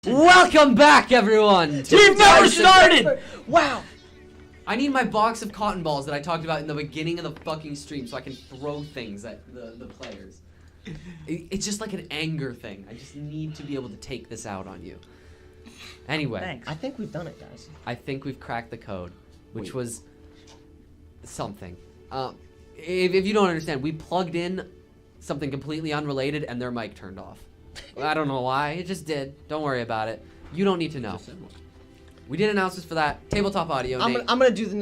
Welcome back, everyone! We've never started! Wow! I need my box of cotton balls that I talked about in the beginning of the fucking stream so I can throw things at the players. It's just like an anger thing. I just need to be able to take this out on you. Anyway. Thanks. I think we've done it, guys. I think we've cracked the code, which was something. If you don't understand, we plugged in something completely unrelated and their mic turned off. I don't know why. It just did. Don't worry about it. You don't need to know. We did announcements for that. Tabletop audio. I'm gonna do the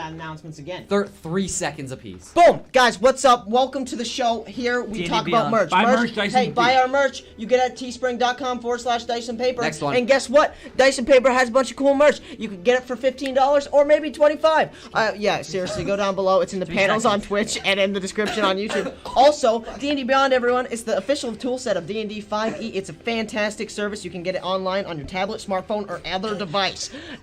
announcements again. 3 seconds apiece. Boom! Guys, what's up? Welcome to the show. Here we D&D talk Beyond. about merch. Buy merch, Dyson Hey, Paper. buy our merch. You get it at teespring.com/Dyson Paper. Next one. And guess what? Dyson Paper has a bunch of cool merch. You can get it for $15 or maybe $25. Yeah, seriously, go down below. It's in the panels on Twitch and in the description on YouTube. Also, D&D Beyond, everyone, is the official tool set of D&D 5e. It's a fantastic service. You can get it online on your tablet, smartphone, or other device.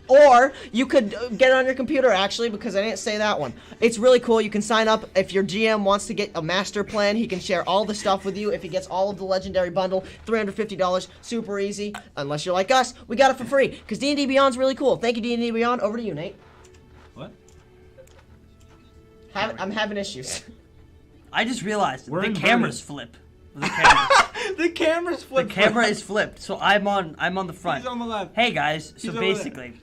Or you could get it on your computer, actually, because I didn't say that one. It's really cool. You can sign up if your GM wants to get a master plan. He can share all the stuff with you. If he gets all of the legendary bundle, $350, super easy. Unless you're like us, we got it for free, because D&D Beyond's really cool. Thank you, D&D Beyond. Over to you, Nate. What? I'm having issues. I just realized We're the inverted. cameras flip. The camera, The camera's the flipped. camera is flipped, so I'm on the front. He's on the left. Hey guys, so He's over there. basically,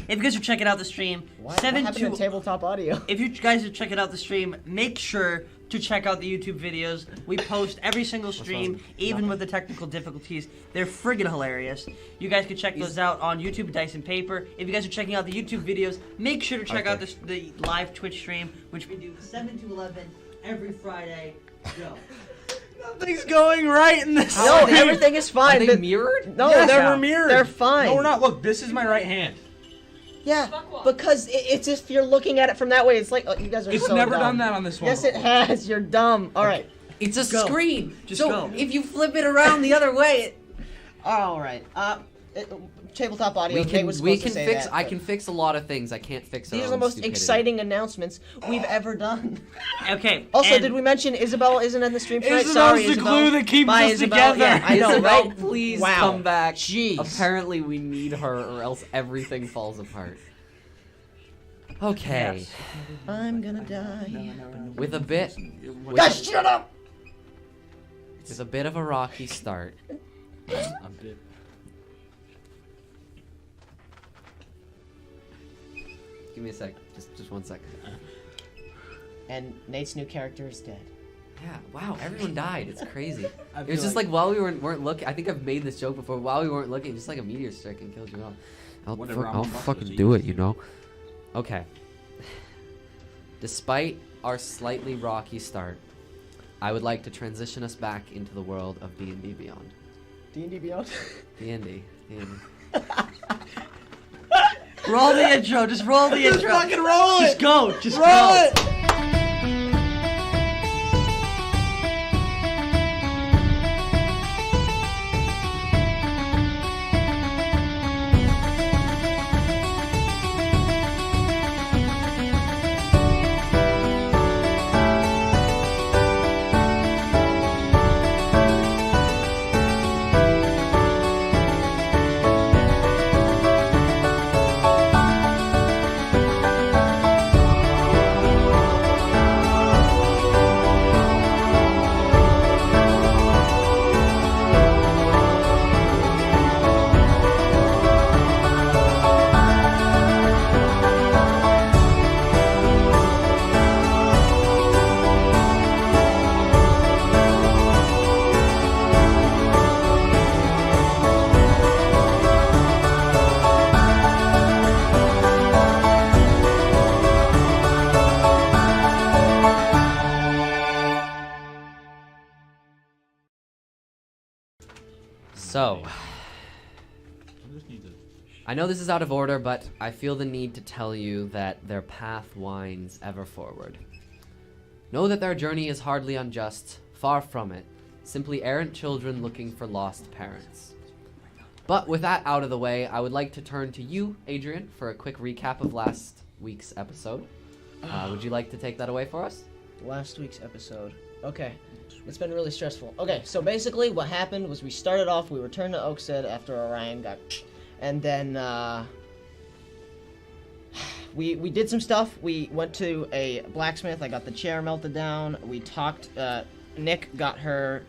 if you guys are checking out the stream, What happened to tabletop audio? if you guys are checking out the stream, make sure to check out the YouTube videos. We post every single stream, even with the technical difficulties. They're friggin' hilarious. You guys can check those out on YouTube, Dyson Paper. If you guys are checking out the YouTube videos, make sure to check out the live Twitch stream, which we do 7 to 11 every Friday. Go. Nothing's going right in this. No, stream. everything is Are fine. they but- mirrored? No, Yes, they're we're mirrored. They're fine. No, we're not. Look, this is my right hand. Yeah, because it's if you're looking at it from that way, it's like, oh, you guys are It's so never dumb. done that on this one. Yes, it has. You're dumb. All right. It's a Go. screen. Just so go. if you flip it around the other way, All right. Tabletop audio. we Nate can was supposed to say fix. that, I but can fix a lot of things. I can't fix. These our are the own most stupidity. exciting announcements we've ever done. Okay. Also, and did we mention Isabella isn't in the stream tonight? Isabel's Sorry, the Isabel. glue that keeps Bye, us Isabel. together. Yeah, I know, Isabel, right? please Wow. come back. Jeez. Apparently, we need her, or else everything falls apart. Okay. Yes. I'm gonna die. With a bit. Guys, shut up! It's a bit of a rocky start. A bit. Give me a sec. Just 1 second. And Nate's new character is dead. Yeah. Wow. Everyone died. It's crazy. I It was feel just like while we weren't looking. I think I've made this joke before. While we weren't looking, just like a meteor struck and killed you all. Whatever, I'll I'm a fucking buster, do so it. You know. Okay. Despite our slightly rocky start, I would like to transition us back into the world of D&D Beyond. D&D Beyond? D&D. roll the intro. Just roll the intro. fucking roll Just it. go. Just Roll go. it. So, I know this is out of order, but I feel the need to tell you that their path winds ever forward. Know that their journey is hardly unjust, far from it, simply errant children looking for lost parents. But with that out of the way, I would like to turn to you, Adrian, for a quick recap of last week's episode. Would you like to take that away for us? Last week's episode. Okay. It's been really stressful. Okay, so basically what happened was we started off, we returned to Oakstead after Orion got... And then, we did some stuff. We went to a blacksmith. I got the chair melted down. We talked... Nick got her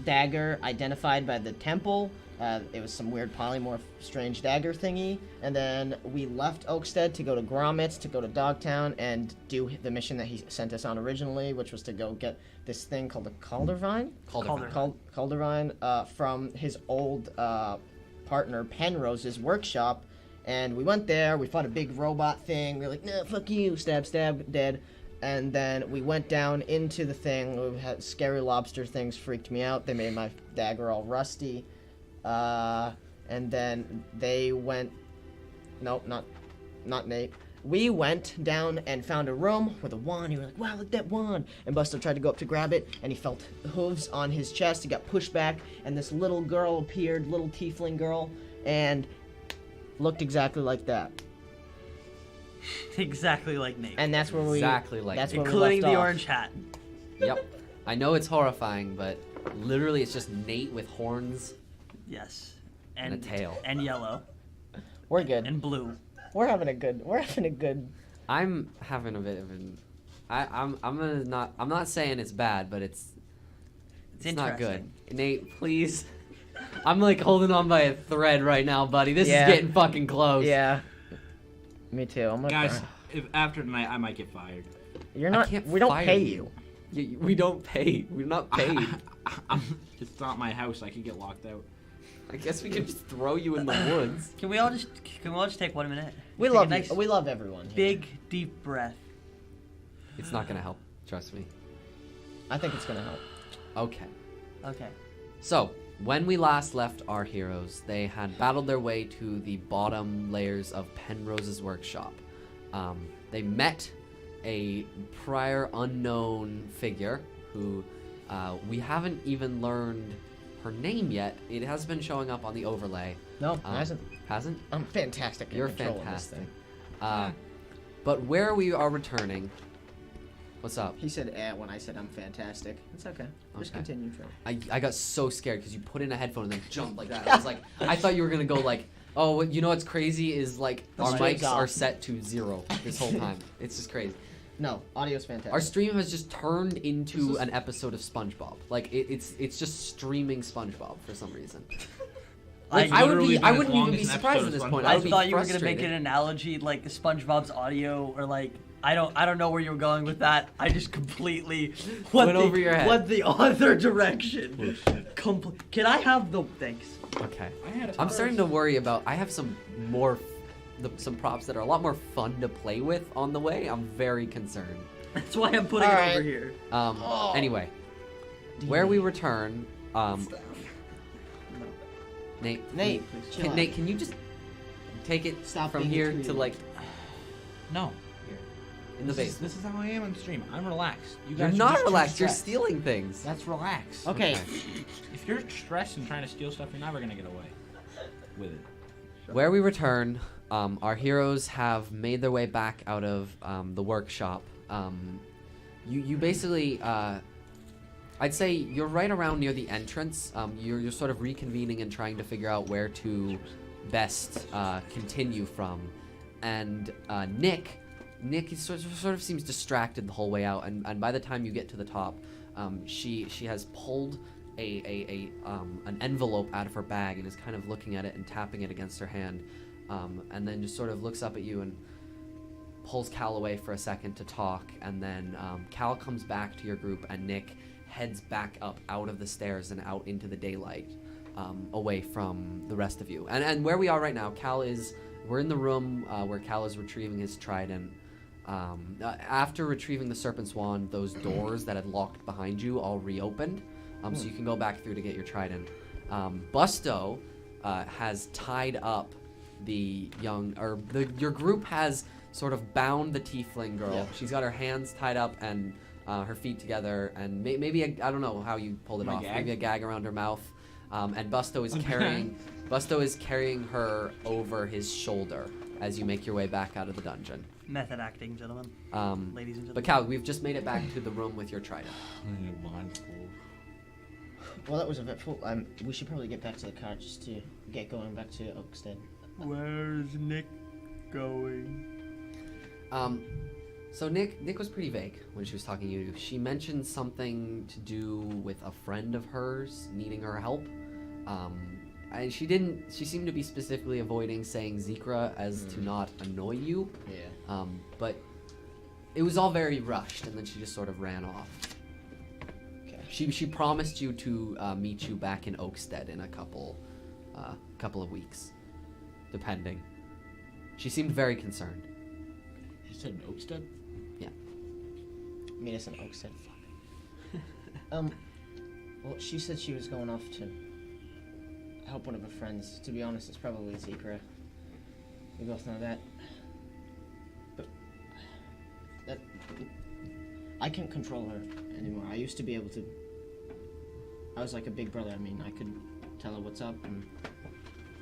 dagger identified by the temple. It was some weird polymorph strange dagger thingy. And then we left Oakstead to go to Gromitz, to go to Dogtown, and do the mission that he sent us on originally, which was to go get this thing called a Caldervine? Caldervine, from his old partner Penrose's workshop. And we went there, we fought a big robot thing. We were like, no, fuck you, stab, stab, dead. And then we went down into the thing. We had scary lobster things freaked me out. They made my dagger all rusty. And then they went... Nope, not Nate. We went down and found a room with a wand. He was like, wow, look at that wand. And Busto tried to go up to grab it, and he felt hooves on his chest. He got pushed back, and this little girl appeared, little tiefling girl, and looked exactly like that. Exactly like Nate. And that's where we... Exactly like that's Nate. where Including we the left off. orange hat. Yep. I know it's horrifying, but literally it's just Nate with horns Yes. and a tail. And yellow. We're good. And blue. We're having a good... I'm having a bit of an... I'm not saying it's bad, but it's not good. interesting. Nate, please. I'm like holding on by a thread right now, buddy. This Yeah. is getting fucking close. Yeah. Me too. I'm gonna Guys, cry. if after tonight I might get fired. You're I not... can't We don't fire pay you. you. We don't pay. We're not paid. It's not my house. I could get locked out. I guess we could just throw you in the woods. Can we all just take 1 minute? We Take a love nice you. We love everyone here. big deep breath. It's not gonna help. Trust me. I think it's gonna help. Okay. Okay. So, when we last left our heroes, they had battled their way to the bottom layers of Penrose's workshop. They met a prior unknown figure who we haven't even learned her name yet. It has been showing up on the overlay. No, it hasn't. Hasn't? I'm fantastic. At You're controlling fantastic. This thing. But where we are returning... What's up? He said when I said I'm fantastic. It's okay. Just Okay. continue, Trevor. I got so scared because you put in a headphone and then jumped like that. I was like, I thought you were gonna go like, oh, you know what's crazy is like our stream's mics off. are set to 0 this whole time. It's just crazy. No, audio's fantastic. Our stream has just turned into an episode of SpongeBob. Like it's just streaming SpongeBob for some reason. Like, I wouldn't even be surprised at this point. I I would be thought you were gonna frustrated. make an analogy like SpongeBob's audio, or like I don't know where you were going with that. I just completely Went over your head. Went the other direction. Can I have the thanks? Okay. I'm starting to worry about. I have some more, some props that are a lot more fun to play with on the way. I'm very concerned. That's why I'm putting All it right. over here. Anyway, where we return. Nate, Nate, chill out. Nate, can you just take it Stop from being here creepy. to like No. here in the This basement? is how I am on the stream. I'm relaxed. You You're guys are not just too relaxed. You're stressed. stealing things. That's relaxed. Okay. If you're stressed and trying to steal stuff, you're never gonna get away with it. Where we return, our heroes have made their way back out of the workshop. You basically, I'd say you're right around near the entrance. You're sort of reconvening and trying to figure out where to best continue from. And Nick is sort of seems distracted the whole way out. And by the time you get to the top, she has pulled an envelope out of her bag and is kind of looking at it and tapping it against her hand, and then just sort of looks up at you and pulls Cal away for a second to talk, and then Cal comes back to your group and Nick heads back up out of the stairs and out into the daylight, away from the rest of you. And where we are right now, we're in the room where Cal is retrieving his trident. After retrieving the Serpent's Wand, those doors that had locked behind you all reopened. So you can go back through to get your trident. Busto has tied up your group has sort of bound the tiefling girl. Yeah. She's got her hands tied up and her feet together, and maybe I don't know how you pulled it off. Gag? Maybe a gag around her mouth. And Busto is carrying her over his shoulder. as you make your way back out of the dungeon. Method acting, gentlemen. Ladies and gentlemen. But Cal, we've just made it back to the room with your trident. Well, that was eventful. We should probably get back to the car just to get going back to Oakstead. Where's Nick going? So Nick was pretty vague when she was talking to you. She mentioned something to do with a friend of hers needing her help. And she seemed to be specifically avoiding saying Zekra as to not annoy you. Yeah. But it was all very rushed, and then she just sort of ran off. Okay. She promised you to meet you back in Oakstead in a couple of weeks, depending. She seemed very concerned. You said Oakstead? Yeah. Meet us in Oakstead. Well, she said she was going off to help one of her friends. To be honest, it's probably Zekra. We both know that. But that I can't control her anymore. I used to be able to. I was like a big brother. I mean, I could tell her what's up and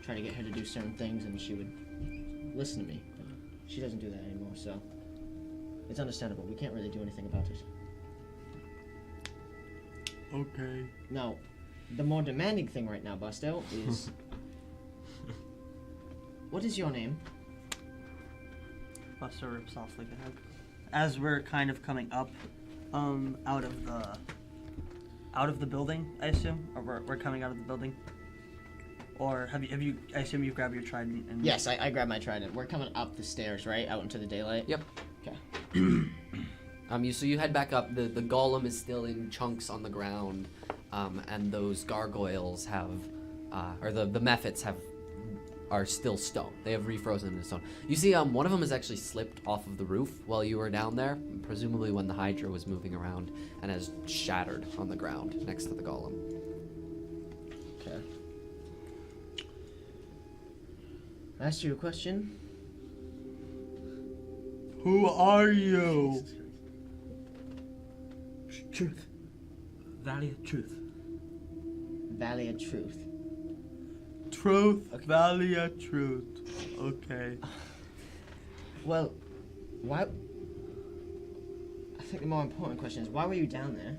try to get her to do certain things, and she would listen to me. But she doesn't do that anymore, so it's understandable. We can't really do anything about it. Okay. Now, the more demanding thing right now, Busto, is... What is your name? Buster rips softly ahead. As we're kind of coming up, out of the building, I assume, or we're coming out of the building. Or have you? I assume you grab your trident and. Yes, I grabbed my trident. We're coming up the stairs, right, out into the daylight. Yep. Okay. So you head back up. The golem is still in chunks on the ground, and those gargoyles have, or the mephits are still stone. They have refrozen into stone. You see, one of them has actually slipped off of the roof while you were down there, presumably when the Hydra was moving around, and has shattered on the ground next to the golem. Okay. I asked you a question. Who are you? Truth. Valley of Truth. Valley of Truth. Truth, Okay. Valley of Truth. Okay. Well, why... I think the more important question is, why were you down there?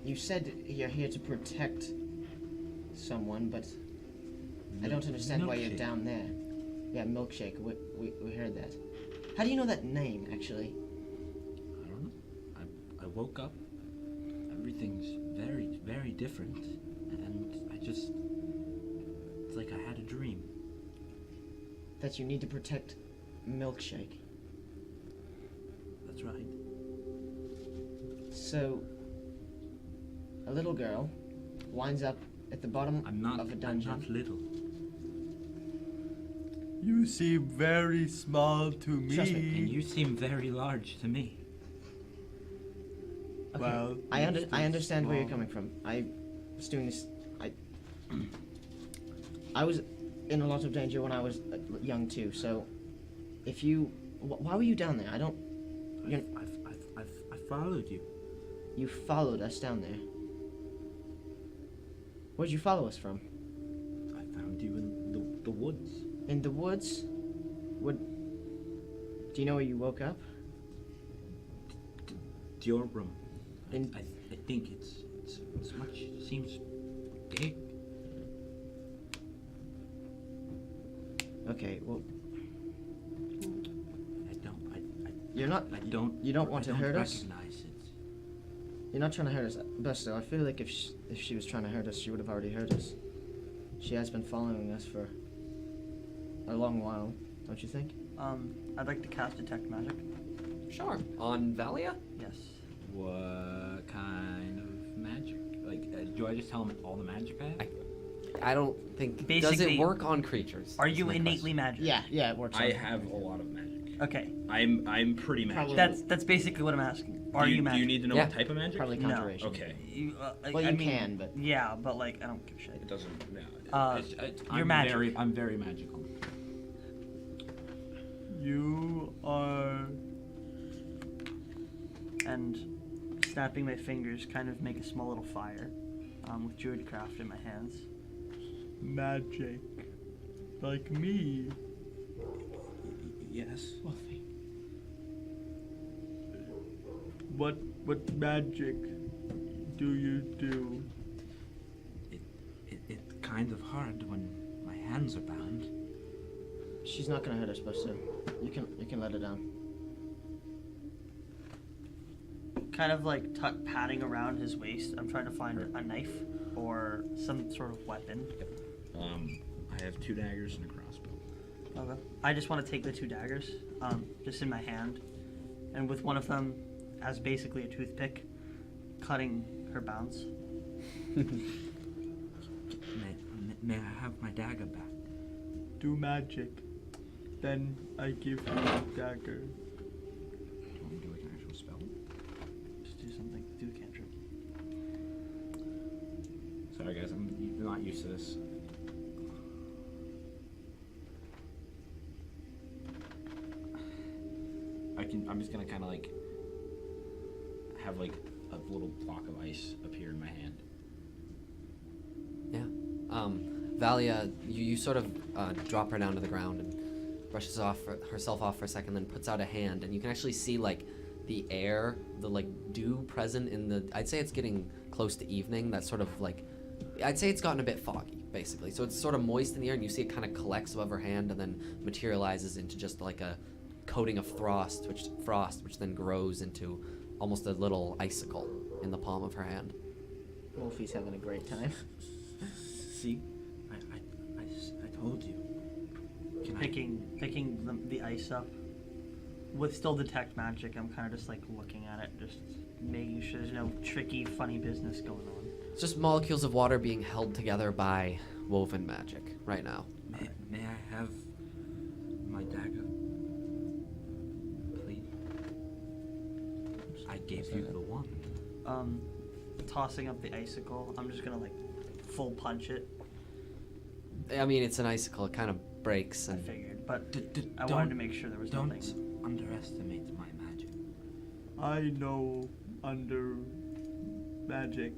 You said you're here to protect someone, but I don't understand why you're Milkshake. down there. Yeah, Milkshake, we heard that. How do you know that name, actually? I don't know. I woke up. Everything's very, very different. And I just... It's like I had a dream. That you need to protect Milkshake. That's right. So, a little girl winds up at the bottom of a dungeon. I'm not little. You seem very small to me. Trust And you seem very large to me. Okay. Well, I understand where you're small. coming from. I was doing this. I was in a lot of danger when I was young too. So, if you, why were you down there? I don't. I followed you. You followed us down there. Where'd you follow us from? I found you in the woods. In the woods. Would. Do you know where you woke up? Your room. In- I think it's much seems big. Okay. Well, I don't. you're not. I don't. You don't want I to hurt us? recognize it. You're not trying to hurt us, Busto. I feel like if she was trying to hurt us, she would have already hurt us. She has been following us for a long while, don't you think? I'd like to cast Detect Magic. Sure. On Valia? Yes. What kind of magic? Like, do I just tell him all the magic I have? I don't think. Does Basically, it work on creatures? Are That's you my innately question. magic? Yeah, it works. I on- have a lot of magic. Okay. I'm pretty magic. Probably- That's basically what I'm asking. Are you magic? Do you need to know Yeah. what type of magic? Probably No. conjuration. Okay. You, Well, I you mean, can, but- yeah, but like I don't give a shit. It doesn't. No. You're I'm magic. I'm very magical. You are. And snapping my fingers, kind of make a small little fire, with druidcraft in my hands. Magic. like me. Yes. What magic do you do? It's kind of hard when my hands are bound. She's not gonna hurt us, Buster. You can let her down. Kind of like patting around his waist. I'm trying to find a knife or some sort of weapon. I have 2 daggers and a crossbow. Okay. I just want to take the 2 daggers, just in my hand, and with one of them as basically a toothpick, cutting her bounds. May I have my dagger back? Do magic. Then I give you a dagger. Do you want me to do like an actual spell? Just do something. Do a cantrip. Sorry guys, I'm not used to this. I'm just gonna kind of like have like a little block of ice appear in my hand. Yeah. Valia, you sort of drop her down to the ground and brushes herself off for a second, then puts out a hand, and you can actually see like the air, the like dew present in the. I'd say it's getting close to evening. That's sort of like, I'd say it's gotten a bit foggy, basically. So it's sort of moist in the air, and you see it kind of collects above her hand and then materializes into just like a coating of frost, which then grows into almost a little icicle in the palm of her hand. Wolfie's having a great time. See, I told you. Picking the ice up with still detect magic. I'm kind of just like looking at it, just making sure there's no tricky, funny business going on. It's just molecules of water being held together by woven magic right now. May I have my dagger? Please. I gave you the one. Tossing up the icicle. I'm just gonna like full punch it. I mean, it's an icicle. It kind of breaks. I And figured, but I wanted to make sure there was Don't nothing. underestimate my magic. I know under magic.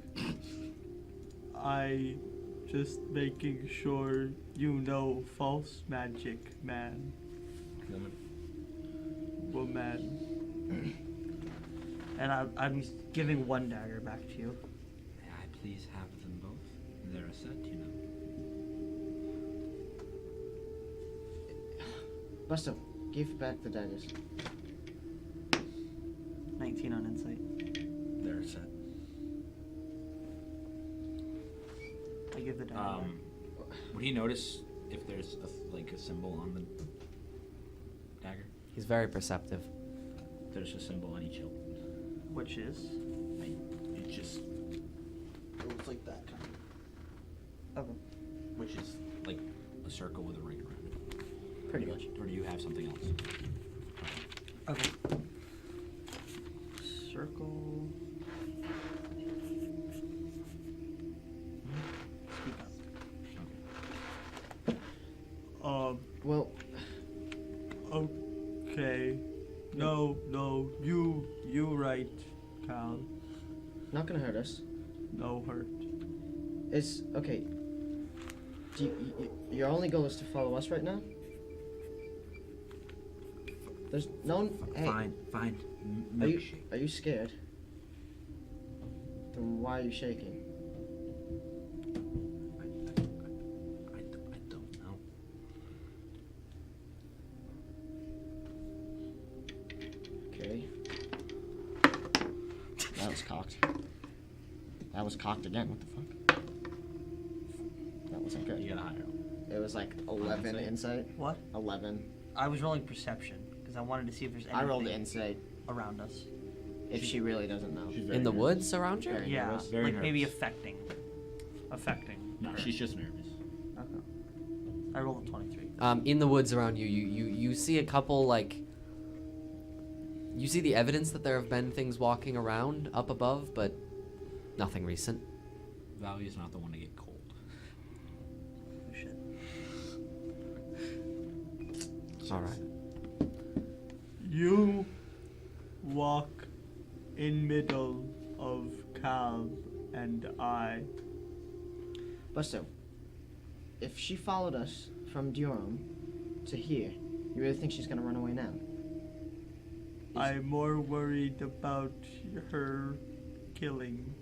I just making sure you know false magic, man. Woman. And I'm giving 1 dagger back to you. May I please have them both? They're a set, you know. Buster, give back the daggers. 19 on insight. They're a set. I give the dagger. Would he notice if there's like a symbol on the dagger? he's very perceptive. There's a symbol on each hilt. Which is It just looks like that kind of. okay. Which is like a circle with a ring around it. Pretty much. Or do you have something else? Okay. Circle. Speak up. Well, Okay. No, you right, Cal. not gonna hurt us. No hurt. It's okay. Your only goal is to follow us right now? There's no. Hey, Fine. are you scared? Then why are you shaking? I don't know. Okay. That was cocked. That was cocked again. What the fuck? That wasn't good. You got a higher roll. It was like 11 insight. What? 11. I was rolling perception because I wanted to see if there's anything I rolled insight. around us. If she really doesn't know. She's very In the nervous. woods around you? Very Yeah, nervous. Very like maybe nervous. affecting. No, her. she's just nervous. Okay. I rolled a 23. In the woods around you, you see a couple like. You see the evidence that there have been things walking around up above, but nothing recent. Valley is not the one to get cold. Oh, shit. All right. You walk in middle of Cal and I. Buster, if she followed us from Durham to here. You really think she's gonna run away now? I'm more worried about her killing.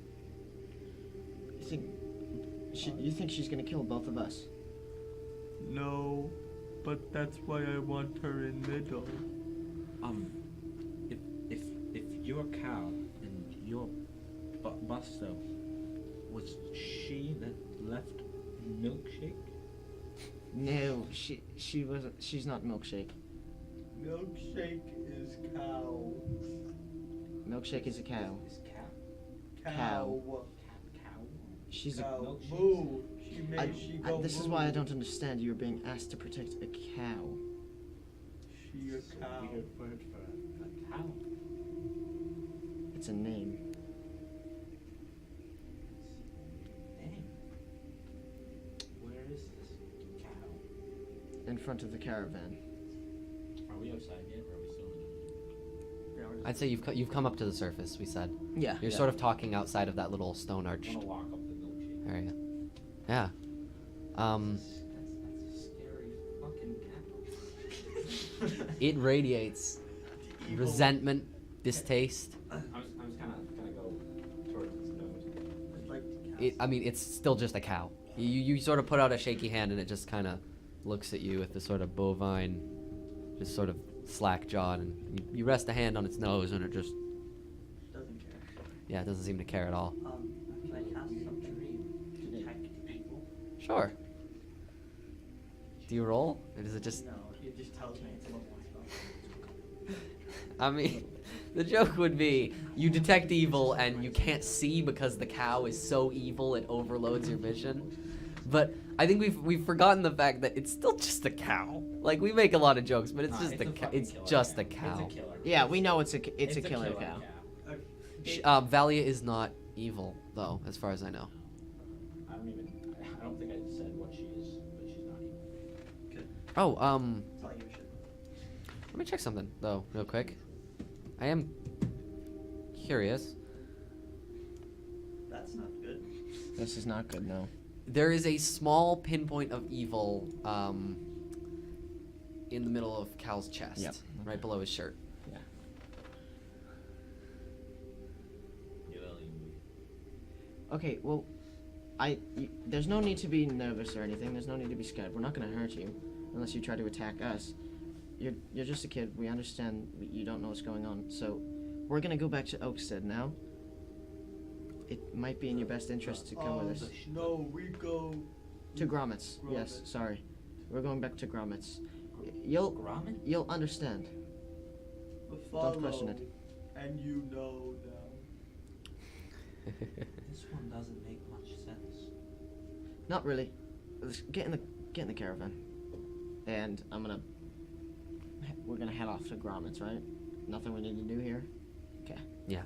You think she's gonna kill both of us? No, but that's why I want her in middle. If your cow and your Buster, was she that left Milkshake? No, she wasn't. She's not Milkshake. Milkshake is cow. Milkshake is a cow. Is cow? Cow. Cow? She's a. Cow. Milkshake. Moo. She go This is moo. why I don't understand. You're being asked to protect a cow. She a It's cow. a weird word for a cow. It's a name. Name. Where is this cow? In front of the caravan. Are we outside yet, or are we still in I'd say you've come up to the surface. We said Yeah. you're sort of talking outside of that little stone the... I arched want to walk up the milkshake. area. Yeah. That's a scary fucking cow. It radiates Evil. resentment, distaste. I was kind of gonna go towards its nose. I'd like to cast I mean, it's still just a cow. You sort of put out a shaky hand and it just kind of looks at you with this sort of bovine, just sort of slack jawed, and you rest a hand on its nose and it just, Doesn't care. yeah, it doesn't seem to care at all. Can I cast some dream? Detect evil? Sure. Do you roll? Or does it just... No, it just tells me it's a level 1 spell. I mean, the joke would be you detect evil and you can't see because the cow is so evil it overloads your vision. But I think we've forgotten the fact that it's still just a cow. Like, we make a lot of jokes, but it's just a cow. It's just a cow. It's a killer. Yeah, we know it's a killer cow. Valia is not evil, though, as far as I know. I don't think I said what she is, but she's not evil. Oh, That's all you should. let me check something, though, real quick. I am curious. That's not good. This is not good, no. There is a small pinpoint of evil in the middle of Cal's chest, Yep. right below his shirt. Yeah. Okay, well, there's no need to be nervous or anything. There's no need to be scared. We're not gonna hurt you unless you try to attack us. You're just a kid. We understand you don't know what's going on. So we're gonna go back to Oakstead now. It might be in your best interest to come with us. No, we go. To Gromit's. Yes, Gromit. sorry. We're going back to Gromit's. You'll understand. Follow, question it. And you know now. This one doesn't make much sense. Not really. Let's get in the caravan, and we're gonna head off to Gromit's, right? Nothing we need to do here. Okay. Yeah.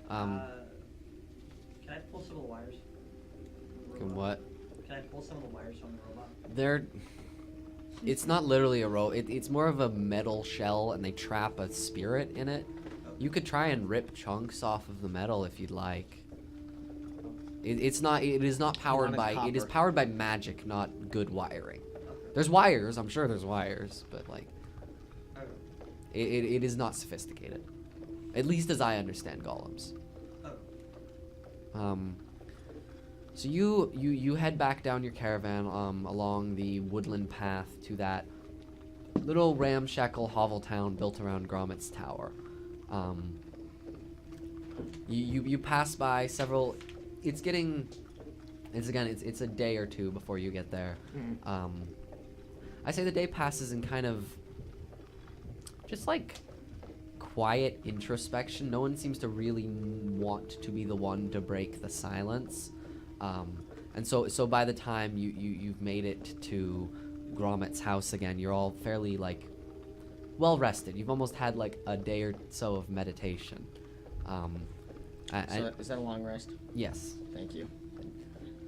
Can I pull some of the wires? What? Can I pull some of the wires from the robot? They're. It's not literally a rope. It's more of a metal shell, and they trap a spirit in it. You could try and rip chunks off of the metal if you'd like. It's not. It is not powered Not by. It is copper. powered by magic, not good wiring. There's wires. I'm sure there's wires, but like, it is not sophisticated. At least as I understand golems. So you head back down your caravan along the woodland path to that little ramshackle hovel town built around Gromit's Tower. You pass by several. It's a day or two before you get there. I say the day passes in kind of just like quiet introspection. No one seems to really want to be the one to break the silence. And so by the time you've made it to Gromit's house again, you're all fairly like well rested. You've almost had like a day or so of meditation. So is that a long rest? Yes. Thank you.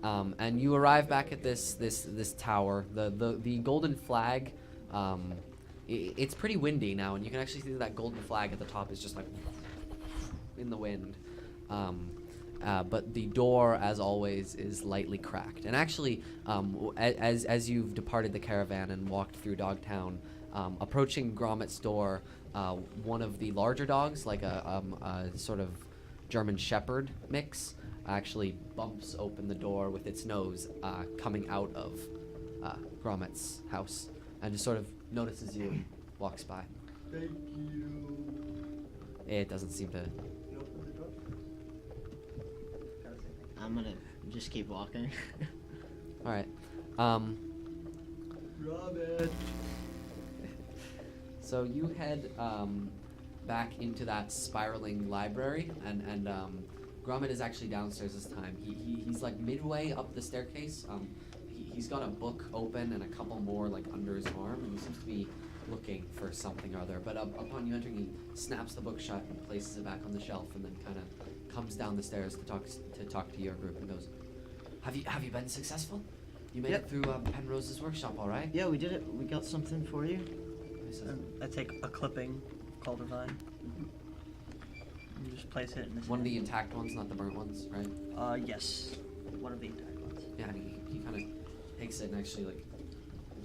And you arrive back at this tower. The golden flag. It's pretty windy now, and you can actually see that golden flag at the top is just like in the wind. but the door, as always, is lightly cracked. And actually, as you've departed the caravan and walked through Dogtown, approaching Gromit's door, one of the larger dogs, like a sort of German Shepherd mix, actually bumps open the door with its nose, coming out of Gromit's house, and just sort of notices you and walks by. Thank you. It doesn't seem to. You open the door? I'm gonna just keep walking. All right. Robert. So you head back into that spiraling library, and Gromit is actually downstairs this time. He's like midway up the staircase. He's got a book open and a couple more like under his arm, and he seems to be looking for something or other. But upon you entering, he snaps the book shut and places it back on the shelf, and then kind of comes down the stairs to talk to your group and goes, "Have you been successful? You made it through Penrose's workshop, all right?" Yeah, we did it. We got something for you. He says, I take a clipping called Divine. You just place it in this. one of the intact ones, not the burnt ones, right? Yes. One of the intact ones. Yeah, and he kind of takes it and actually like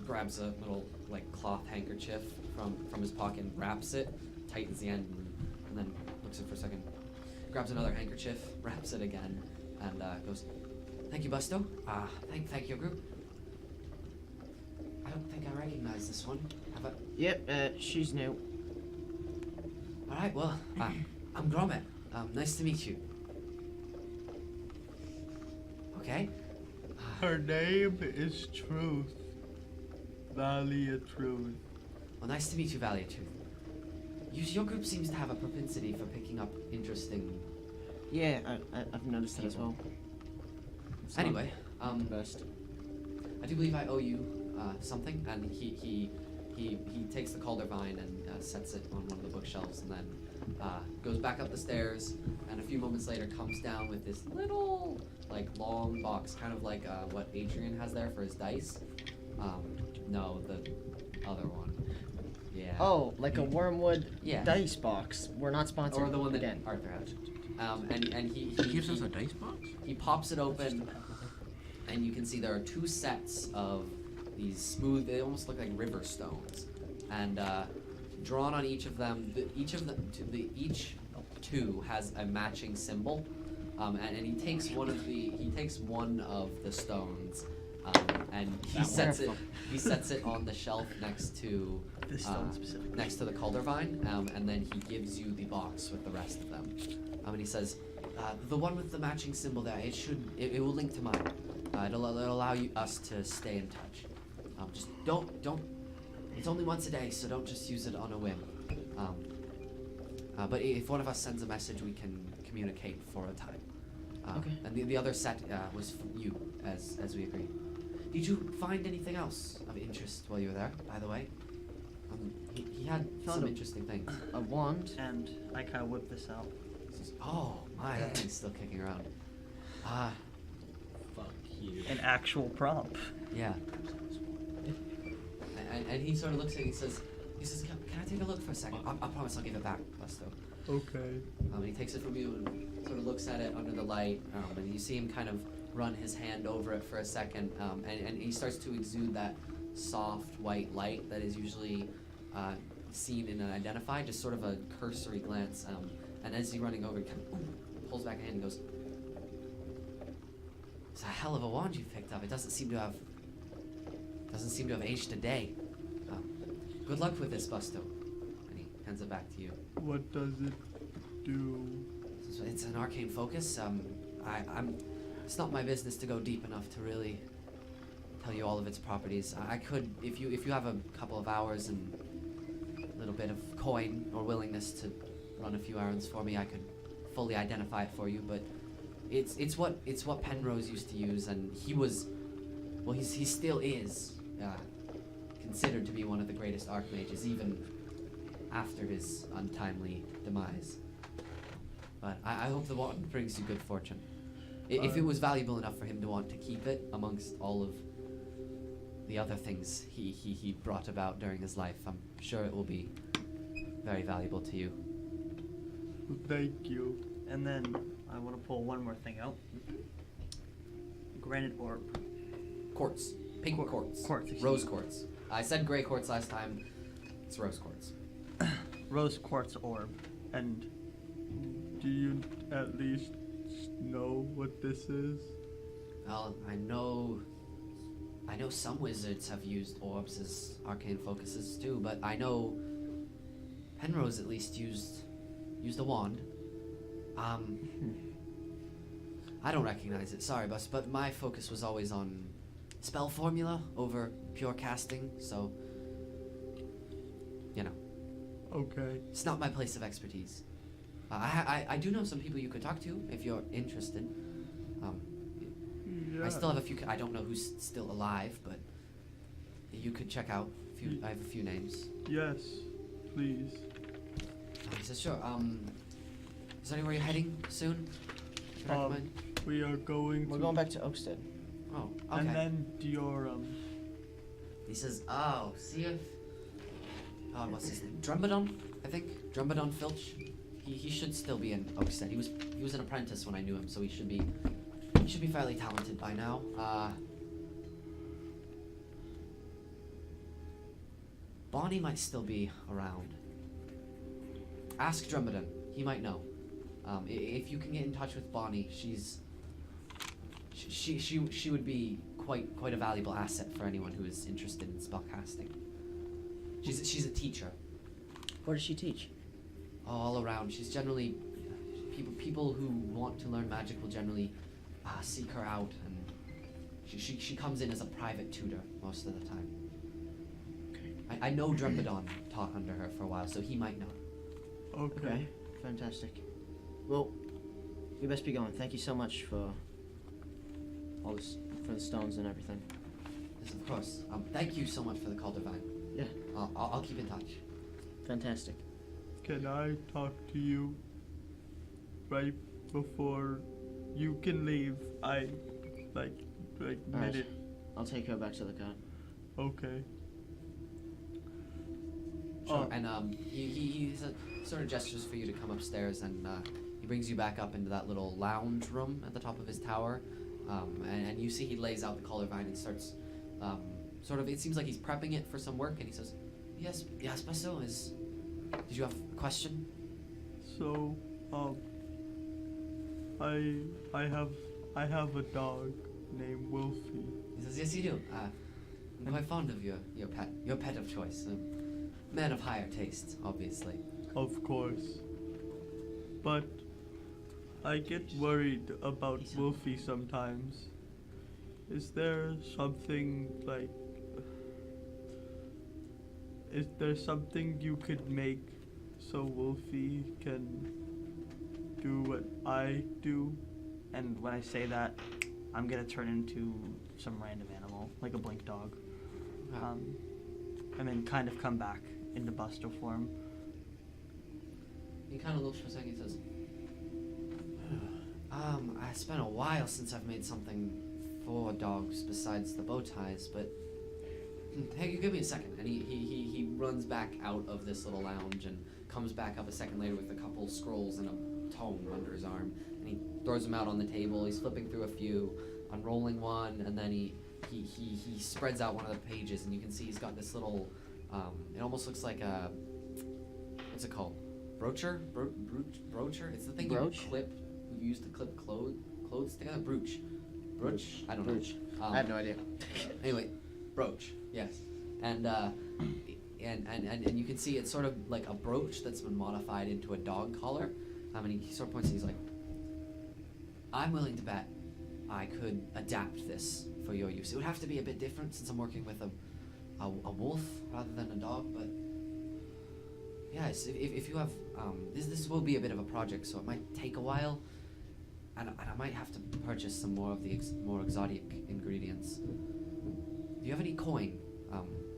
grabs a little like cloth handkerchief from his pocket and wraps it, tightens the end, and then looks at it for a second. Grabs another handkerchief, wraps it again, and goes, "Thank you, Busto. Thank you, group. I don't think I recognize this one. Have I? Yep, she's new. All right. Well, I'm Gromit. Nice to meet you. Okay. Her name is Truth. Valley of Truth. Well, nice to meet you, Valley of Truth. Your group seems to have a propensity for picking up interesting. Yeah, I've noticed that as well. It's not Anyway, the best. I do believe I owe you something, and he takes the Calder vine and sets it on one of the bookshelves, and then goes back up the stairs, and a few moments later comes down with this little like long box, kind of like what Adrian has there for his dice. No, the other one. Yeah. Oh, like a wormwood Yeah. dice box. We're not sponsored. Or the one that again. Arthur has. And he gives us a dice box? He pops it open, and you can see there are two sets of these smooth. They almost look like river stones, and drawn on each of them. Each two has a matching symbol, and he takes one of the stones, and he sets it on the shelf next to This stone specifically. next to the Calder vine, and then he gives you the box with the rest of them. And he says, the one with the matching symbol there, it will link to mine. It'll allow us to stay in touch. Just don't, it's only once a day, so don't just use it on a whim. But if one of us sends a message, we can communicate for a time. Okay. And the other set was from you, as we agreed. Did you find anything else of interest while you were there, by the way? He had Found some a- interesting things. A wand. And I kind of whip this out. Oh my, that thing's still kicking around. Fuck you. An actual prop. Yeah. And he sort of looks at it, he says, can I take a look for a second? I promise I'll give it back, Busto. Okay. And he takes it from you and sort of looks at it under the light, and you see him kind of run his hand over it for a second, and he starts to exude that soft white light that is usually seen and identified, just sort of a cursory glance. And as he's running over, he kind of pulls back a hand and goes, "It's a hell of a wand you picked up. It doesn't seem to have aged a day. Good luck with this, Busto." And he hands it back to you. What does it do? So it's an arcane focus. It's not my business to go deep enough to really tell you all of its properties. I could, if you have a couple of hours and a little bit of coin or willingness to run a few errands for me, I could fully identify it for you. But it's what Penrose used to use, and he still is considered to be one of the greatest archmages, even after his untimely demise. But I hope the wand brings you good fortune. If it was valuable enough for him to want to keep it amongst all of the other things he brought about during his life, I'm sure it will be very valuable to you. Thank you. And then I want to pull one more thing out. Granite orb. Quartz. Pink quartz. Quartz. excuse Rose me. quartz. I said gray quartz last time. It's rose quartz. Rose quartz orb. And do you at least know what this is? Well, I know some wizards have used orbs as arcane focuses too, but I know Penrose at least used a wand. I don't recognize it, sorry, boss, but my focus was always on spell formula over pure casting, so you know, Okay. it's not my place of expertise. I do know some people you could talk to if you're interested. Yeah. I still have a few. I don't know who's still alive, but you could check out. I have a few names. Yes, please. He says, sure. Is there anywhere you're heading soon? Should I recommend? We are going We're to. going back to Oakstead. Oh, okay. And then your He says, oh, see if. Oh, what's his name? Drumbadon, I think. Drumbadon Filch. He should still be in Oakstead. He was an apprentice when I knew him, so he should be fairly talented by now. Bonnie might still be around. Ask Drumbadon. He might know. If you can get in touch with Bonnie, she would be quite a valuable asset for anyone who is interested in spellcasting. She's a teacher. Where does she teach? All around. She's generally people who want to learn magic will generally seek her out, and she comes in as a private tutor most of the time. I know Drumbadon taught under her for a while, so he might know. okay. Fantastic. Well, we best be going. Thank you so much for all this, for the stones and everything. Yes, of course. Thank you so much for the call, Divine. Yeah. I'll keep in touch. Fantastic. Can I talk to you right before you can leave? I like Alright. minute. I'll take her back to the car. Okay. Sure. Oh. And he sort of gestures for you to come upstairs, and he brings you back up into that little lounge room at the top of his tower. And you see he lays out the collar vine and starts sort of. It seems like he's prepping it for some work, and he says, "Yes, Basil is. Did you have a question?" So, I have a dog named Wolfie. He says, "Yes, you do. I'm quite fond of your pet of choice. A man of higher taste, obviously." Of course. But I get worried about Wolfie sometimes. Is there something like... Is there something you could make so Wolfie can do what I do? And when I say that, I'm gonna turn into some random animal, like a blink dog. And then kind of come back into Buster form. He kind of looks for a second. He says, "I spent a while since I've made something for dogs besides the bow ties, but hey, give me a second." And he runs back out of this little lounge and comes back up a second later with a couple scrolls and a tome under his arm, and he throws them out on the table. He's flipping through a few, unrolling one, and then he spreads out one of the pages, and you can see he's got this little. It almost looks like a. What's it called? Broocher? Broocher? It's the thing Brooch? you use to clip clothes together. Brooch. I don't Brooch. know. I have no idea. Anyway, brooch. Yes, and you can see it's sort of like a brooch that's been modified into a dog collar. And he sort of points and he's like, "I'm willing to bet I could adapt this for your use. It would have to be a bit different since I'm working with a wolf rather than a dog, but yes, if you have this will be a bit of a project, so it might take a while, and I might have to purchase some more of the more exotic ingredients. Do you have any coin?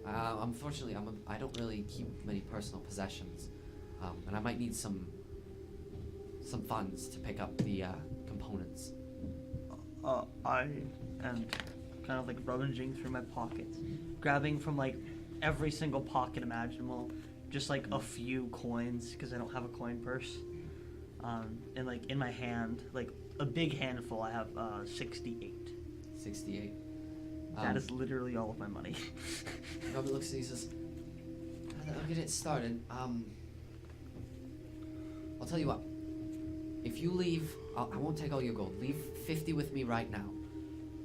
Unfortunately, I don't really keep many personal possessions, and I might need some funds to pick up the components." I am kind of like rummaging through my pockets, grabbing from like every single pocket imaginable, just like a few coins because I don't have a coin purse. And like in my hand, like a big handful, I have 68. 68. That is literally all of my money. Robert looks at you and says, I'll get it started. I'll tell you what. If you leave, I won't take all your gold. Leave 50 with me right now.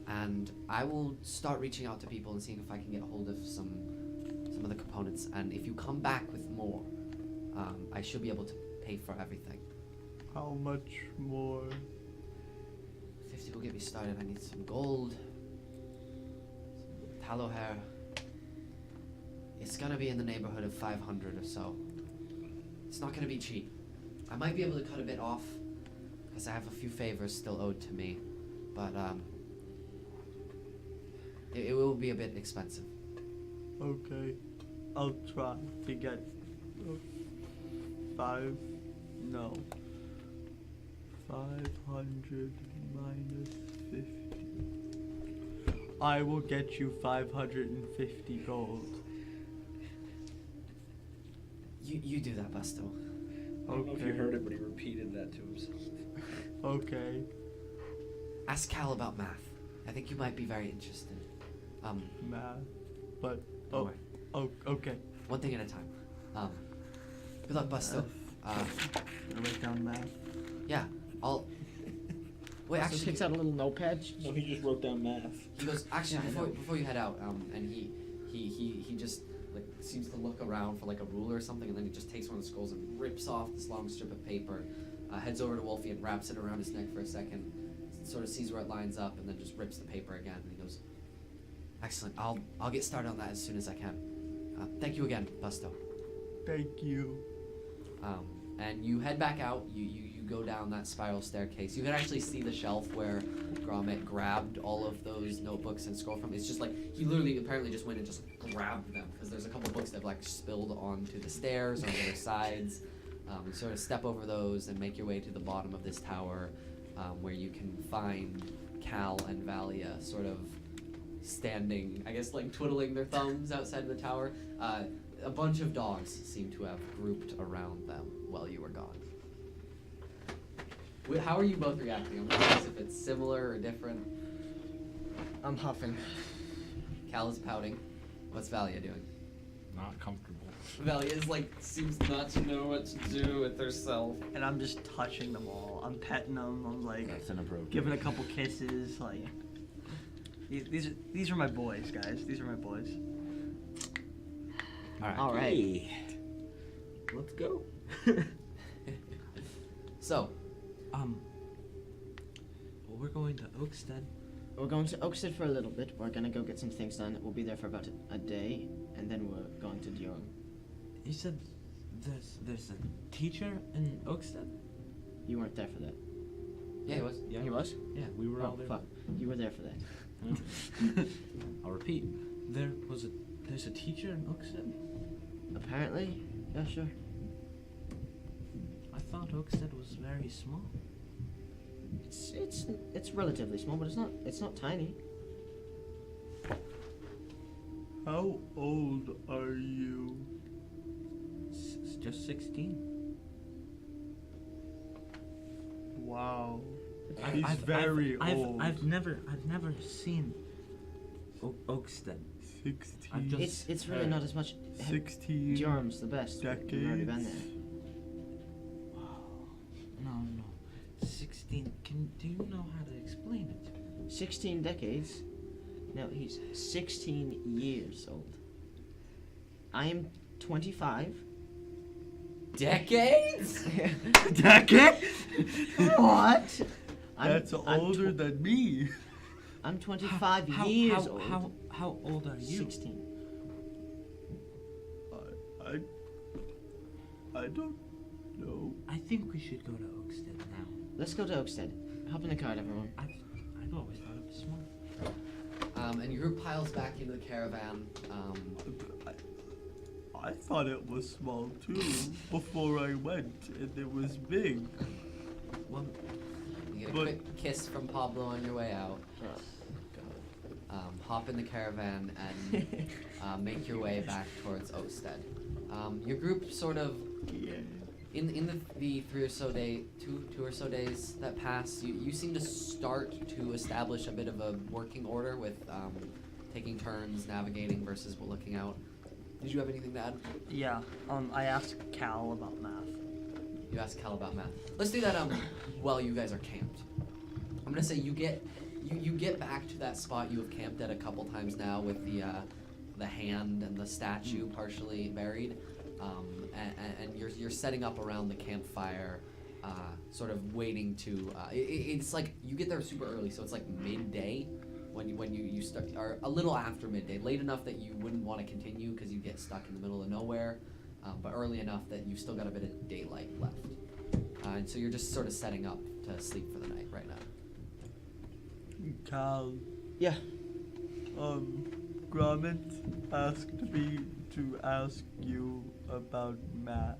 And I will start reaching out to people and seeing if I can get a hold of some of the components. And if you come back with more, I should be able to pay for everything. How much more? 50 will get me started. I need some gold, some tallow hair. It's gonna be in the neighborhood of 500 or so. It's not gonna be cheap. I might be able to cut a bit off, because I have a few favors still owed to me, but it will be a bit expensive. Okay, I'll try to get 500 minus 50. I will get you 550 gold. You do that, Busto. I don't know if you heard it, but he repeated that to himself. Okay. Ask Cal about math. I think you might be very interested. Math, but Don't worry. Okay. One thing at a time. Good luck, Busto. Gonna write down math. Yeah, I'll. Wait, Busto actually, picks out a little notepad. No, he just wrote down math. he goes. Actually, Yeah, I know. before you head out, and he just like seems to look around for like a ruler or something, and then he just takes one of the scrolls and rips off this long strip of paper, heads over to Wolfie and wraps it around his neck for a second, sort of sees where it lines up, and then just rips the paper again, and he goes, "Excellent. I'll get started on that as soon as I can. Thank you again, Busto." Thank you. And you head back out. You go down that spiral staircase. You can actually see the shelf where Gromit grabbed all of those notebooks and scroll from. It's just like he literally apparently just went and just grabbed them, because there's a couple books that have like spilled onto the stairs on the other sides. You sort of step over those and make your way to the bottom of this tower, where you can find Cal and Valia sort of standing, I guess, like twiddling their thumbs outside of the tower. A bunch of dogs seem to have grouped around them while you were gone. How are you both reacting? I'm curious if it's similar or different. I'm huffing. Cal is pouting. What's Valia doing? Not comfortable. Valia is like, seems not to know what to do with herself. And I'm just touching them all. I'm petting them. I'm like That's inappropriate. giving a couple kisses. Like these are my boys, guys. These are my boys. All right. Hey, let's go. So, Well, we're going to Oakstead. We're going to Oakstead for a little bit. We're gonna go get some things done. We'll be there for about a day, and then we're going to Durham. You said there's a teacher in Oakstead? You weren't there for that. yeah, it was. Yeah, He was? Yeah, we were all Oh, there. fuck. You were there for that. I'll repeat. There's a teacher in Oakstead? Apparently? Yeah, sure. I thought Oakstead was very small. It's relatively small, but it's not tiny. How old are you? It's just 16. Wow. I've- He's very I've old. I've never seen Oakstead. 16. It's really not as much. 16 Durham's the best. We've already been decades. there. No. 16. Do you know how to explain it? 16 decades. No, he's 16 years old. I am 25. Decades? Decade? What? That's older than me. I'm 25 years old. How old are you? 16. I don't know. I think we should go to Oakstead now. Let's go to Oakstead. Hop in the car, everyone. I've always thought it was small. And your group piles back into the caravan. I thought it was small too before I went, and it was big. Well, You get a But- quick kiss from Pablo on your way out. Hop in the caravan and make your way back towards Oakstead. Your group sort of, Yeah. In the two or so days that pass, you seem to start to establish a bit of a working order with taking turns navigating versus looking out. Did you have anything to add? Yeah. I asked Cal about math. You asked Cal about math. Let's do that while you guys are camped. I'm gonna say you get back to that spot you have camped at a couple times now with the hand and the statue partially buried. And you're setting up around the campfire, sort of waiting to. It's like you get there super early, so it's like midday when you start, or a little after midday, late enough that you wouldn't want to continue because you get stuck in the middle of nowhere, but early enough that you've still got a bit of daylight left, and so you're just sort of setting up to sleep for the night right now. Cal, Yeah. Gromit asked me to ask you about math.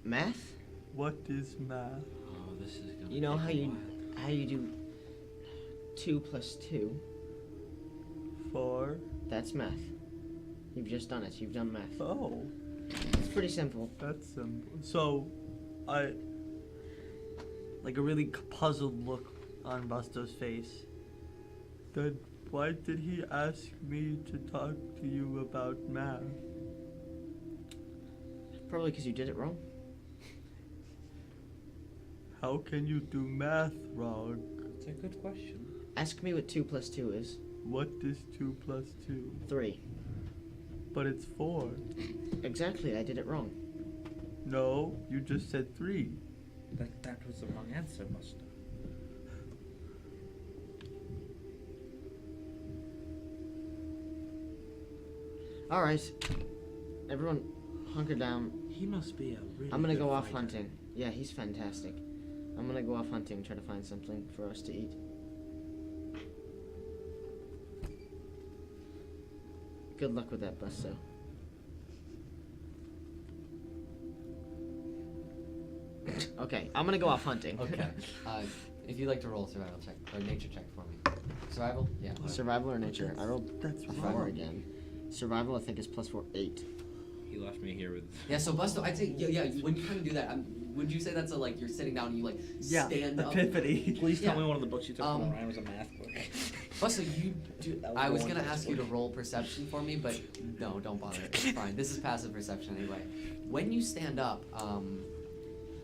Math? What is math? Oh, this is gonna You know take how a you do 2 plus 2? 4. That's math. You've just done it. You've done math. Oh, It's pretty simple. that's simple. So, I. Like a really puzzled look on Busto's face. Then why did he ask me to talk to you about math? Probably because you did it wrong. How can you do math wrong? That's a good question. Ask me what 2 plus 2 is. What is 2 plus 2? 3. But it's 4. Exactly, I did it wrong. No, you just said 3. That was the wrong answer, Buster. Alright. Everyone, hunker down. He must be a really I'm gonna good go off fighter. hunting. Yeah, he's fantastic. I'm gonna go off hunting, try to find something for us to eat. Good luck with that, Busto. Okay, I'm gonna go off hunting. Okay. If you'd like to roll a survival check or nature check for me. Survival? Yeah. Survival or nature? I rolled That's a 4 wrong. again. Survival, I think, is +4, 8. He left me here with. Yeah. So Busto, I'd say yeah. When you kind of do that, would you say that's a like you're sitting down and you like Yeah, stand up? epiphany. Please tell Yeah. me one of the books you took from Um, Ryan was a math book. Busto, you do. That was I was the one gonna that's ask you to working. roll perception for me, but no, don't bother. It's fine. This is passive perception anyway. When you stand up,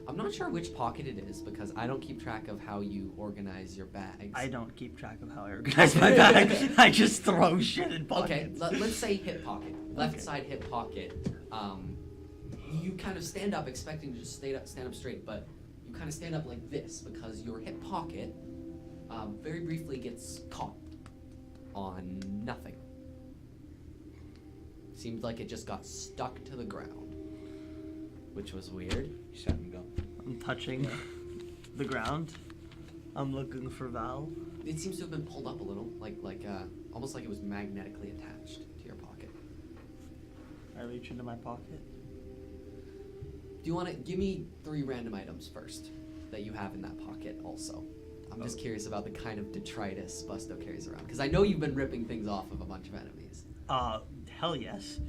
I'm not sure which pocket it is because I don't keep track of how you organize your bags. I don't keep track of how I organize my bag. I just throw shit in Okay, pockets. let's say hip pocket, left Okay. side hip pocket. You kind of stand up expecting to just stand up straight, but you kind of stand up like this because your hip pocket very briefly gets caught on nothing. Seemed like it just got stuck to the ground, which was weird. You shot him go. I'm touching the ground. I'm looking for Val. It seems to have been pulled up a little, almost like it was magnetically attached to your pocket. I reach into my pocket. Do you want to give me 3 random items first that you have in that pocket also? I'm just curious about the kind of detritus Busto carries around because I know you've been ripping things off of a bunch of enemies. Hell yes.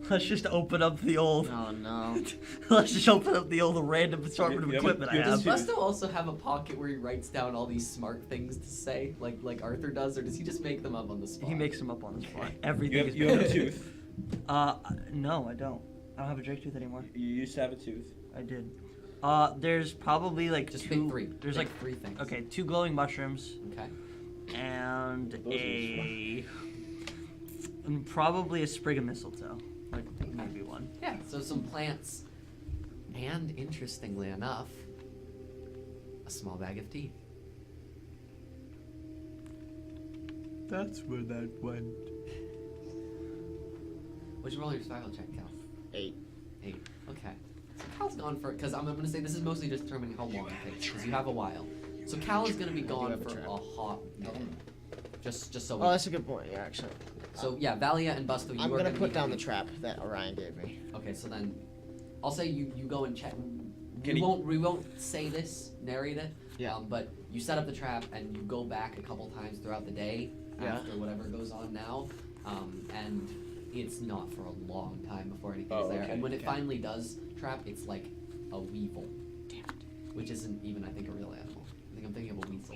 Let's just open up the old. Oh no. Let's just open up the old random assortment of You have a- equipment I you have Does have. Busto also have a pocket where he writes down all these smart things to say, like Arthur does, or does he just make them up on the spot? He makes them up on the spot. You Everything have, is you have a made tooth. No, I don't. I don't have a Drake tooth anymore. You used to have a tooth. I did. There's probably like Just two. pick 3. There's Pick like 3 things. okay, 2 glowing mushrooms Okay. and Those are and probably a sprig of mistletoe. Like maybe one. Yeah. So some plants, and interestingly enough, a small bag of tea. That's where that went. What'd you roll your survival check, Cal? 8. 8. Okay. So Cal's gone for, because I'm going to say this is mostly just determining how long it takes, because you have a while. So Cal is going to be gone have a for trap. a hot minute. Just so. Oh, that's a good point. Yeah, actually. So yeah, Valia and Busto, you I'm are gonna be put down the heavy. trap that Orion gave me. Okay, so then, I'll say you go and check. Can We he- won't say this, narrate it. Yeah. But you set up the trap and you go back a couple times throughout the day Yeah. after whatever goes on now, and it's not for a long time before anything's Oh, there. okay, And when it okay. finally does trap, it's like a weevil. Damn it. Which isn't even, I think, a real animal. I think I'm thinking of a weasel.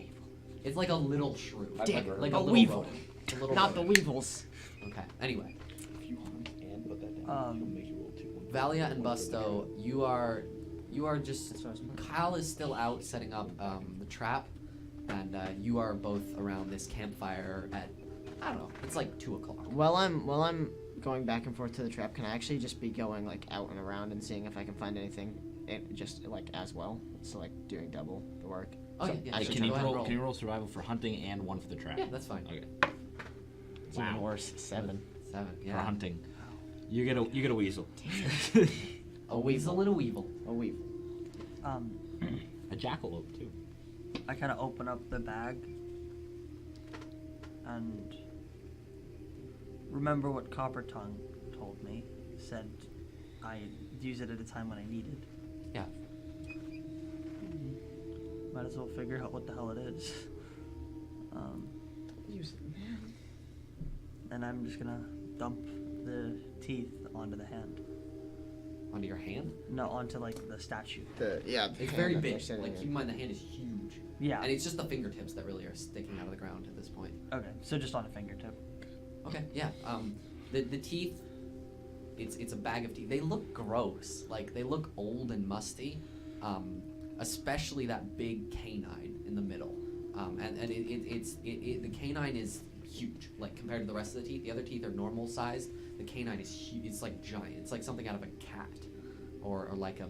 It's like a little shrew. I've Damn never it, Like a a little weevil. rodent. A little Not the rodent. weevils. Okay, anyway. If you hunt and put that down, he'll make you roll 2. Valia and Busto, you are just, Kyle is still out setting up the trap, and you are both around this campfire at, I don't know, it's like 2 o'clock. While I'm going back and forth to the trap, can I actually just be going like out and around and seeing if I can find anything, just like as well? So like doing double the work. Oh, So yeah, I sure, can go you ahead and roll? Can you roll survival for hunting and 1 for the trap? Yeah, that's fine. Okay. It's even worse. 7. 7, For yeah. hunting, you get a weasel. A weasel and a weevil. A weevil. A jackalope too. I kind of open up the bag and remember what Copper Tongue told me. Said I'd use it at a time when I needed. Yeah. Might as well figure out what the hell it is. Use it, man. And I'm just gonna dump the teeth onto the hand. Onto your hand? No, onto like the statue. Yeah. It's very big. Like, keep in mind the hand is huge. Yeah. And it's just the fingertips that really are sticking out of the ground at this point. Okay, so just on a fingertip. Okay, yeah. The teeth, it's a bag of teeth. They look gross. Like, they look old and musty. Especially that big canine in the middle. And the canine is huge. Like, compared to the rest of the teeth. The other teeth are normal sized. The canine is huge. It's like giant. It's like something out of a cat. Or like a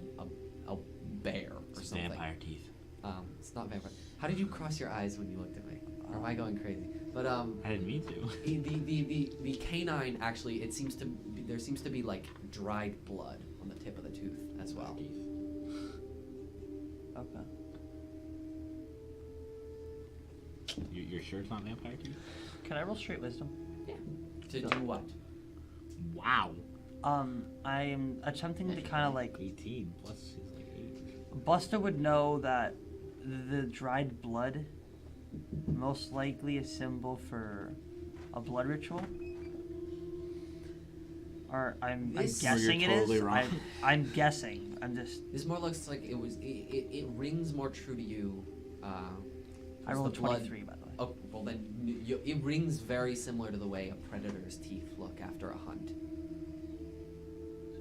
bear or something. Vampire teeth. It's not vampire. How did you cross your eyes when you looked at me? Or am I going crazy? But I didn't mean to. the canine actually, there seems to be like dried blood on the tip of the tooth as well. Okay. You're sure it's not vampire teeth? Can I roll straight wisdom? To do what? Wow. I am attempting to kind of like 18 plus is like 8. Buster would know that the dried blood most likely a symbol for a blood ritual. Or I'm This- guessing You're it is. totally wrong. I'm guessing. I'm just. This more looks like it rings more true to you. I was rolled the blood- 23 by the way. Oh, well then, it rings very similar to the way a predator's teeth look after a hunt.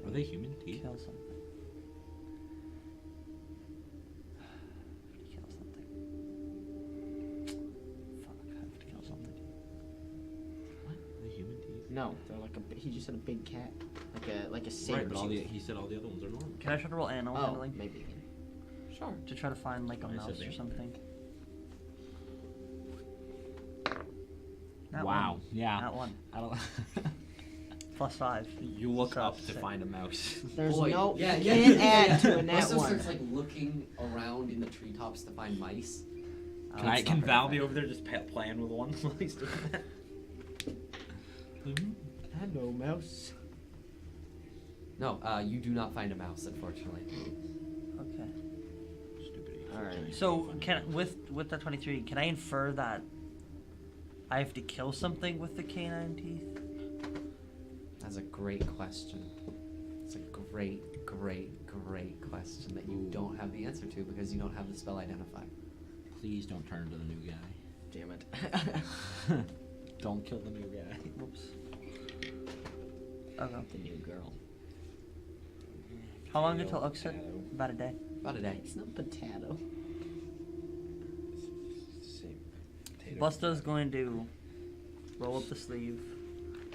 Are they human teeth? Kill something. Kill something. Fuck, I have to kill something. What? Are they human teeth? No, they're like he just said a big cat, like a saber Right, but tooth. he said all the other ones are normal. Can I try to roll animal Oh, handling maybe. Sure. to try to find like a I said mouse or that. something? That Wow. one. Yeah. That one. I don't. +5. You look So, up to sick. find a mouse. There's Boy, no. yeah, you yeah, can't yeah, add yeah. to a nat Buster one. starts like looking around in the treetops to find mice. Can Val be over there just playing with one while he's doing that? Hello, mouse. No, you do not find a mouse, unfortunately. Okay. Stupid. All right. So can with that 23, can I infer that I have to kill something with the canine teeth? That's a great question. It's a great, great, great question that you don't have the answer to because you don't have the spell identify. Please don't turn into the new guy. Damn it. Don't kill the new guy. Whoops. Okay. The new girl. How long until Oak said? About a day. About a day. It's not potato. Busta's going to roll up the sleeve,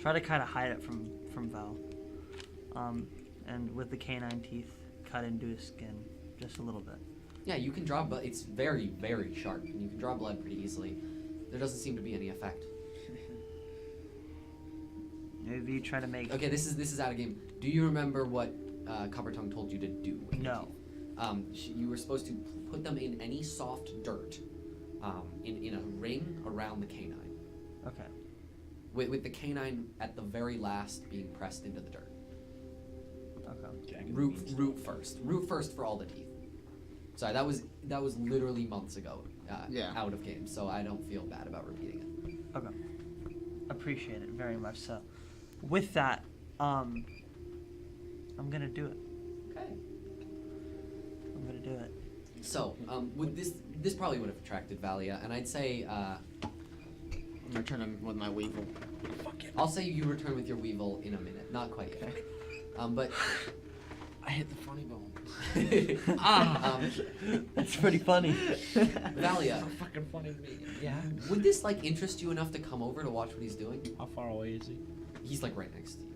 try to kind of hide it from Val, and with the canine teeth, cut into his skin just a little bit. Yeah, you can draw, but it's very, very sharp, and you can draw blood pretty easily. There doesn't seem to be any effect. Maybe you try to make. Okay, this is out of game. Do you remember what Copper Tongue told you to do? With your No. teeth? You were supposed to put them in any soft dirt, in a ring around the canine, Okay. with the canine at the very last being pressed into the dirt. Okay. Root first for all the teeth. Sorry, that was literally months ago. Yeah. Out of game, so I don't feel bad about repeating it. Okay. Appreciate it very much so. with that, I'm gonna do it. Okay. I'm gonna do it. So, would this probably would have attracted Valia, and I'd say, I'm returning with my weevil. I'll say you return with your weevil in a minute. Not quite yet. But I hit the funny bone. That's pretty funny. Valia, So fucking funny to me. Yeah. would this like interest you enough to come over to watch what he's doing? How far away is he? He's like right next to you.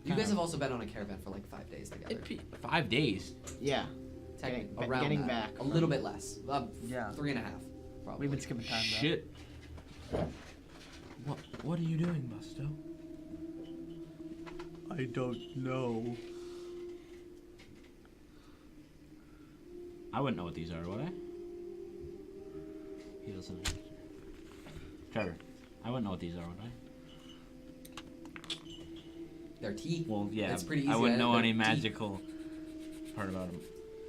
You guys have also been on a caravan for like 5 days together. 5 days. Yeah. Technically, Getting- around getting that. back. A little bit less. Yeah. 3.5, probably. We've been skipping time though. Shit. What are you doing, Busto? I don't know. I wouldn't know what these are, would I? He doesn't answer. Trevor, I wouldn't know what these are, would I? Their teeth. Well, yeah. That's pretty I easy. wouldn't know Their any teeth. magical part about them.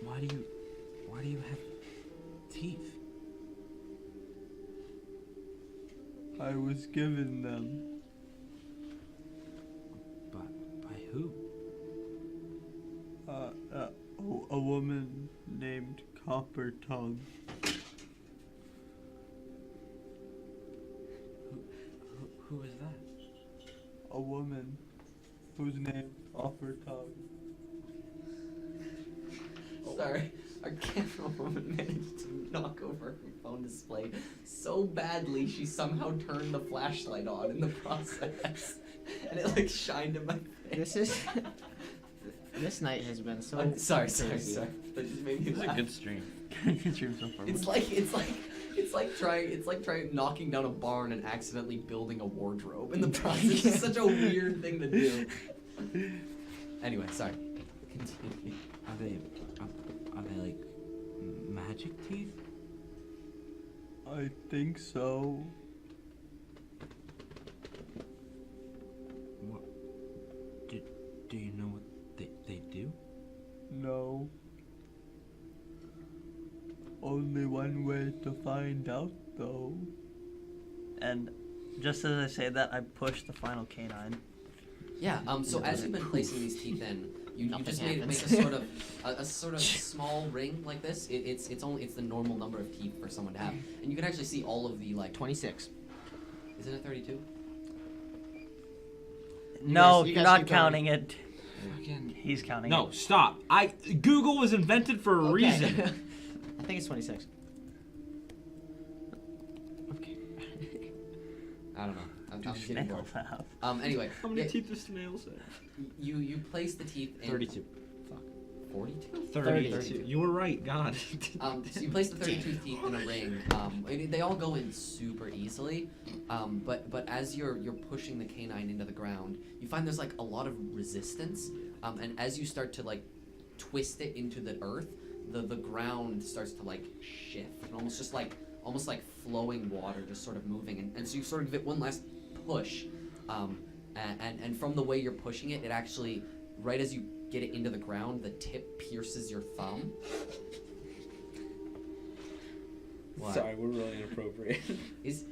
Why do you have teeth? I was given them. By who? A woman named Copper Tongue. Who is that? A woman whose name is Copper Tongue. Sorry, our camera woman managed to knock over her phone display so badly she somehow turned the flashlight on in the process. And it like shined in my face. This is. This night has been so. I'm sorry. That just made me This is a laugh. good stream. Good stream so far. It's like trying knocking down a barn and accidentally building a wardrobe in the process. It's such a weird thing to do. Anyway, sorry. Continue. Are they like magic teeth? I think so. What? Do you know what they do? No. Only one way to find out, though. And just as I say that, I push the final canine. Yeah. So as you've been placing these teeth in, you Nothing just happens. make a sort of small ring like this. It's the normal number of teeth for someone to have, and you can actually see all of the like. 26. Isn't it 32? No, you you're guys not keep counting it. Fucking. He's counting No, it. stop. Google was invented for a reason. I think it's 26. Okay. I don't know. I'm Do getting bored. snails have? Anyway, How many yeah, teeth do snails have? you place the teeth in 32. 42. 32. You were right, God. So you place the 32 teeth in a ring. They all go in super easily, but as you're pushing the canine into the ground, you find there's like a lot of resistance, and as you start to like twist it into the earth, the ground starts to like shift, and almost like flowing water, just sort of moving, and so you sort of give it one last push, and from the way you're pushing it, it actually, right as you get it into the ground, the tip pierces your thumb. What? Sorry, we're really inappropriate. Is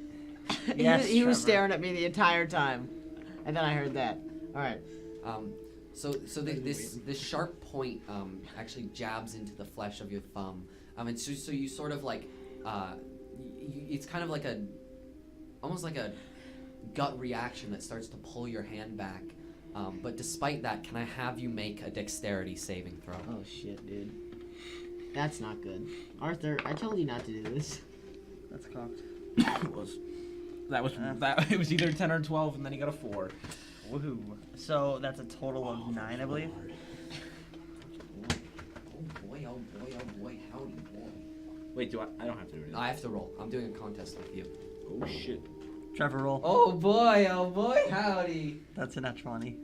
Yes, he was Trevor. staring at me the entire time, and then I heard that. All right. so this sharp point actually jabs into the flesh of your thumb, and so you sort of like it's kind of like almost like a gut reaction that starts to pull your hand back. But despite that, can I have you make a dexterity saving throw? Oh shit, dude. That's not good. Arthur, I told you not to do this. That's cocked. It was either 10 or 12, and then he got a 4. Woohoo. So that's a total of 9, I believe. Oh boy, howdy boy. Wait, I don't have to do it. I have to roll. I'm doing a contest with you. Oh shit. Trevor, roll. Oh boy, howdy. That's a nat 20.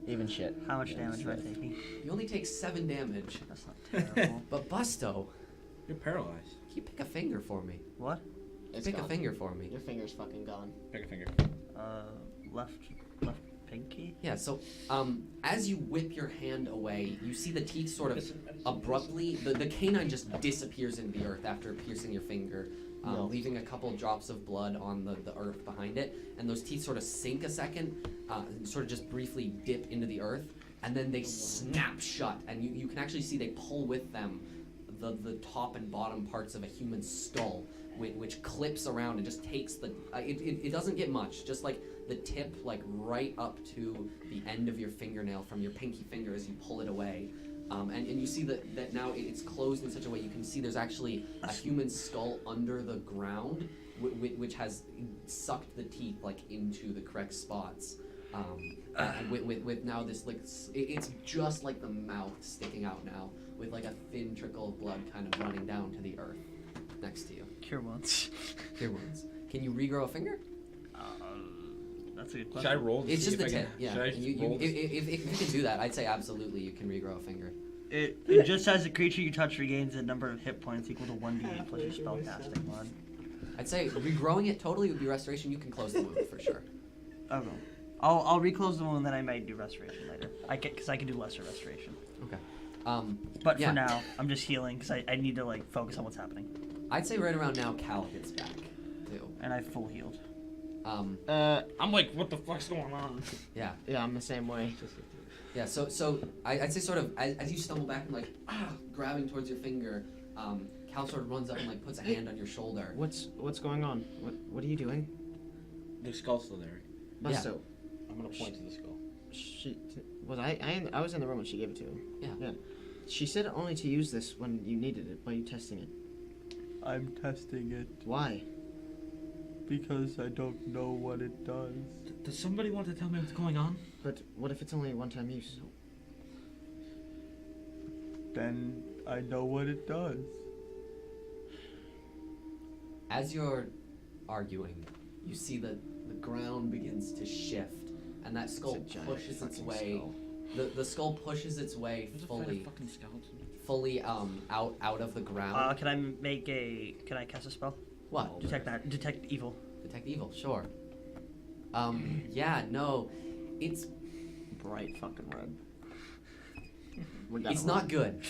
Even shit. How much damage am I taking? You only take 7 damage. That's not terrible. But Busto, You're paralyzed. can you pick a finger for me? What? It's Pick a gone. finger for me. Your finger's fucking gone. Pick a finger. Left pinky? Yeah, so as you whip your hand away, you see the teeth sort of abruptly, the canine just disappears in the earth after piercing your finger. No. leaving a couple drops of blood on the earth behind it. And those teeth sort of sink a second, sort of just briefly dip into the earth, and then they snap shut. And you can actually see they pull with them the top and bottom parts of a human skull, which clips around and just takes the. It doesn't get much, just like the tip, like right up to the end of your fingernail from your pinky finger as you pull it away. And you see that now it's closed in such a way you can see there's actually a human skull under the ground, which has sucked the teeth like into the correct spots. And with now this like it's just like the mouth sticking out now, with like a thin trickle of blood kind of running down to the earth next to you. Cure wounds. Cure wounds. Can you regrow a finger? That's a good Should I question. roll? To It's see just the if I tip. can- Yeah. Should I roll this? If you can do that, I'd say absolutely you can regrow a finger. It just says the creature you touch regains a number of hit points equal to 1d8 plus your spell casting mod. I'd say regrowing it totally would be restoration. You can close the wound for sure. Okay. I'll reclose the wound, then I might do restoration later. Because I can do lesser restoration. Okay. But yeah. for now, I'm just healing because I need to like focus on what's happening. I'd say right around now Cal gets back too. And I full healed. I'm like, what the fuck's going on? Yeah. Yeah, I'm the same way. Yeah, so I'd say sort of as you stumble back and like grabbing towards your finger, Cal sort of runs up and like puts a hand on your shoulder. What's going on? What are you doing? The skull's still there. Busto, I'm gonna point to the skull. she I was in the room when she gave it to him. Yeah. She said only to use this when you needed it. Why are you testing it? I'm testing it Why? because I don't know what it does. Does somebody want to tell me what's going on? But what if it's only a one-time use? Then I know what it does. As you're arguing, you see that the ground begins to shift, and that skull It's a giant pushes its fucking way. skull. The skull pushes its way There's a fully fucking skeleton. out of the ground. Can I cast a spell? What? Detect evil. Detect evil, sure. Yeah, no, it's Bright fucking red. it's not good.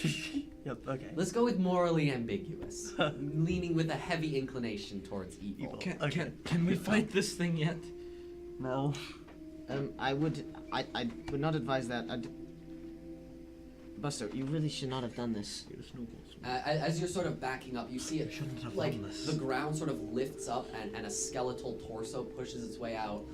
Yep. Okay. Let's go with morally ambiguous, leaning with a heavy inclination towards evil. Can we fight this thing yet? No. I would not advise that. Buster, you really should not have done this. As you're sort of backing up, you see it Shouldn't have like done this. the ground sort of lifts up and a skeletal torso pushes its way out,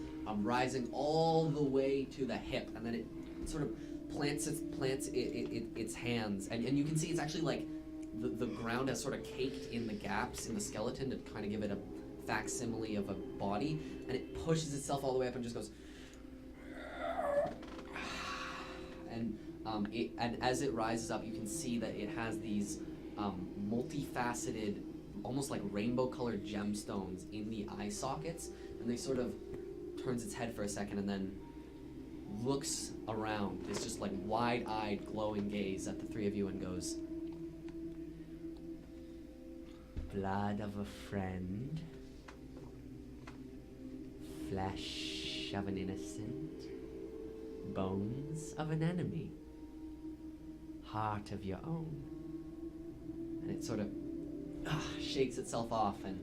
rising all the way to the hip, and then it sort of plants its hands, and you can see it's actually like the ground has sort of caked in the gaps in the skeleton to kind of give it a facsimile of a body, and it pushes itself all the way up and just goes. And as it rises up, you can see that it has these multifaceted, almost like rainbow-colored gemstones in the eye sockets, and they sort of turns its head for a second and then looks around. It's just like wide-eyed, glowing gaze at the three of you and goes, "Blood of a friend, flesh of an innocent, bones of an enemy, heart of your own." And it sort of shakes itself off and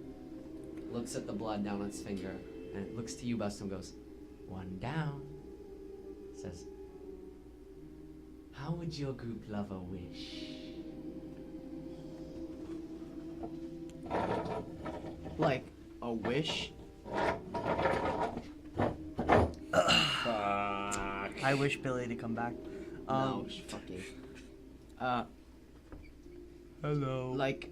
looks at the blood down on its finger, and it looks to you, Buster, and goes, "One down." Says, "How would your group love a wish?" Like a wish. I wish Billy to come back. No, fuck you. Hello. Like,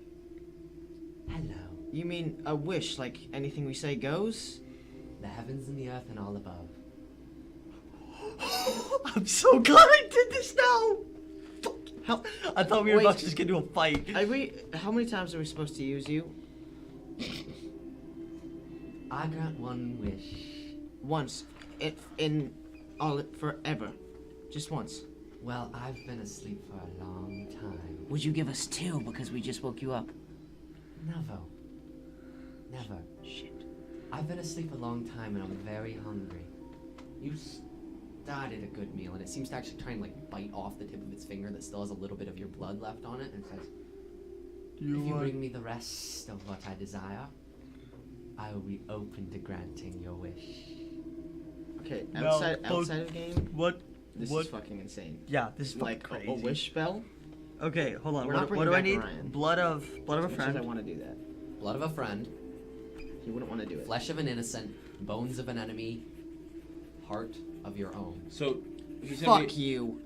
Hello. you mean a wish? Like anything we say goes? The heavens and the earth and all above. I'm so glad I did this now. How? I thought we were Wait. about to just get into a fight. How many times are we supposed to use you? I grant one wish. Once. Forever. Just once. Well, I've been asleep for a long time. Would you give us two because we just woke you up? Never. Never. Shit. I've been asleep a long time and I'm very hungry. You started a good meal, and it seems to actually try and like bite off the tip of its finger that still has a little bit of your blood left on it, and it says, Do you If you want? bring me the rest of what I desire, I will be open to granting your wish. Okay, No, outside of game, What? this What? is fucking insane. Yeah, this is fucking Like crazy. a wish spell. Okay, hold on. We're not What bringing do I back need? Orion. Blood of a As much as I friend. want to do that. Blood of a friend, He wouldn't want to do it. flesh of an innocent, bones of an enemy, heart of your own. So he said Fuck you.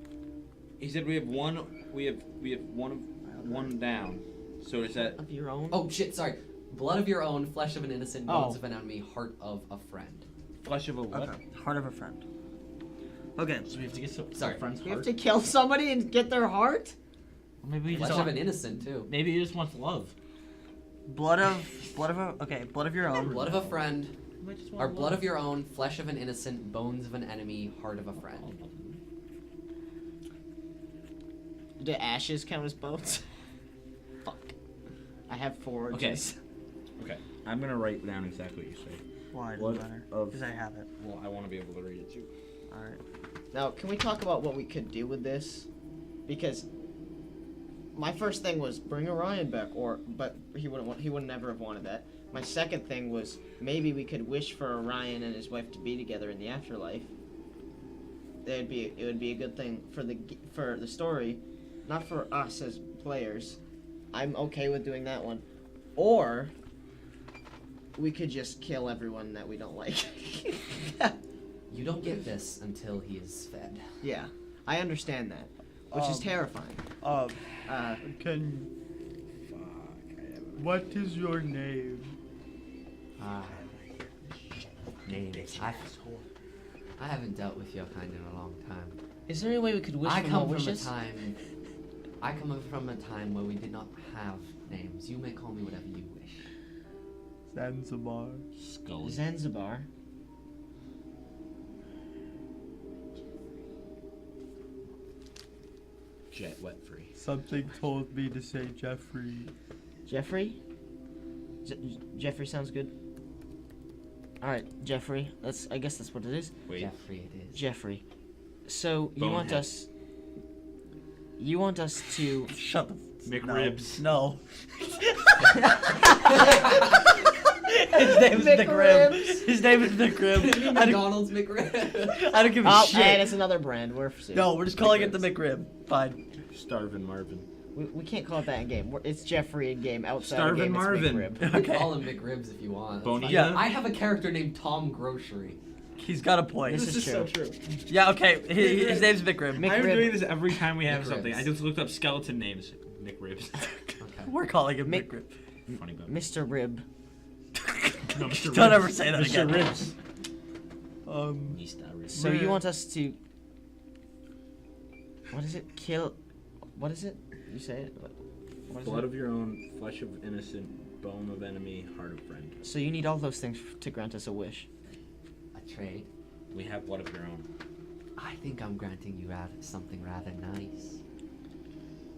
he said we have one. We have one down. So is that Of your own. Oh shit, sorry. Blood of your own, flesh of an innocent, bones Oh. of an enemy, heart of a friend. flesh of a what? Okay. Heart of a friend. Okay. So we have to get some Sorry. friend's You have heart. to kill somebody and get their heart. Maybe he Flesh just of an innocent too. maybe he just wants love. Blood of your own. Blood of a friend, He might just or want blood love. of your own, flesh of an innocent, bones of an enemy, heart of a friend. Do ashes count as bones? Fuck. I have 4. Okay. just- Okay, I'm gonna write down exactly what you say. Why? It Blood doesn't matter. of- Because I have it. Well, I want to be able to read it too. All right. Now, can we talk about what we could do with this? Because my first thing was bring Orion back, but he wouldn't never have wanted that. My second thing was maybe we could wish for Orion and his wife to be together in the afterlife. It would be a good thing for the story, not for us as players. I'm okay with doing that one, or we could just kill everyone that we don't like. You don't get this until he is fed. Yeah, I understand that, which is terrifying. Uh, Uh, what is your name? Names. I haven't dealt with your kind in a long time. is there any way we could wish I for more come from wishes? I come from a time where we did not have names. You may call me whatever you wish. Zanzibar. Scully. Zanzibar. Jet wet free. Something told me to say Jeffrey. Jeffrey? Jeffrey sounds good. Alright, Jeffrey. I guess that's what it is. Wait. Jeffrey it is. Jeffrey. So you want Bonehead. us to Shut the. McRibs. No. His name is McRib. His name is McRib. I don't, McDonald's McRib. I don't give a Oh, shit. and it's another brand. We're No, we're just calling it the McRib. Fine. Starvin' Marvin. we can't call it that in game. It's Jeffrey in game. Outside Starvin' of game, Marvin. it's McRib. You call him McRibs if you want. That's Bonita? fine. Yeah. I have a character named Tom Grocery. He's got a point. This is true. true. Yeah, okay. His name's McRib. Mick- I'm McRib. doing this every time we have McRibs. something. I just looked up skeleton names. McRibs. Okay. We're calling him Mick- McRib. Funny about Mr. Rib. No, Mr. Don't Ribs. ever say that Mr. again. Ribs. Um, So you want us to? What is it? Kill? What is it? You say it. What is Blood it? of your own, flesh of innocent, bone of enemy, heart of friend. So you need all those things to grant us a wish. A trade. We have blood of your own. I think I'm granting you something rather nice.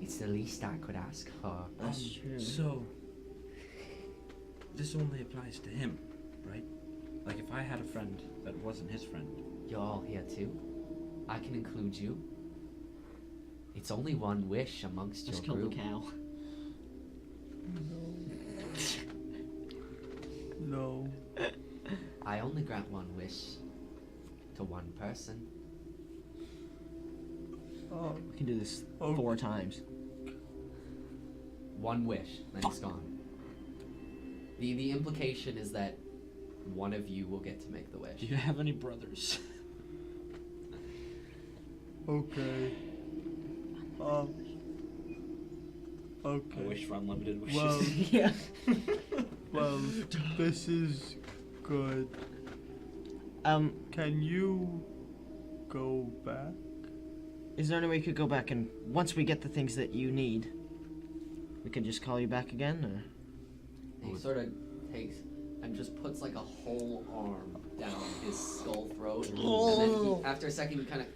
It's the least I could ask for. That's true. So, this only applies to him, right? Like if I had a friend that wasn't his friend. You're all here too. I can include you. It's only one wish amongst Just your kill the group. cow. no. I only grant one wish to one person. We can do this Oh. 4 times. One wish, then it's gone. The implication is that one of you will get to make the wish. Do you have any brothers? Okay. Um. I Okay. wish for unlimited wishes. Well, Yeah. well, this is good. Can you go back? Is there any way you could go back and once we get the things that you need, we could just call you back again, or? He sort of takes and just puts like a whole arm down his skull throat, and then he, after a second, he kind of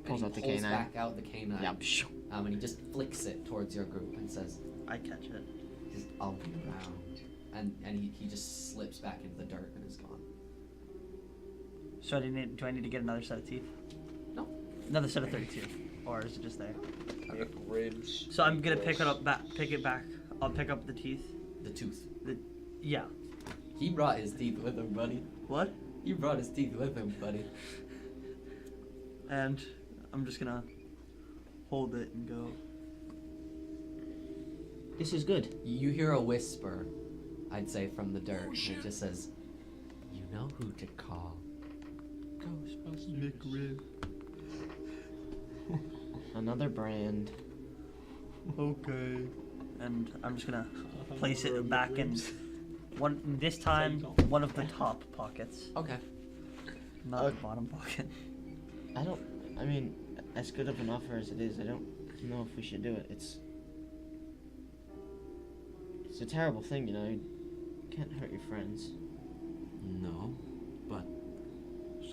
Pulls out the pulls canine. back out the canine. Yeah. And he just flicks it towards your group and says, I catch it. "Just I'll be around." And he just slips back into the dirt and is gone. So do I need to get another set of teeth? No. Another set of 32. or is it just there? Thick ribs. So I'm gonna pick it up back. Pick it back. I'll pick up the teeth. The tooth. Yeah. He brought his teeth with him, buddy. What? He brought his teeth with him, buddy. And I'm just gonna hold it and go. This is good. You hear a whisper, I'd say, from the dirt. And it just says, "You know who to call." McRib. Another brand. Okay. And I'm just gonna place it back in one. This time, one of the top pockets, Okay. not the bottom pocket. I mean, as good of an offer as it is, I don't know if we should do it. It's a terrible thing, you know. You can't hurt your friends. No, but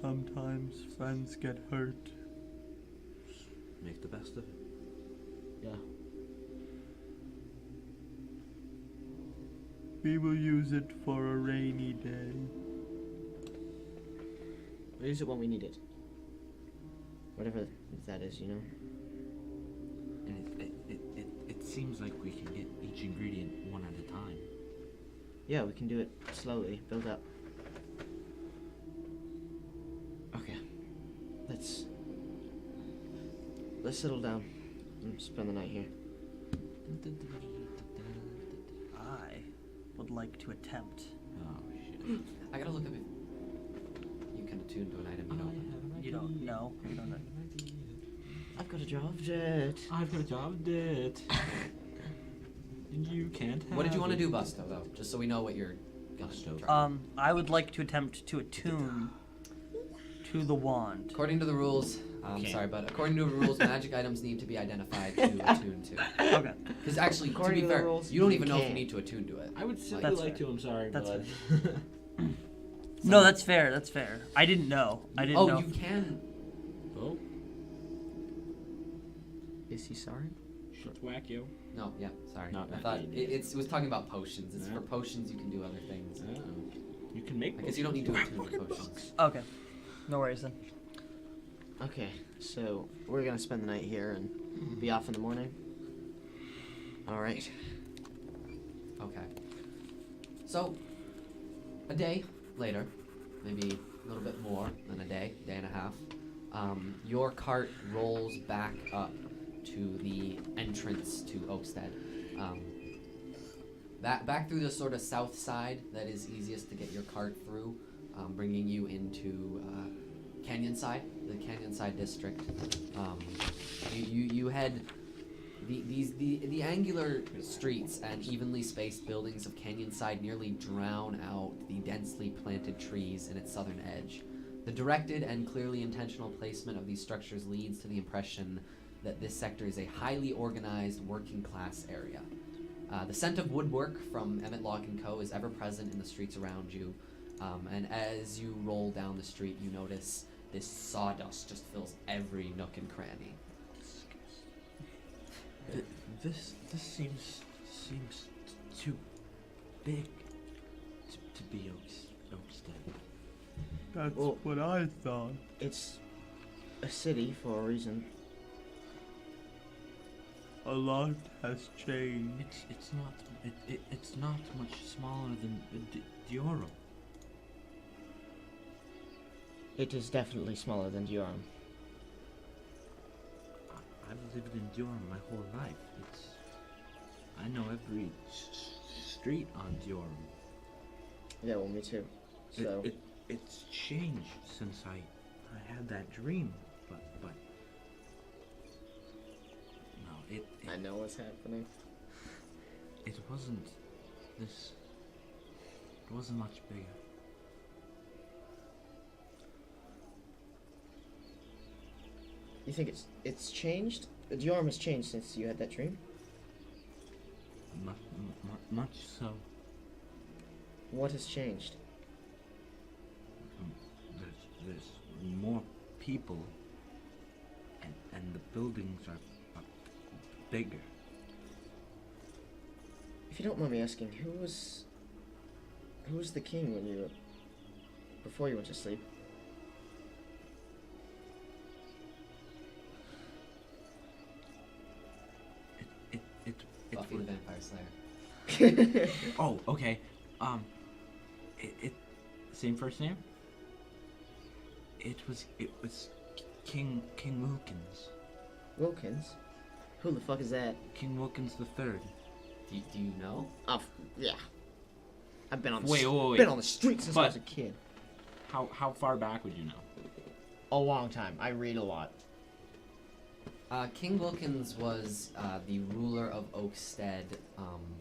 Sometimes friends get hurt. make the best of it. Yeah. We will use it for a rainy day. We'll use it when we need it. Whatever that is, you know. And it seems like we can get each ingredient one at a time. Yeah, we can do it slowly, build up. Okay. Let's settle down and spend the night here. I would like to attempt. Oh shit. I gotta look up if you can attune to an item you don't. You don't know. You don't know. I've got a job, Jet. I've got a job did. You can't have What did you want to it. do, Busto, though? Just so we know what you're gonna Busto. try. I would like to attempt to attune to the wand. According to the rules, I'm Okay. sorry, but according to the rules, magic items need to be identified to attune to. Okay. Because actually, According to to be the fair, rules, you don't you even know if you can't. need to attune to it. I would simply That's like fair. to. I'm sorry, That's but No, that's fair. That's fair. I didn't know. I didn't Oh, know. you can. oh, Is he sorry? shit's whack, yo. No, yeah, sorry. No, I no, thought no. it was talking about potions. It's Yeah. for potions you can do other things. Oh, you can make. I guess you don't need to attune to potions. Okay. No worries then. Okay, so we're gonna spend the night here and be off in the morning. All right. Okay. So, a day later, maybe a little bit more than a day and a half, your cart rolls back up to the entrance to Oakstead. Back through the sort of south side that is easiest to get your cart through, bringing you into Canyon Side, the Canyon Side district. You head the angular streets and evenly spaced buildings of Canyon Side nearly drown out the densely planted trees in its southern edge. The directed and clearly intentional placement of these structures leads to the impression that this sector is a highly organized working class area. The scent of woodwork from Emmett Log & Co. is ever present in the streets around you, and as you roll down the street, you notice this sawdust just fills every nook and cranny. This seems too big to be Oakstead. That's Well- what I thought. It's a city for a reason. A lot has changed. It's not much smaller than Diorum. It is definitely smaller than Diorum. I've lived in Diorum my whole life. I know every street on Diorum. Yeah, well, me too. So It's changed since I had that dream, but no, I know what's happening. it wasn't this. It wasn't much bigger. You think it's changed? Diorum has changed since you had that dream. Much so. What has changed? There's more people, and the buildings are bigger. If you don't mind me asking, who was the king before you went to sleep? Buffy the Vampire Slayer. Oh, okay. It same first name? It was King Wilkins. Wilkins? Who the fuck is that? King Wilkins the Third. Do you know? Oh, yeah. I've been on the Wait. been on the street since I But- was a kid. How far back would you know? A long time. I read a lot. King Wilkins was the ruler of Oakstead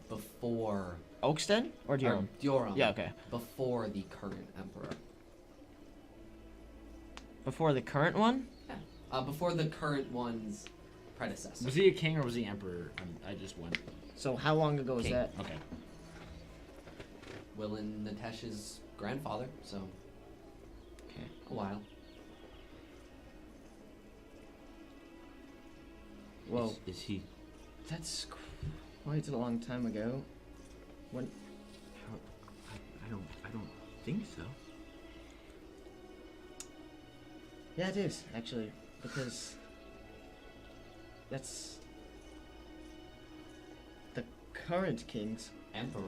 before Oakstead or Durham? Durham. Yeah, okay. Before the current emperor. Before the current one? Before the current one's predecessor. Was he a king or was he emperor? I just went. So how long ago was King. that? Okay. Will and Natesh's grandfather, so Okay. a while. Whoa, Is he? that's quite a long time ago. When? I don't think so. Yeah, it is actually, because that's the current king's. Emperor.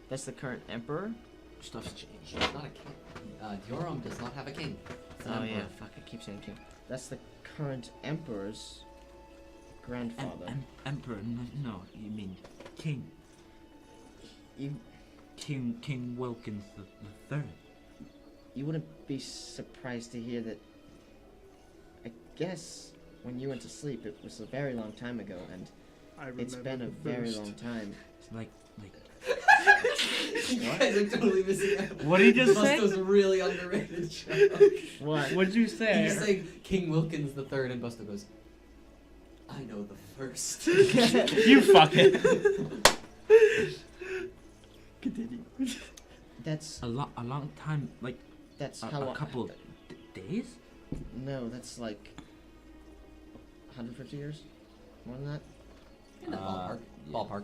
That's the current emperor. Stuff's changed. It's not a king. Durham does not have a king. It's an Oh emperor. yeah, fuck! I keep saying king. That's the current emperor's grandfather. Emperor? No, you mean king. You King Wilkins the Third. you wouldn't be surprised to hear that. I guess when you went to sleep, it was a very long time ago, and I remember it's been a the very first. long time. It's like. You guys are totally missing out. What did he just say? Busto's a really underrated show. What? What'd you say? He's saying King Wilkins the Third, and Busto goes, "I know the first." You fucking. Continue. That's A long time, like that's a how long. couple days. No, that's like 150 years. More than that. In the ballpark. Yeah. Ballpark.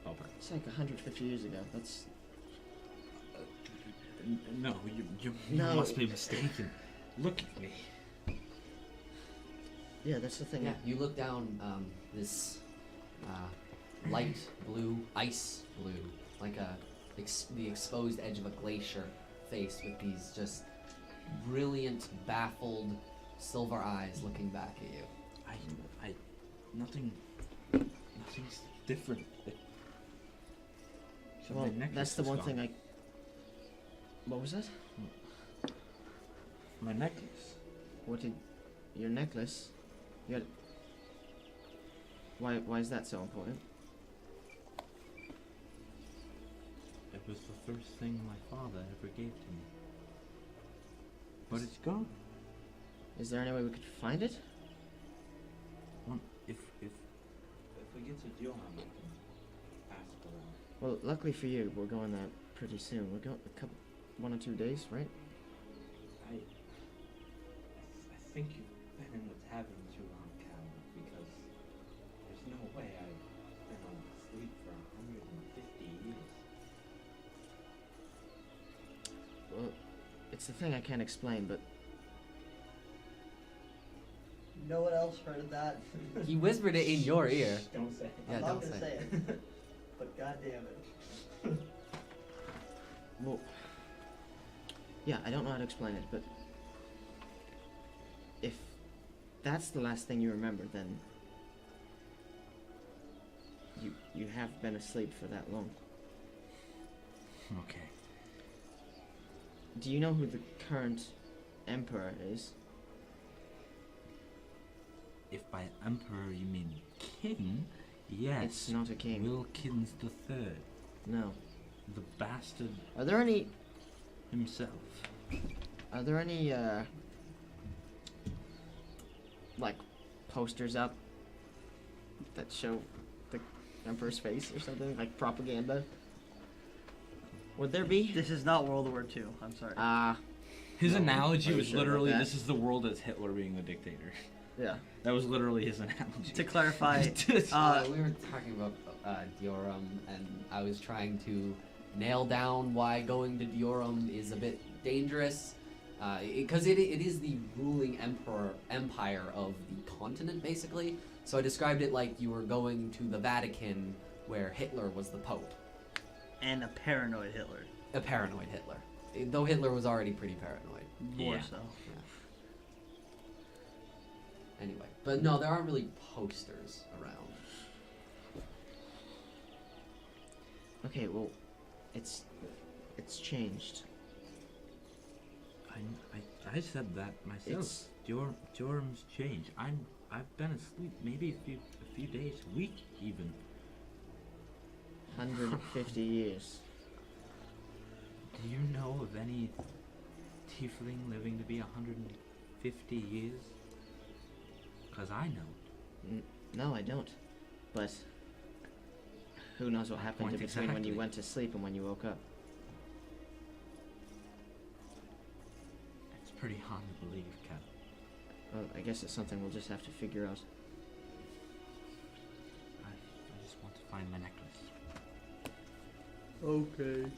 Ballpark. It's like 150 years ago. That's No, you No. must be mistaken. Look at me. yeah. That's the thing. Yeah, you look down this light blue, ice blue, like the exposed edge of a glacier face with these just brilliant, baffled, silver eyes looking back at you. Nothing's different. So Well, my necklace that's the is one gone. thing. What was that? My necklace. What did your necklace? You had. Why is that so important? It was the first thing my father ever gave to me. But it's gone. Is there any way we could find it? Well, if we get to Dion, I can ask around. Well, luckily for you, we're going there pretty soon. We're going a couple, 1 or 2 days, right? I think you've been in the tavern too long, Cal, because there's no way I've been on sleep for 150 years. Well, it's the thing I can't explain, but No one else heard that. He whispered it in your ear. Don't say it. Yeah, I'm don't not gonna say say it. But goddamn it. well, yeah, I don't know how to explain it, but if that's the last thing you remember, then you have been asleep for that long. Okay. Do you know who the current emperor is? If by emperor you mean king, yes. It's not a king. Wilkins the Third, No. the bastard Are there any? himself. Are there any? Like posters up that show the emperor's face or something, like propaganda? Would there be? This is not World War II. I'm sorry. His No, analogy are you was sure about literally, that? this is the world as Hitler being the dictator. Yeah. That was literally his analogy. To clarify, We were talking about Dioram, and I was trying to nail down why going to Dioram is a bit dangerous, because it is the ruling empire of the continent, basically. So I described it like you were going to the Vatican where Hitler was the Pope. And a paranoid Hitler. A paranoid Hitler. Though Hitler was already pretty paranoid. More Yeah. so. Anyway. But no, there aren't really posters around. Okay, well, it's changed. I said that myself. It's- Durham's change. I've been asleep maybe a few days, a week even. 150 years. Do you know of any tiefling living to be 150 years? Cause I know. No, I don't. But who knows what happened in Point between when you exactly. went to sleep and when you woke up? It's pretty hard to believe, Cap. Well, I guess it's something we'll just have to figure out. I just want to find my necklace. Okay.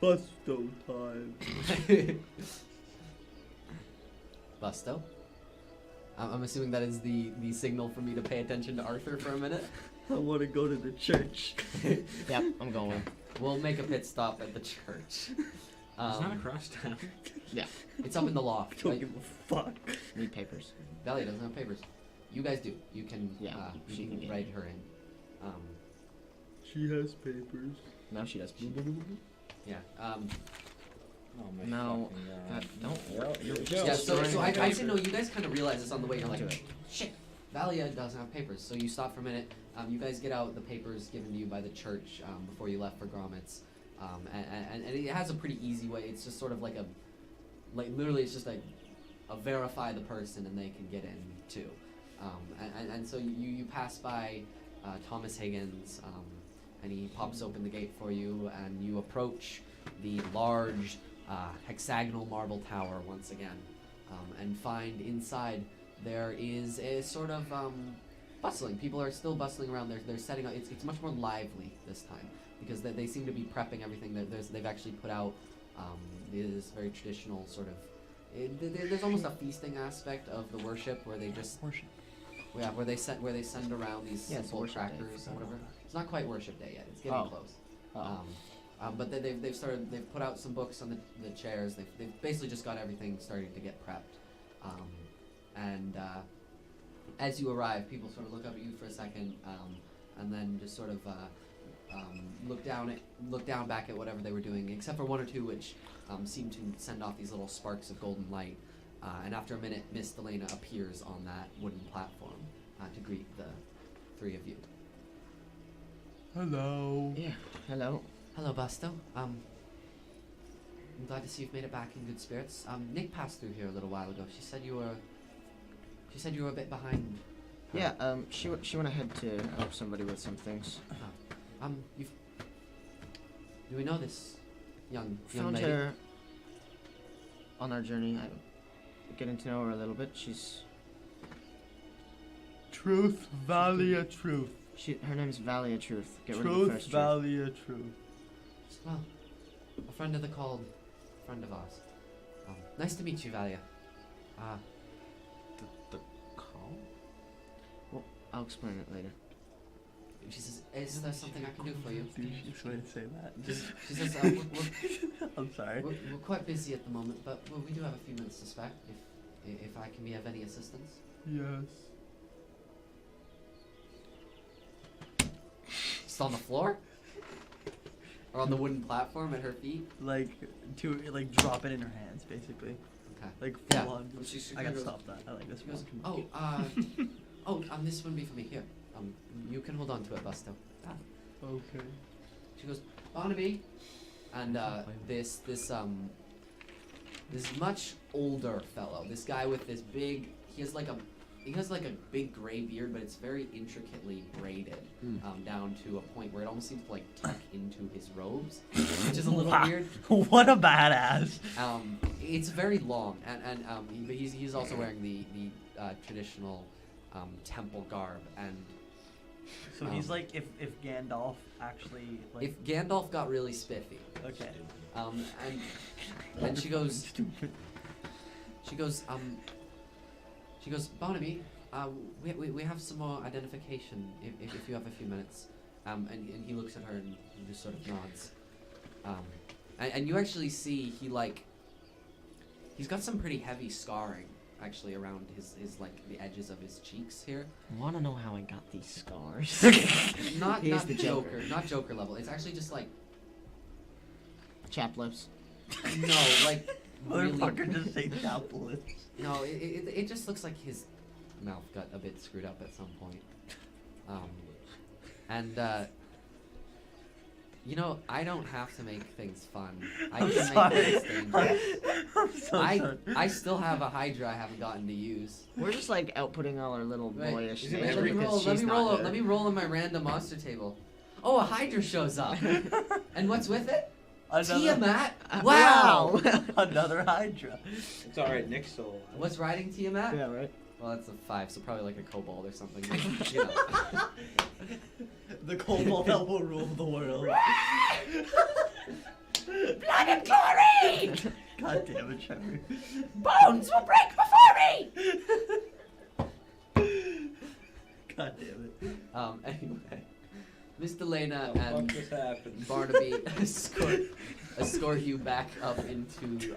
Busto time. Busto? I'm assuming that is the signal for me to pay attention to Arthur for a minute. I want to go to the church. Yep, I'm going. We'll make a pit stop at the church. It's not across town. Yeah, It's up in the loft. Don't Right? give a fuck. need papers. Valley doesn't have papers. You guys do. You can. Yeah, you she can can get write it. her in. She has papers. Now she does. Yeah. Oh my No, fucking God. don't. You're Yeah. So destroying I the didn't know. You guys kind of realize this on the way. You're like, Do it. shit. Valia doesn't have papers. So you stop for a minute. You guys get out the papers given to you by the church before you left for Gromit's. And it has a pretty easy way. It's just sort of like literally it's just a verify the person and they can get in too. And so you pass by Thomas Higgins and he pops open the gate for you and you approach the large hexagonal marble tower once again and find inside there is a sort of bustling. People are still bustling around. They're setting up. It's much more lively this time because they seem to be prepping everything. They've actually put out this very traditional sort of. There's almost a feasting aspect of the worship where they just Worship. yeah where they send around these Yeah, it's simple worship day. crackers or whatever. It's not quite worship day yet. It's getting Oh. close. Oh. But they've put out some books on the chairs. They've basically just got everything starting to get prepped. As you arrive, people sort of look up at you for a second, and then just sort of look down back at whatever they were doing, except for one or two which seem to send off these little sparks of golden light. And after a minute, Miss Delana appears on that wooden platform to greet the three of you. Hello. Yeah. Hello. Hello, Busto. I'm glad to see you've made it back in good spirits. Nick passed through here a little while ago. She said you were a bit behind. her. Yeah. She went ahead to help somebody with some things. Do we know this young Found lady? her on our journey. I'm getting to know her a little bit. She's Truth, Valia, truth. her name's Valia Truth. Get rid of the Truth, first truth. Valia, truth. Well, a friend of the called, friend of ours. Nice to meet you, Valia. The call? Well, I'll explain it later. She says, "Is there something I can do for you?" The easiest way to say that. She says, I'm sorry. we're quite busy at the moment, but we do have a few minutes to spare. If I can be of any assistance." Yes. Just on the floor? Or on the wooden platform at her feet? Like drop it in her hands, basically. Okay. Like Yeah. full on. She I gotta goes- stop that. I like this She goes, one. this wouldn't be for me. Here, you can hold on to it, Busto. Okay. She goes, Barnaby, and this much older fellow, this guy with this big, he has like a big gray beard, but it's very intricately braided down to a point where it almost seems to like tuck into his robes, which is a little Wow. weird. What a badass. It's very long, but he's also wearing the traditional temple garb, and So he's like if Gandalf actually like. if Gandalf got really spiffy, Okay. and she goes, Stupid. She goes, Barnaby, we have some more identification if you have a few minutes. And he looks at her and he just sort of nods. And you actually see he's got some pretty heavy scarring actually around his like the edges of his cheeks here. I want to know how I got these scars. Not Here's not the Joker, not Joker level. It's actually just like Chap lips. no, like really. Motherfucker just say chaplet. No, it just looks like his mouth got a bit screwed up at some point. And you know, I don't have to make things fun. I I'm can sorry. make things dangerous. I'm so sorry. I still have a Hydra I haven't gotten to use. We're just like outputting all our little Right. boyish Is it things Let me because roll. Let she's me not roll. here. Let me roll on my random monster table. Oh, a Hydra shows up. And what's with it? Tiamat. Wow. Another Hydra. It's alright, Nick's still alive. What's riding Tiamat? Yeah, right. Well, that's a 5, so probably like a kobold or something. You know. The kobold that will rule the world. Blood and glory! God damn it, Trevor. Bones will break before me! God damn it. Anyway, Miss Delana How the fuck and this happened? Barnaby escort you back up into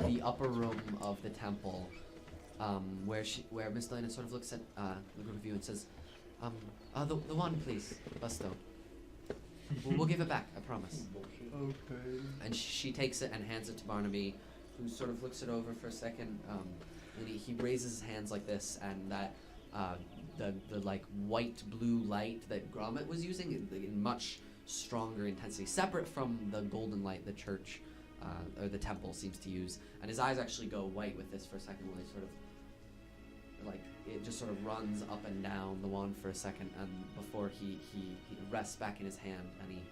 the upper room of the temple, where Miss Delana sort of looks at the group of you and says, the wand, please, Busto. We'll give it back, I promise. Okay. And she takes it and hands it to Barnaby, who sort of looks it over for a second. And he raises his hands like this, and that the like white blue light that Gromit was using in much stronger intensity, separate from the golden light the church or the temple seems to use. And his eyes actually go white with this for a second, where they sort of like it just sort of runs up and down the wand for a second, and before he rests back in his hand, and he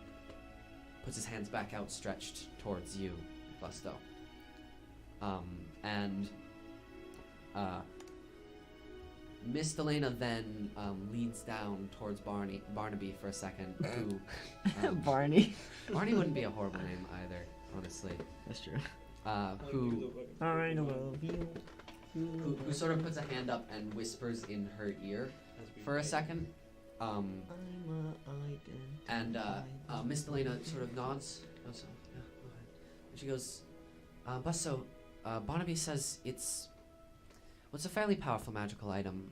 puts his hands back outstretched towards you, Busto. Miss Delana then leads down towards Barnaby for a second, who Barney. Barney wouldn't be a horrible name either, honestly. That's true. Who I love you. who sort of puts a hand up and whispers in her ear for a second. And Miss Delana sort of nods. Goes, yeah, go ahead. And she goes, Busto, Barnaby says it's a fairly powerful magical item.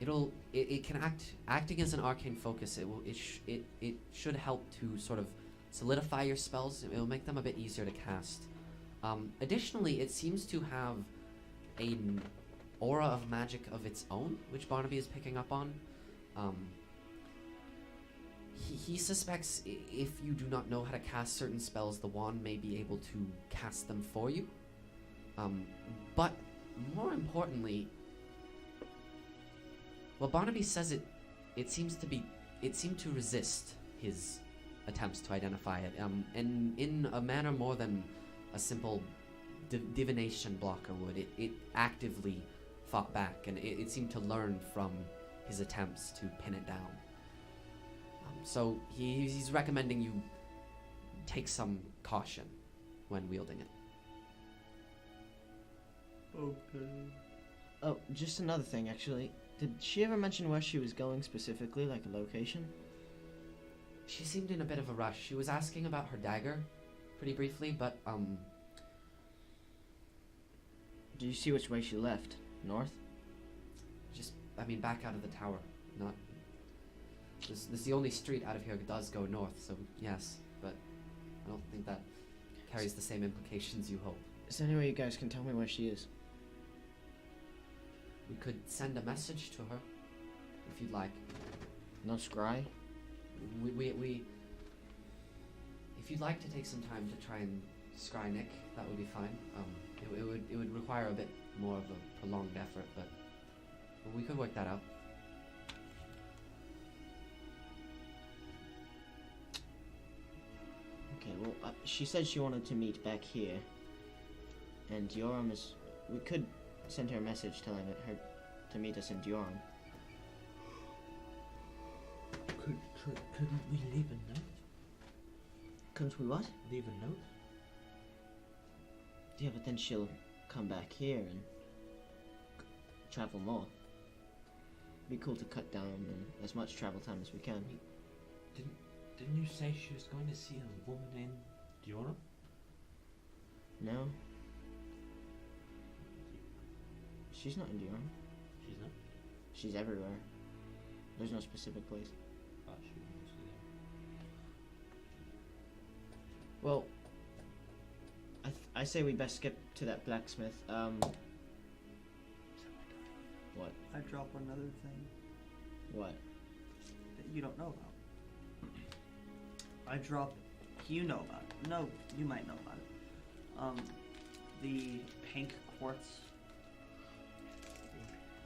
It can acting as an arcane focus. It should help to sort of solidify your spells. It will make them a bit easier to cast. Additionally, it seems to have an aura of magic of its own, which Barnaby is picking up on. He suspects if you do not know how to cast certain spells, the wand may be able to cast them for you. But more importantly, well, Barnaby says it seemed to resist his attempts to identify it, and in a manner more than a simple divination blocker would. It actively fought back, and it seemed to learn from his attempts to pin it down. So he's recommending you take some caution when wielding it. Okay. Oh, just another thing, actually. Did she ever mention where she was going specifically, like a location? She seemed in a bit of a rush. She was asking about her dagger pretty briefly, but Did you see which way she left? North? back out of the tower. Not. This is the only street out of here that does go north, so yes, but I don't think that carries the same implications you hope. Is there any way you guys can tell me where she is? We could send a message to her, if you'd like. No scry? We if you'd like to take some time to try and scry Nick, that would be fine. It would require a bit more of a prolonged effort, but we could work that out. Okay, well, she said she wanted to meet back here. And Dioram is... We could send her a message telling her to meet us in Dioram. Couldn't we leave a note? Couldn't we what? Leave a note? Yeah, but then she'll come back here and... travel more. Be cool to cut down as much travel time as we can. Didn't you say she was going to see a woman in Europe? No. She's not in Dior. She's not. She's everywhere. There's no specific place. Thought she was mostly there. Well, I say we best skip to that blacksmith. What? I drop another thing What? that you don't know about. I drop. You know about it. No, you might know about it. The pink quartz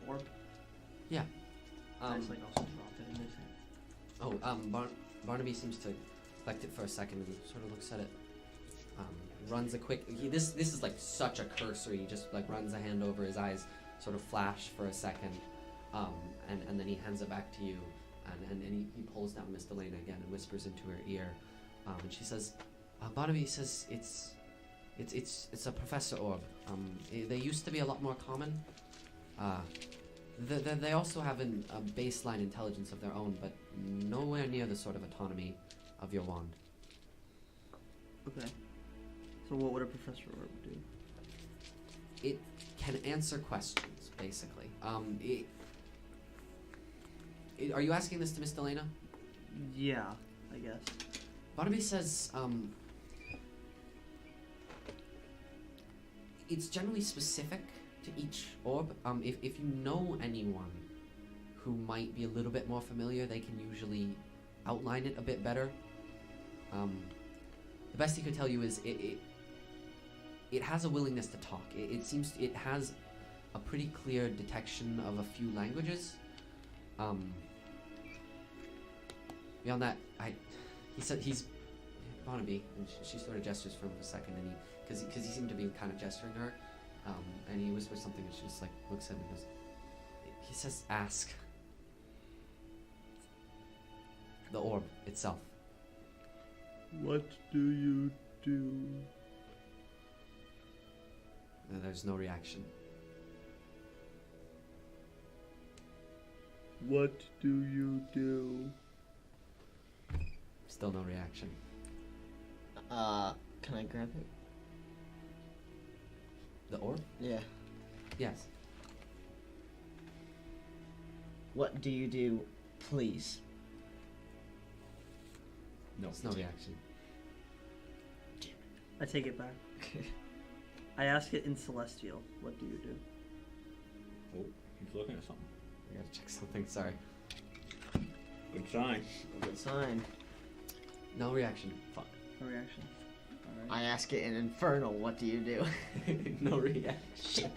orb. Yeah. I just like also drop it in his hand. Barnaby seems to collect it for a second and sort of looks at it. Runs a quick. This is like such a cursory. He just like runs a hand over his eyes, sort of flash for a second, and then he hands it back to you, and he pulls down Miss Delana again and whispers into her ear, and she says, Barnaby says it's a professor orb. They used to be a lot more common. They also have a baseline intelligence of their own, but nowhere near the sort of autonomy of your wand. Okay. So what would a professor orb do? It can answer questions, basically. Are you asking this to Miss Delana? Yeah, I guess. Barnaby says, it's generally specific to each orb. If you know anyone who might be a little bit more familiar, they can usually outline it a bit better. The best he could tell you is it has a willingness to talk. It seems it has a pretty clear detection of a few languages. Beyond that, he said he's Barnaby, and she sort of gestures for him for a second, and because he seemed to be kind of gesturing her, and he whispers something, and she just like looks at him and goes, he says, "Ask." The orb itself. What do you do? There's no reaction. What do you do? Still no reaction. Can I grab it? The orb? Yeah. Yes. What do you do, please? No. There's no reaction. I take it back. I ask it in Celestial. What do you do? Oh, he's looking at something. I gotta check something, sorry. Good sign. Good sign. No reaction. Fuck. No reaction. Alright. I ask it in Infernal. What do you do? No reaction.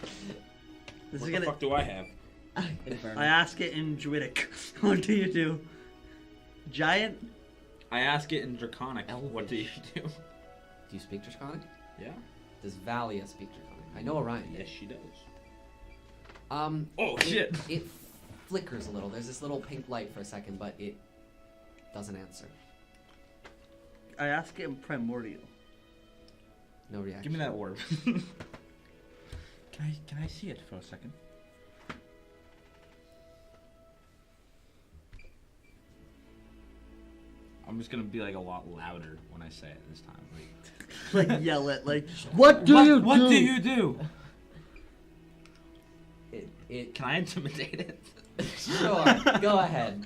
This What is the gonna. fuck do I have? Infernal. I ask it in Druidic. What do you do? Giant? I ask it in Draconic. Elvish. What do you do? Do you speak Draconic? Yeah. Does Valia speak Draconic? I know Orion. Yes, she does. Oh shit. It flickers a little. There's this little pink light for a second, but it doesn't answer. I ask it in Primordial. No reaction. Give me that orb. Can I see it for a second? I'm just gonna be like a lot louder when I say it this time. Like yell it, like, what do you do? What do you do? It Can I intimidate it? Sure. Go ahead.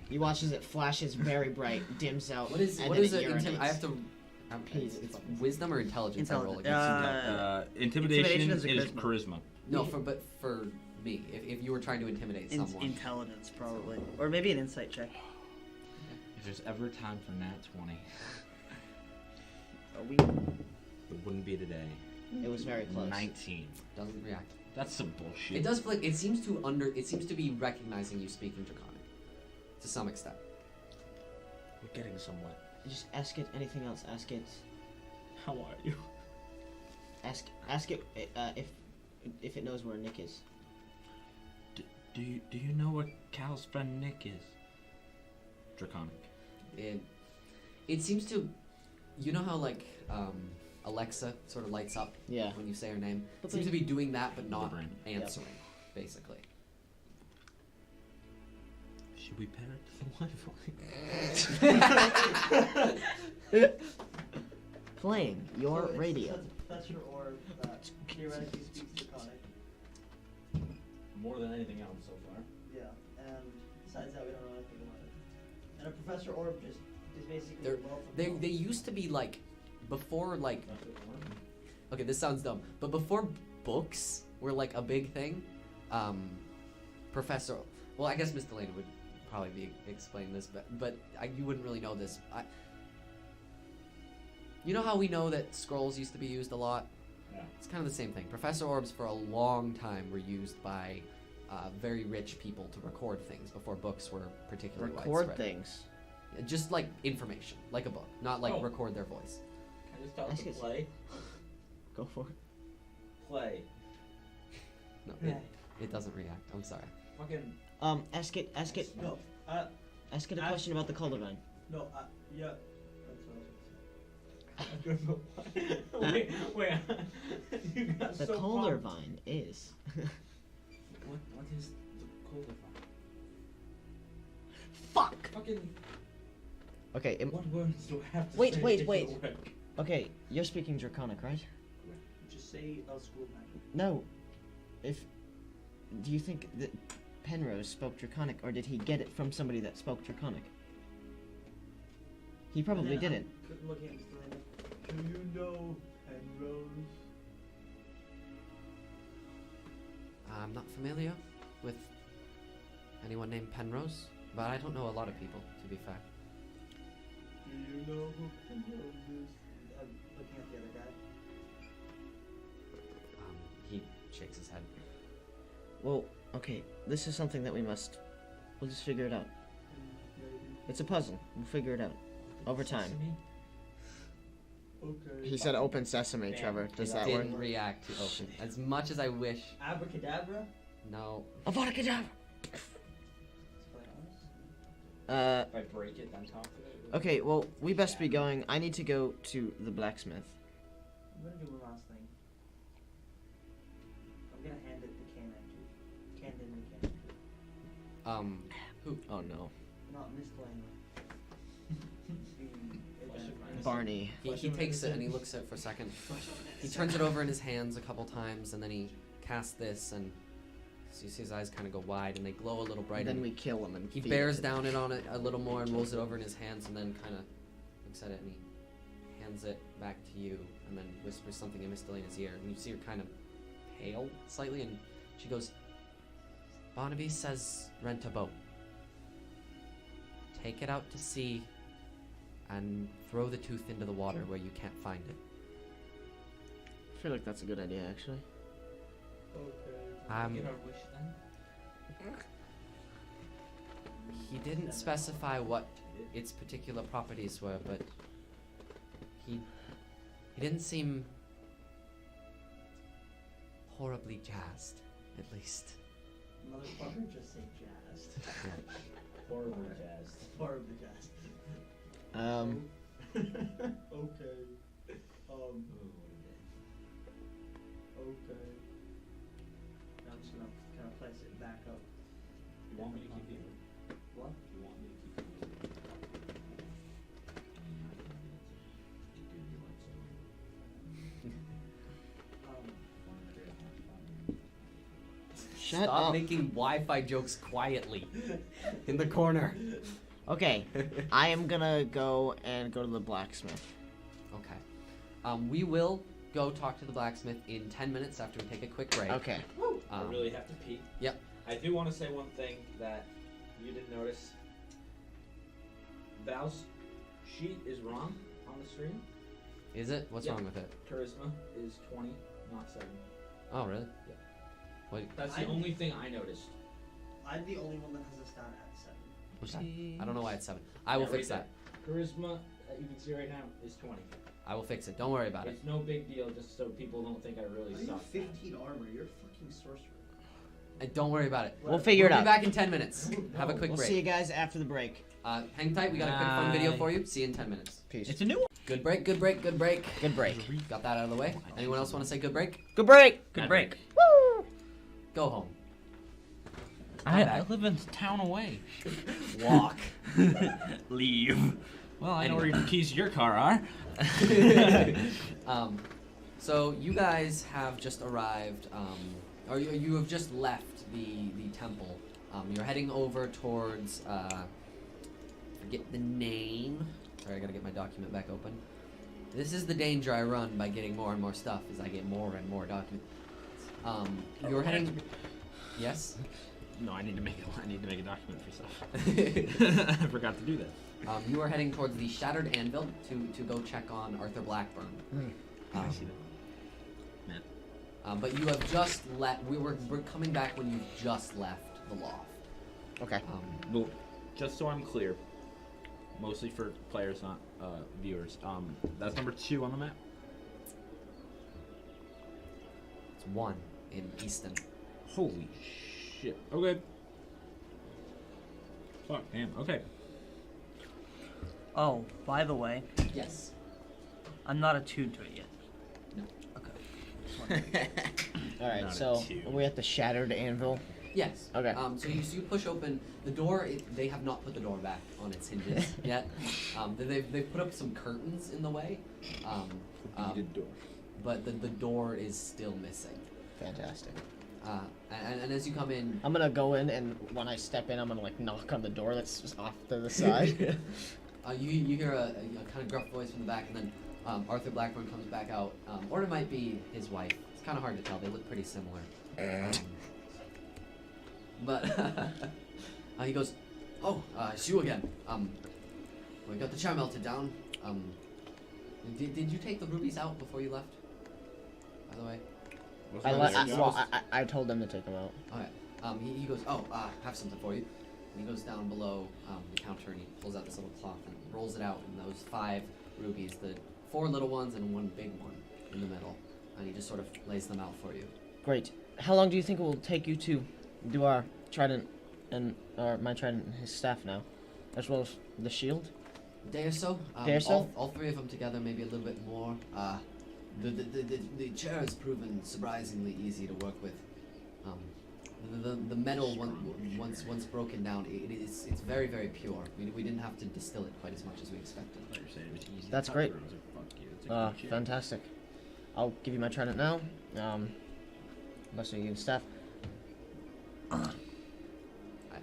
You watch as it flashes very bright, dims out. What is and what then is it? urinates. I have to. It's wisdom or intelligence. I roll against. Intimidation Intimidation is is charisma. No, but for me, if you were trying to intimidate someone. Intelligence, probably. Or maybe an insight check. If there's ever time for nat 20, Are we? it wouldn't be today. It was very close. 19. Doesn't react. That's some bullshit. It does flick. It seems to be recognizing you speaking Draconic, to some extent. We're getting somewhere. Just ask it anything else. Ask it. How are you? Ask it if it knows where Nick is. Do you know where Cal's friend Nick is? Draconic. It seems to, you know how like Alexa sort of lights up Yeah. when you say her name. It But seems they- to be doing that, but not brain. answering. basically. Should we pair it to the Wi-Fi? Playing your So radio. It's a Professor Orb that theoretically speaks Draconic. More than anything else so far. Yeah, and besides that, we don't know anything about it. And a Professor Orb just is basically They're- a wealth of They knowledge. used to be like before like okay, this sounds dumb, but before books were like a big thing, Professor. Well, I guess Miss Delaney would probably be explaining this, but you wouldn't really know this. You know how we know that scrolls used to be used a lot? Yeah. It's kind of the same thing. Professor orbs for a long time were used by very rich people to record things before books were particularly Record widespread. things. Just like information, like a book, not like Oh. record their voice. Can I just talk Ask to it- play? Go for it. Play. No, Yeah. it doesn't react. I'm sorry. Fucking. Ask it No, ask it a question about the Caldervine. no, yeah. wait. You got The so pumped. Caldervine is. What is the Caldervine? Fuck! Fucking. Okay, What words do I have to Wait, say wait, to wait. work? okay, you're speaking Draconic, right? Just say school magic. No. Do you think that Penrose spoke Draconic, or did he get it from somebody that spoke Draconic? He probably And then didn't. I'm looking at Miss Delaney. Do you know Penrose? I'm not familiar with anyone named Penrose, but I don't know a lot of people, to be fair. Do you know who Penrose is? I'm looking at the other guy. He shakes his head. Well, okay, this is something that we'll just figure it out. Maybe. It's a puzzle. We'll figure it out. Over time. Sesame? Okay. He said open sesame, Damn. Trevor. Does that Didn't work? react to open. As much as I wish. Abracadabra? No. Avada Kedavra! That's quite honest. If I break it, then talk to it. Okay, well, we best be going. I need to go to the blacksmith. I'm gonna do one last thing. I'm gonna hand it the can to. Hand in the can. Who? Oh no. Not Miss Delaney. Barney. He takes it and he looks at it for a second. He turns it over in his hands a couple times and then he casts this and so you see his eyes kind of go wide and they glow a little And brighter. then we kill him and He feed bears it. down it on it a little more and rolls it over in his hands and then kind of looks at it and he hands it back to you and then whispers something in Miss Delaney's ear and you see her kind of pale slightly and she goes, Barnaby says rent a boat. Take it out to sea and throw the tooth into the water where you can't find it. I feel like that's a good idea, actually. Okay. Get our wish then? He didn't specify what its particular properties were, but he didn't seem horribly jazzed, at least. Motherfucker, just say jazzed. Horribly jazzed. Horribly jazzed. Okay. Okay. I'm just gonna kind of place it back up. You want me to keep it? What? You want me to keep it? Shut Stop up. making Wi-Fi jokes quietly in the corner. Okay, I am gonna go to the blacksmith. Okay. We will go talk to the blacksmith in 10 minutes after we take a quick break. Okay. I really have to pee. Yep. I do want to say one thing that you didn't notice. Val's sheet is wrong on the stream. Is it? What's Yep. wrong with it? Charisma is 20, not 7. Oh, really? Yeah. Wait, That's the only thing I noticed. I'm the only one that has a stat at 7. what's that? I don't know why it's 7. I will Yeah, fix right that. there. Charisma that you can see right now is 20. I will fix it. Don't worry about it. It's no big deal, just so people don't think I really You suck. have 15 armor. You're a fucking sorcerer. And don't worry about it. We'll figure it We'll out. be back in 10 minutes. Have a quick We'll break. see you guys after the break. Hang tight. We got a quick fun video for you. See you in 10 minutes. Peace. a new one. Good break. Good break. Good break. Good break. Got that out of the way. Anyone else want to say good break? Good break. Good break. Woo! Go home. I live in town away. Walk. Leave. Well, I know where Anyway. your keys to your car are. So you guys have just arrived, or you have just left the temple. You're heading over towards, forget the name. Sorry, I gotta get my document back open. This is the danger I run by getting more and more stuff, as I get more and more documents. You're heading. Yes. No, I need to make a document for stuff. I forgot to do that. You are heading towards the Shattered Anvil to go check on Arthur Blackburn. I see that. But you have just left. We're coming back when you've just left the loft. Okay. Well, just so I'm clear, mostly for players, not viewers. That's number 2 on the map. It's 1 in Easton. Holy shit. Okay. Fuck, damn. Okay. Oh, by the way, Yes. I'm not attuned to it yet. No. Okay. All right. Not a So two. are we at the Shattered Anvil? Yes. Okay. So you push open the door. They have not put the door back on its hinges yet. They've put up some curtains in the way. Beaded door. But the door is still missing. Fantastic. And as you come in, I'm gonna go in, and when I step in, I'm gonna like knock on the door that's just off to the side. you hear a kind of gruff voice from the back, and then Arthur Blackburn comes back out, or it might be his wife. It's kind of hard to tell. They look pretty similar. But he goes, "Oh, it's you again. We got the char melted down. Did you take the rubies out before you left? By the way." I told them to take them out. Okay. He goes, "Oh, I have something for you." And he goes down below the counter and he pulls out this little cloth and rolls it out, and those 5 rubies, the 4 little ones and 1 big one in the middle, and he just sort of lays them out for you. Great. How long do you think it will take you to do our trident and my trident and his staff now, as well as the shield? A day or so. Day or so? All 3 of them together, maybe a little bit more. The chair has proven surprisingly easy to work with. The metal once broken down, it's very, very pure. We didn't have to distill it quite as much as we expected. That's great. Fantastic. I'll give you my trident now. Unless you give staff.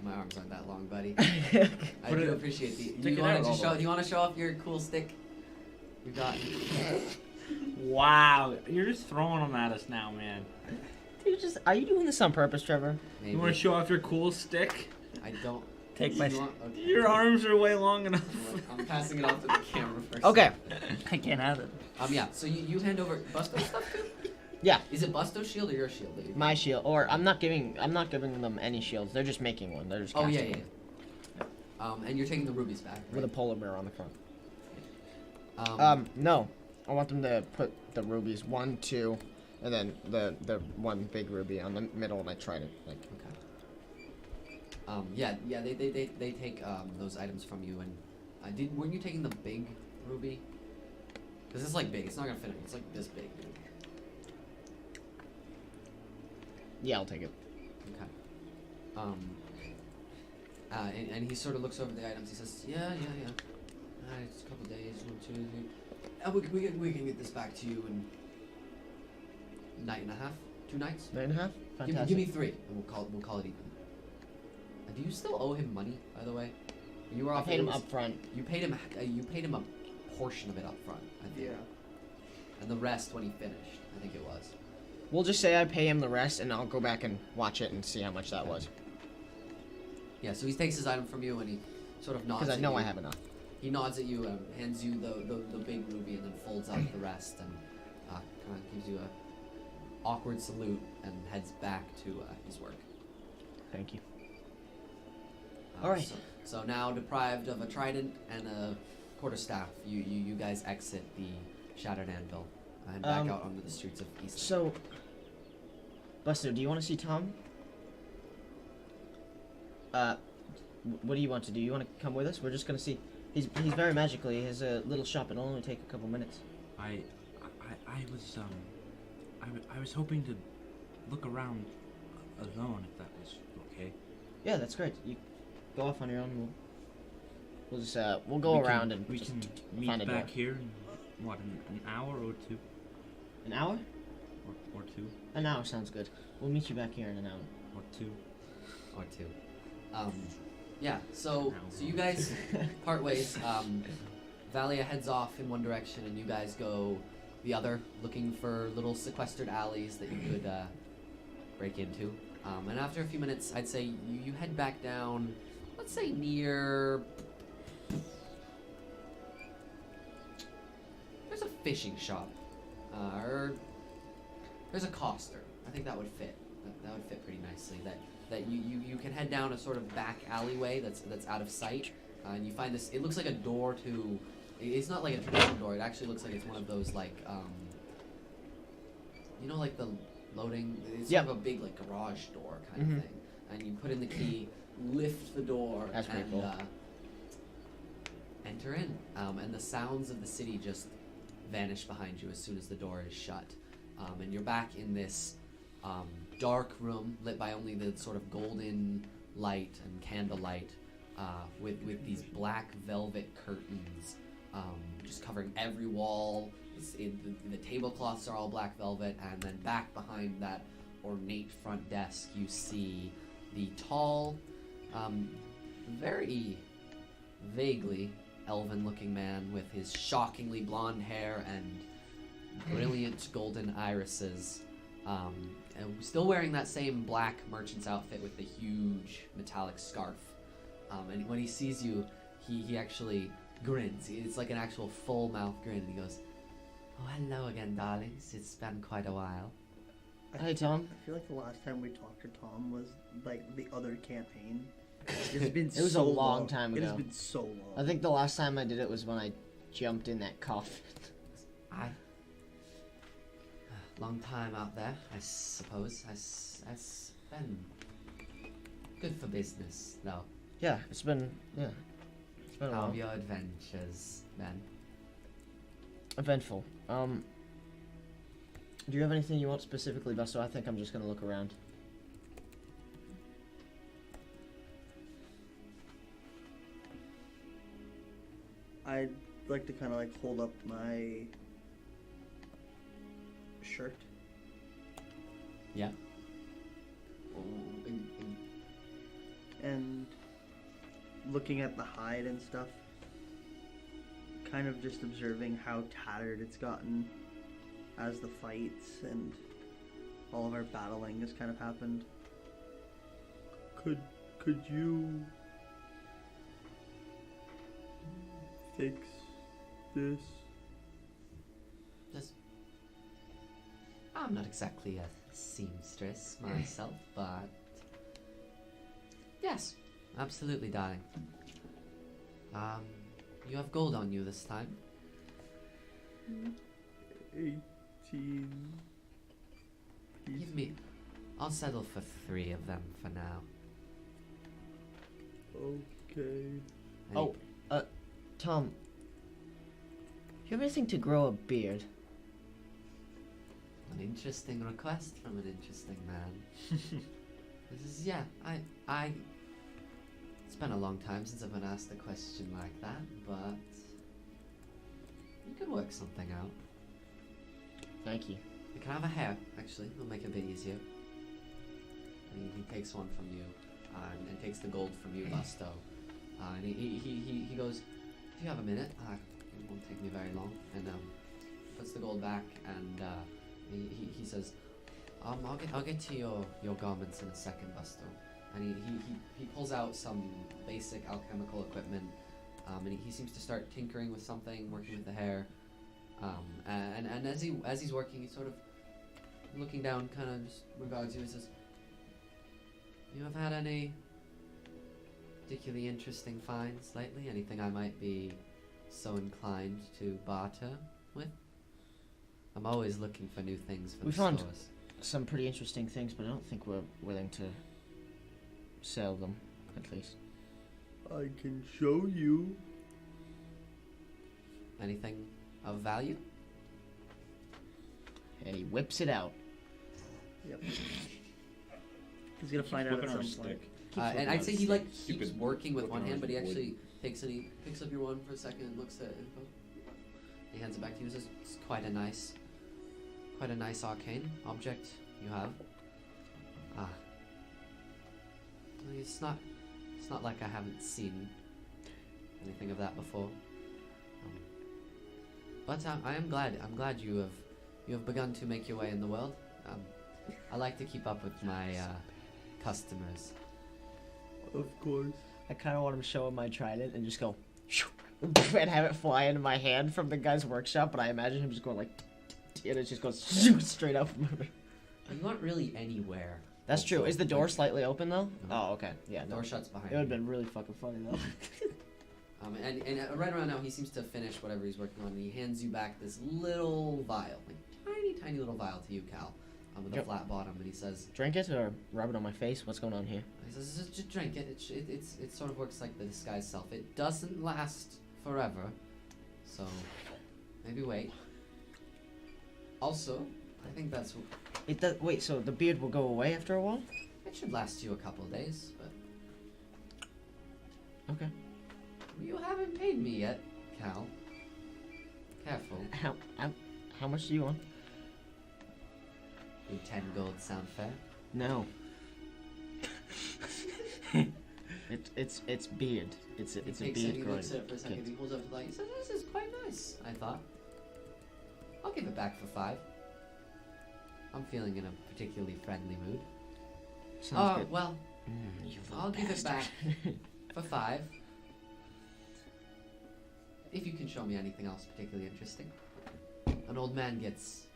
My arms aren't that long, buddy. I Put do it- appreciate the. stick it out all the way. You want to show off your cool stick? We got. Wow, you're just throwing them at us now, man. Are you doing this on purpose, Trevor? Maybe. You want to show off your cool stick? I don't. Take my. You want- okay. Your arms are way long enough. I'm passing it off to the camera first. Okay. I can't have it. Yeah. So you hand over Busto's stuff too? Yeah. Is it Busto's shield or your shield? That you My shield, or I'm not giving them any shields. They're just making one. They're just Oh yeah, casting yeah. one And you're taking the rubies back, right? with a polar bear on the front. Um, No, I want them to put the rubies 1, 2, and then the 1 big ruby on the middle, and I tried it. Like, yeah. They take those items from you, and weren't you taking the big ruby? Because it's like big. It's not gonna fit. It's like this big, dude. yeah, I'll take it. Okay. And he sort of looks over the items. He says, "Yeah. It's a couple days, 1, 2, 3. We can get this back to you in night and a half, 2 nights. 9.5. Fantastic. Give me 3, and we'll call it even." Do you still owe him money, by the way? You were I off. paid him up front. You paid him. You paid him a portion of it up front, I think. Yeah. And the rest when he finished, I think it was. We'll just say I pay him the rest, and I'll go back and watch it and see how much that was. Yeah. So he takes his item from you, and he sort of nods. Because I at know you. I have enough. He nods at you and hands you the big ruby, and then folds out the rest, and kind of gives you a awkward salute, and heads back to his work. Thank you. All right. So now, deprived of a trident and a quarterstaff, you guys exit the Shattered Anvil and back out onto the streets of East. So, Buster, do you want to see Tom? What do you want to do? You want to come with us? We're just gonna see. He's very magical. He has a little shop. It'll only take a couple minutes. I was hoping to look around alone, if that was okay. Yeah, that's great. You go off on your own. We'll just we'll go We around can, and we just can meet find a door. back here in what, an hour or two? An hour? Or two? An hour sounds good. We'll meet you back here in an hour. Or two? Or two. Yeah. So you guys part ways. Valia heads off in one direction, and you guys go the other, looking for little sequestered alleys that you could break into. And after a few minutes, I'd say you head back down. Let's say near. There's a fishing shop, or there's a coster. I think that would fit. That would fit pretty nicely. That you can head down a sort of back alleyway that's out of sight, and you find this. It looks like a door to. It's not like a traditional door. It actually looks like it's one of those like like the loading. It's sort of a big like garage door kind of thing. And you put in the key, lift the door, That's pretty cool. Enter in. And the sounds of the city just vanish behind you as soon as the door is shut. And you're back in this dark room lit by only the sort of golden light and candlelight, with these black velvet curtains just covering every wall. The tablecloths are all black velvet, and then back behind that ornate front desk you see the tall, very vaguely elven-looking man with his shockingly blonde hair and brilliant golden irises, and still wearing that same black merchant's outfit with the huge metallic scarf. And when he sees you, he actually grins. It's like an actual full-mouth grin, and he goes, "Oh, hello again, darlings. It's been quite a while." Hey, Tom. I feel like the last time we talked to Tom was like the other campaign. It's been It was so a long time It has ago. been so long. I think the last time I did it was when I jumped in that coffin. Long time out there, I suppose. It's been good for business, though. Yeah, it's been a How while. have your adventures been? Eventful. Do you have anything you want specifically, Busto? I think I'm just gonna look around. I'd like to kind of like hold up my shirt. Yeah. And looking at the hide and stuff, kind of just observing how tattered it's gotten as the fights and all of our battling has kind of happened. Could you fix this? I'm not exactly a seamstress myself, but yes, absolutely, darling. You have gold on you this time. 18 Give me. I'll settle for 3 of them for now. Okay. And Oh, Tom. Do you have anything to grow a beard? An interesting request from an interesting man. This is, yeah, I. It's been a long time since I've been asked a question like that, but you could work something out. Thank you. You can have a hair, actually. It'll make it a bit easier. And he takes one from you, and takes the gold from you, Busto. And he goes, "If you have a minute, it won't take me very long." And puts the gold back, and he says, I'll get to your garments in a second, Busto." And he pulls out some basic alchemical equipment, and he seems to start tinkering with something, working with the hair. And as he's working, he's sort of looking down, kind of just regards you and says, "You have had any particularly interesting finds lately? Anything I might be so inclined to barter with? I'm always looking for new things for We the found stores." some pretty interesting things, but I don't think we're willing to sell them, at least. I can show you. Anything of value? And he whips it out. Yep. He's gonna find out at Whipping our some point. stick. And I'd say he like keeps Stupid working with one looking hand, but he eyes of actually takes and he picks up your wand for a second and looks at it. He hands it back to you and says, "It's quite a nice arcane object you have. Ah, it's not like I haven't seen anything of that before. But I am glad. I'm glad you have begun to make your way in the world. I like to keep up with my customers. Of course. I kind of want him to show him my trident and just go, and have it fly into my hand from the guy's workshop. But I imagine him just going like, and it just goes straight up. You aren't really anywhere. That's true. Is the door slightly open though? Oh, okay. Yeah. The door shuts behind It would have you. been really fucking funny though. And right around now, he seems to finish whatever he's working on, and he hands you back this little vial, like tiny little vial to you, Cal, with a Yep. flat bottom, and he says, Drink it or rub it on my face? What's going on here? just drink it. It sort of works like the disguise self. It doesn't last forever, so maybe wait. Also, I think that's It does. Wait, so the beard will go away after a while? it should last you a couple of days, but Okay. you haven't paid me yet, Cal. Careful. How much do you want? Would 10 gold sound fair? No. It's beard. It's a He beard he growing. looks at it for a second. kid. He holds up to the light. He says, "This is quite nice." I thought. I'll give it back for 5. I'm feeling in a particularly friendly mood. Sounds good. Well, You little I'll give it back bastard. for 5. If you can show me anything else particularly interesting. An old man gets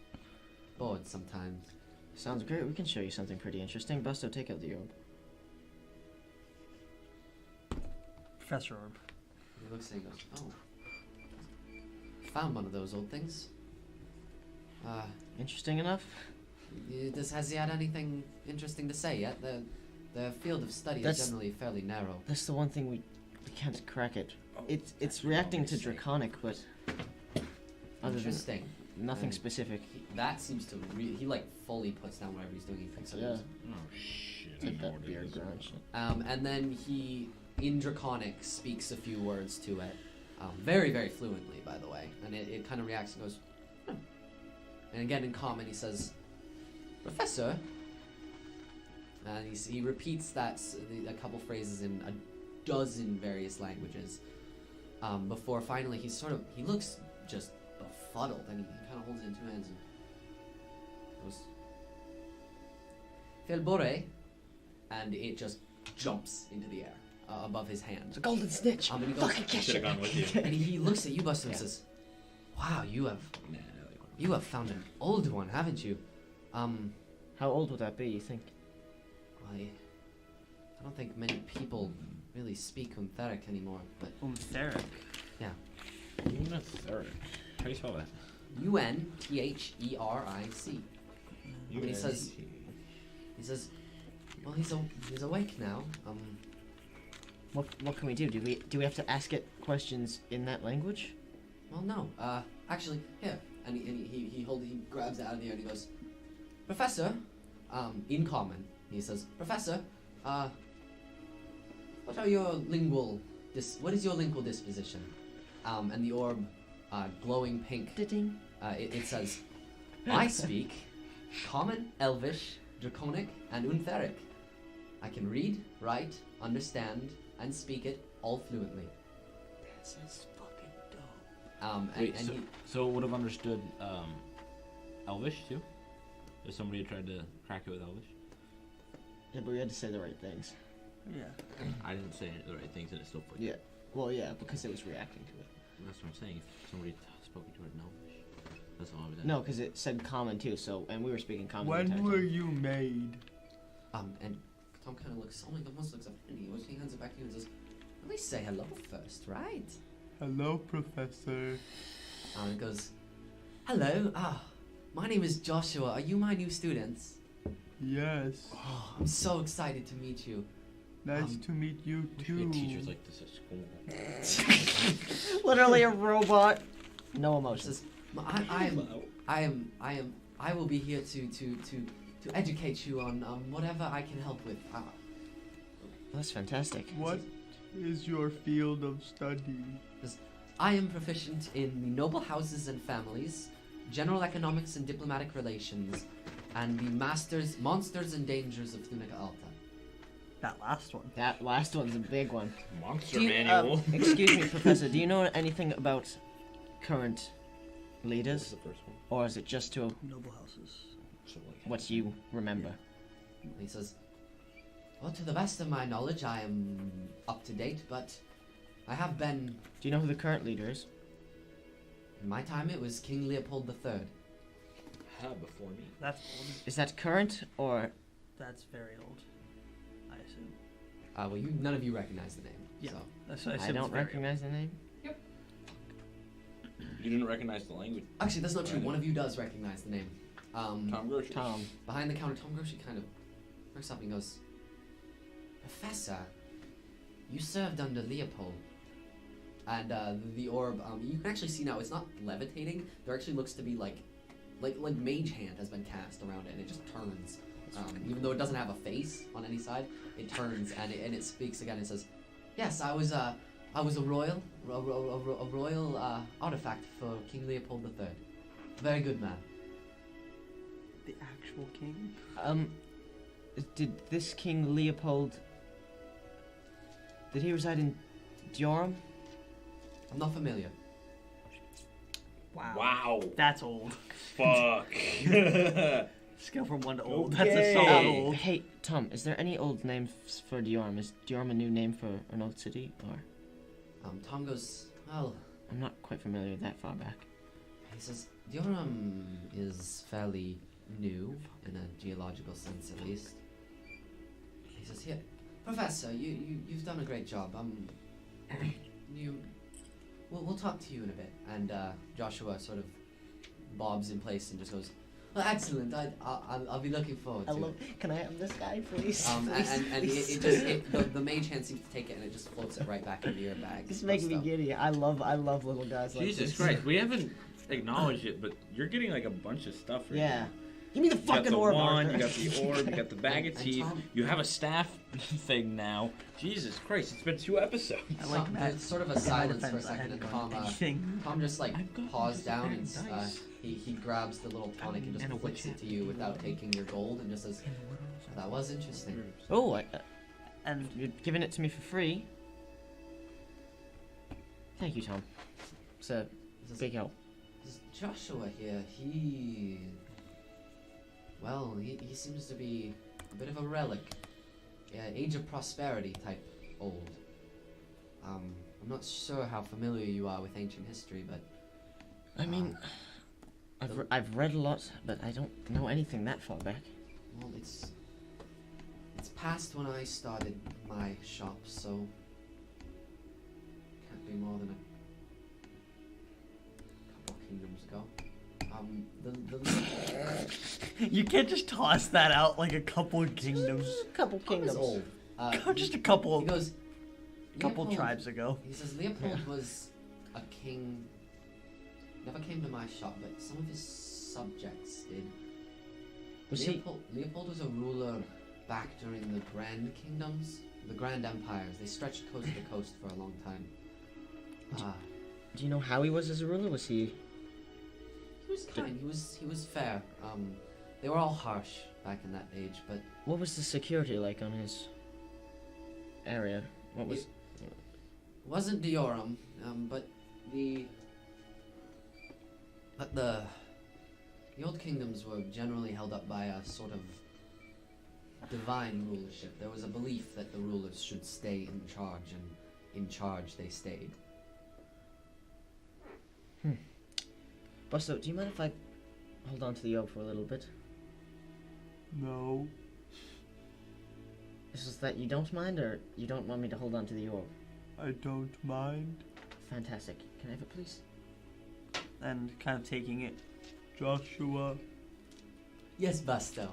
bored sometimes. Sounds great. We can show you something pretty interesting. Busto, take out the orb. Professor Orb. He looks at it and goes, "Oh, found one of those old things. Interesting enough? Has he had anything interesting to say yet? The field of study is That's- generally fairly narrow." That's the one thing we can't crack it. It's reacting to draconic, but other than Interesting. nothing And specific. That seems to he like fully puts down whatever he's doing. He picks up Yeah. his- Oh shit. Take that beard grind shit. and then he in draconic speaks a few words to it, very very fluently by the way, and it kind of reacts and goes, "Hmm." And again in common he says, "Professor," and he repeats a couple phrases in a dozen various languages, before finally he looks just befuddled, and he kind of holds it in 2 hands and goes, "Felbore," and it just jumps into the air above his hand. It's a golden snitch. And he goes, Fucking catch Should have it. gone with you. and he looks at you, Buster, and Yeah. says, "Wow, you have Nah, found an old one, haven't you? How old would that be, you think? Well, I don't think many people really speak Untheric anymore, but Umtheric. Untheric. How do you spell that? Untheric. And he says, well, he's awake now. What can we do? Do we have to ask it questions in that language? Well, no. Actually, here." And he grabs it out of the air and he goes, "Professor," in common, he says, "Professor, what is your lingual disposition?" And the orb, glowing pink, Ding. it says, "I speak Common, Elvish, Draconic, and Untheric. I can read, write, understand, and speak it all fluently." This is fucking dope. And he, So would have understood Elvish too? If somebody had tried to crack it with Elvish? Yeah, but we had to say the right things. Yeah. I didn't say the right things and it still put Yeah. Well, yeah, because it was reacting to it. That's what I'm saying. If somebody spoke to it in Elvish, that's all I was No, because it said common too. So, and we were speaking common. the entire When were time. you made? and Tom kind of looks, almost looks up, and he hands it back to you and says, "At least say hello first, right?" Hello, Professor. And it goes, "Hello, my name is Joshua. Are you my new students? Yes. Oh, I'm so excited to meet you." Nice to meet you We too. should get teachers like this at school. Literally a robot. No It emotions. says, I will be here to educate you on whatever I can help with. That's fantastic. What is your field of study? I am proficient in the noble houses and families, general economics and diplomatic relations, and the monsters and dangers of Thunica Alta. That last one. That last one's a big one. Monster Do you- manual. Excuse me, Professor. Do you know anything about current What was leaders, the first one? or is it just to Noble houses. So, like, what you remember? He says, well, to the best of my knowledge, I am up to date, but I have been. Do you know who the current leader is? In my time, it was King Leopold III. before me. That's old. Is that current or? That's very old. I assume. Well, none of you recognize the name. Yeah. So. That's what I I assume. don't it's very recognize the name. You didn't recognize the language. Actually, that's not true. One of you does recognize the name. Tom Grocery. Tom. Behind the counter, Tom Groshi kind of looks up and goes, Professor, you served under Leopold. And the orb, you can actually see now it's not levitating. There actually looks to be like mage hand has been cast around it, and it just turns. Even though it doesn't have a face on any side, it turns and it speaks again. It says, "Yes, I was a royal artifact for King Leopold III. Very good man." The actual king? Did this King Leopold? Did he reside in Diorum? I'm not familiar. Wow. Wow. That's old. Fuck. Scale from 1 to old. That's Okay. a solid old. Hey, Tom, is there any old names for Diorum? Is Diorum a new name for an old city, or? Tom goes, well, I'm not quite familiar with that far back. he says, Diorum is fairly new, in a geological sense at least. He says, here, Professor, you've done a great job. We'll talk to you in a bit. And Joshua sort of bobs in place and just goes, well, excellent. I'll be looking forward to it. Can I have this guy, please? And the mage hand seems to take it and it just floats it right back into your bag. It's making me stuff. giddy. I love little guys like Jesus this. Christ, we haven't acknowledged it, but you're getting like a bunch of stuff right Yeah. now. Give me the You got fucking the orb, wand, Arthur. you got the orb, you got the bag of And teeth, Tom- you have a staff thing now. Jesus Christ, it's been 2 episodes. I like Tom, that. there's sort of a In my silence for a defense, I second, and hadn't done anything. Tom just like I've got paused this down bag and of dice. he grabs the little tonic and just And a flicks witch it to you without taking your gold and just says, that was interesting. Oh, And you're giving it to me for free. Thank you, Tom. It's a He says, big help. This Joshua here, he seems to be a bit of a relic. Yeah, Age of Prosperity type old. I'm not sure how familiar you are with ancient history, but I mean, I've read a lot, but I don't know anything that far back. well, it's past when I started my shop, so can't be more than a couple kingdoms ago. you can't just toss that out like a couple of kingdoms. A couple Tom is old. Just a couple. He goes. Couple "Leopold," tribes ago. He says Leopold was a king. Never came to my shop, but some of his subjects did. Was Leopold was a ruler back during the Grand Kingdoms, the Grand Empires. They stretched coast to coast for a long time. Do you know how he was as a ruler? Was he? He was kind. He was fair. They were all harsh back in that age, but What was the security like on his area? What was? it wasn't Diorum. But the old kingdoms were generally held up by a sort of divine rulership. There was a belief that the rulers should stay in charge, and in charge they stayed. Busto, do you mind if I hold on to the orb for a little bit? No. Is it that you don't mind, or you don't want me to hold on to the orb? I don't mind. Fantastic. Can I have it, please? And kind of taking it. Joshua, Yes, Busto.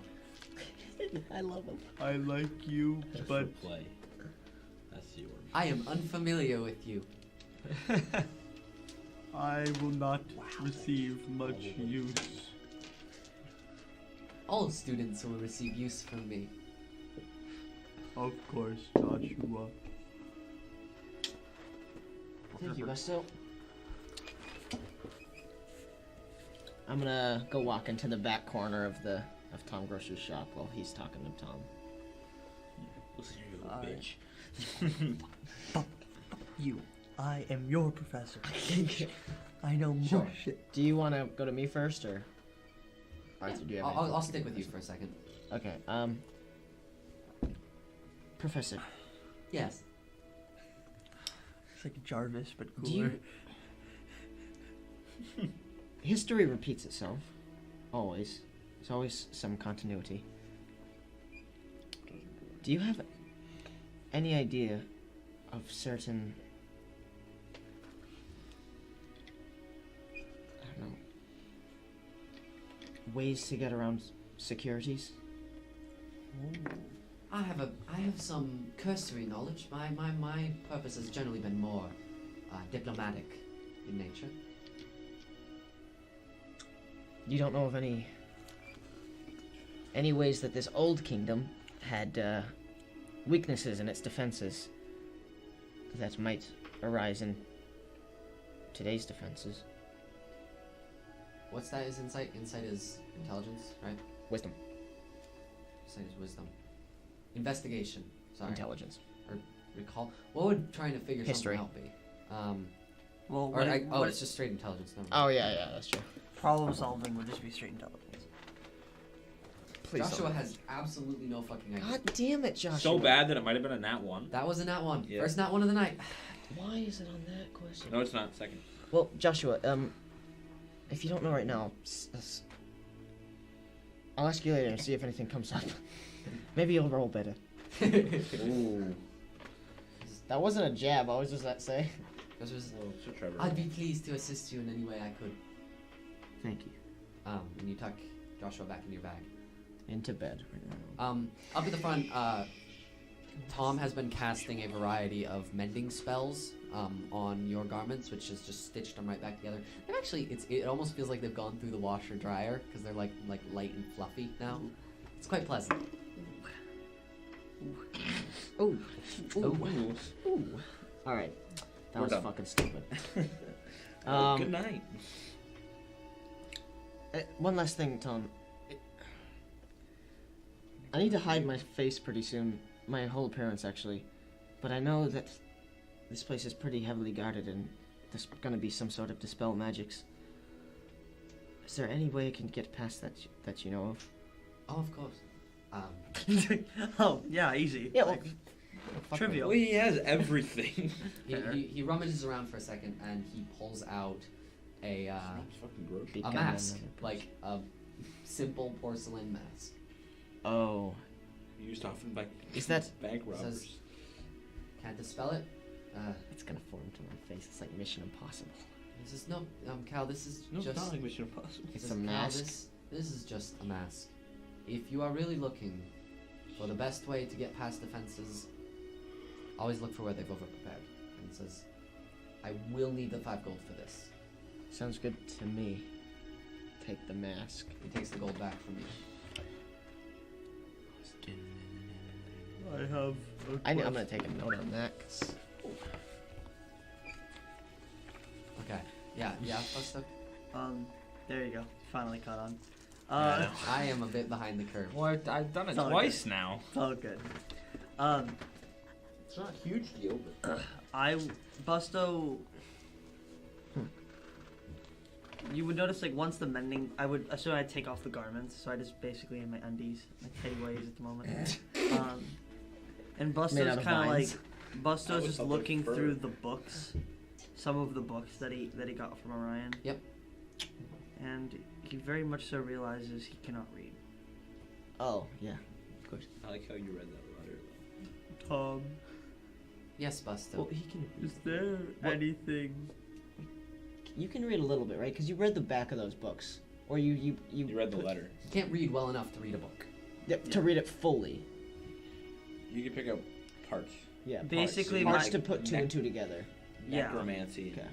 I love him. I like you, Just but for play. That's the orb. I am unfamiliar with you. I will not receive much use. All students will receive use from me. Of course, Joshua. Thank you, Busto. I'm gonna go walk into the back corner of Tom Grocer's shop while he's talking to Tom. Listen here, you All little right. bitch. Fuck you. I am your professor. I know more Sure. shit. Do you want to go to me first, or Arthur? Do you have anything? I'll stick with you for a second. Okay. Professor, Yes. It's like Jarvis, but do cooler. you? History repeats itself. Always. There's always some continuity. Do you have any idea of certain, I don't know, ways to get around securities? I have some cursory knowledge. My purpose has generally been more diplomatic in nature. You don't know of any ways that this old kingdom had weaknesses in its defenses that might arise in today's defenses? What's that? Is insight? Insight is intelligence, right? Wisdom. Insight is wisdom. Investigation. Sorry. Intelligence. Or recall. What would trying to figure History. something out be? Well, Or what, it's just straight intelligence. Never mind. Oh yeah, that's true. problem solving would just be straight intelligence. Please Joshua has absolutely no fucking idea. God damn it, Joshua. So bad that it might have been a nat 1. That was a nat 1. Yeah. First nat 1 of the night. Why is it on that question? No, it's not. Second. Well, Joshua, if you don't know right now, I'll ask you later and see if anything comes up. Maybe you'll roll better. Ooh. That wasn't a jab. I was just that say. Joshua's, Well, so Trevor. I'd be pleased to assist you in any way I could. Thank you. And you tuck Joshua back in your bag. Into bed. Up at the front, Tom has been casting a variety of mending spells on your garments, which has just stitched them right back together. They've actually, it almost feels like they've gone through the washer dryer because they're like light and fluffy now. It's quite pleasant. Ooh. Ooh. Ooh. All right. That We're was done. fucking stupid. Good night. One last thing, Tom. I need to hide my face pretty soon. My whole appearance, actually. But I know that this place is pretty heavily guarded and there's gonna be some sort of dispel magics. Is there any way I can get past that you know of? Oh, of course. Oh, yeah, easy. Yeah, well, Trivial. Well, he has everything. He rummages around for a second and he pulls out a It's fucking gross. a mask, like a simple porcelain mask. Oh. Used often by Is that- bank It robbers. says, "Can't dispel it." It's gonna form to my face. It's like Mission Impossible. He says, "No, Cal, this is No, it's just." not like Mission Impossible. he It's says, a "Cal, mask." This is just a mask. If you are really looking for the best way to get past defenses, always look for where they've overprepared." And he says, "I will need the 5 gold for this." Sounds good to me. Take the mask. He takes the gold back from you. I have. I'm gonna take a note on that. 'Cause Okay. Yeah. Buster. There you go. Finally caught on. I am a bit behind the curve. Well, I've done it It's all twice now. It's all good. It's not a huge deal, but Busto. You would notice, like, once the mending, I would assume I'd take off the garments, so I just basically in my undies, like Teddy Ways at the moment. And Made Busto's out of kind of like, vines. Busto's would just help looking with fur. through the books, some of the books that he got from Orion. Yep. And he very much so realizes he cannot read. Oh yeah, of course. I like how you read that letter. Tom, Yes, Buster. Well, he can. is there What? anything? You can read a little bit, right? Because you read the back of those books, or you You read the letter. You can't read well enough to read a book. Yeah, to read it fully. You can pick up parts. Yeah. Basically, Parts my- to put two and two together. Yeah. Necromancy. Okay.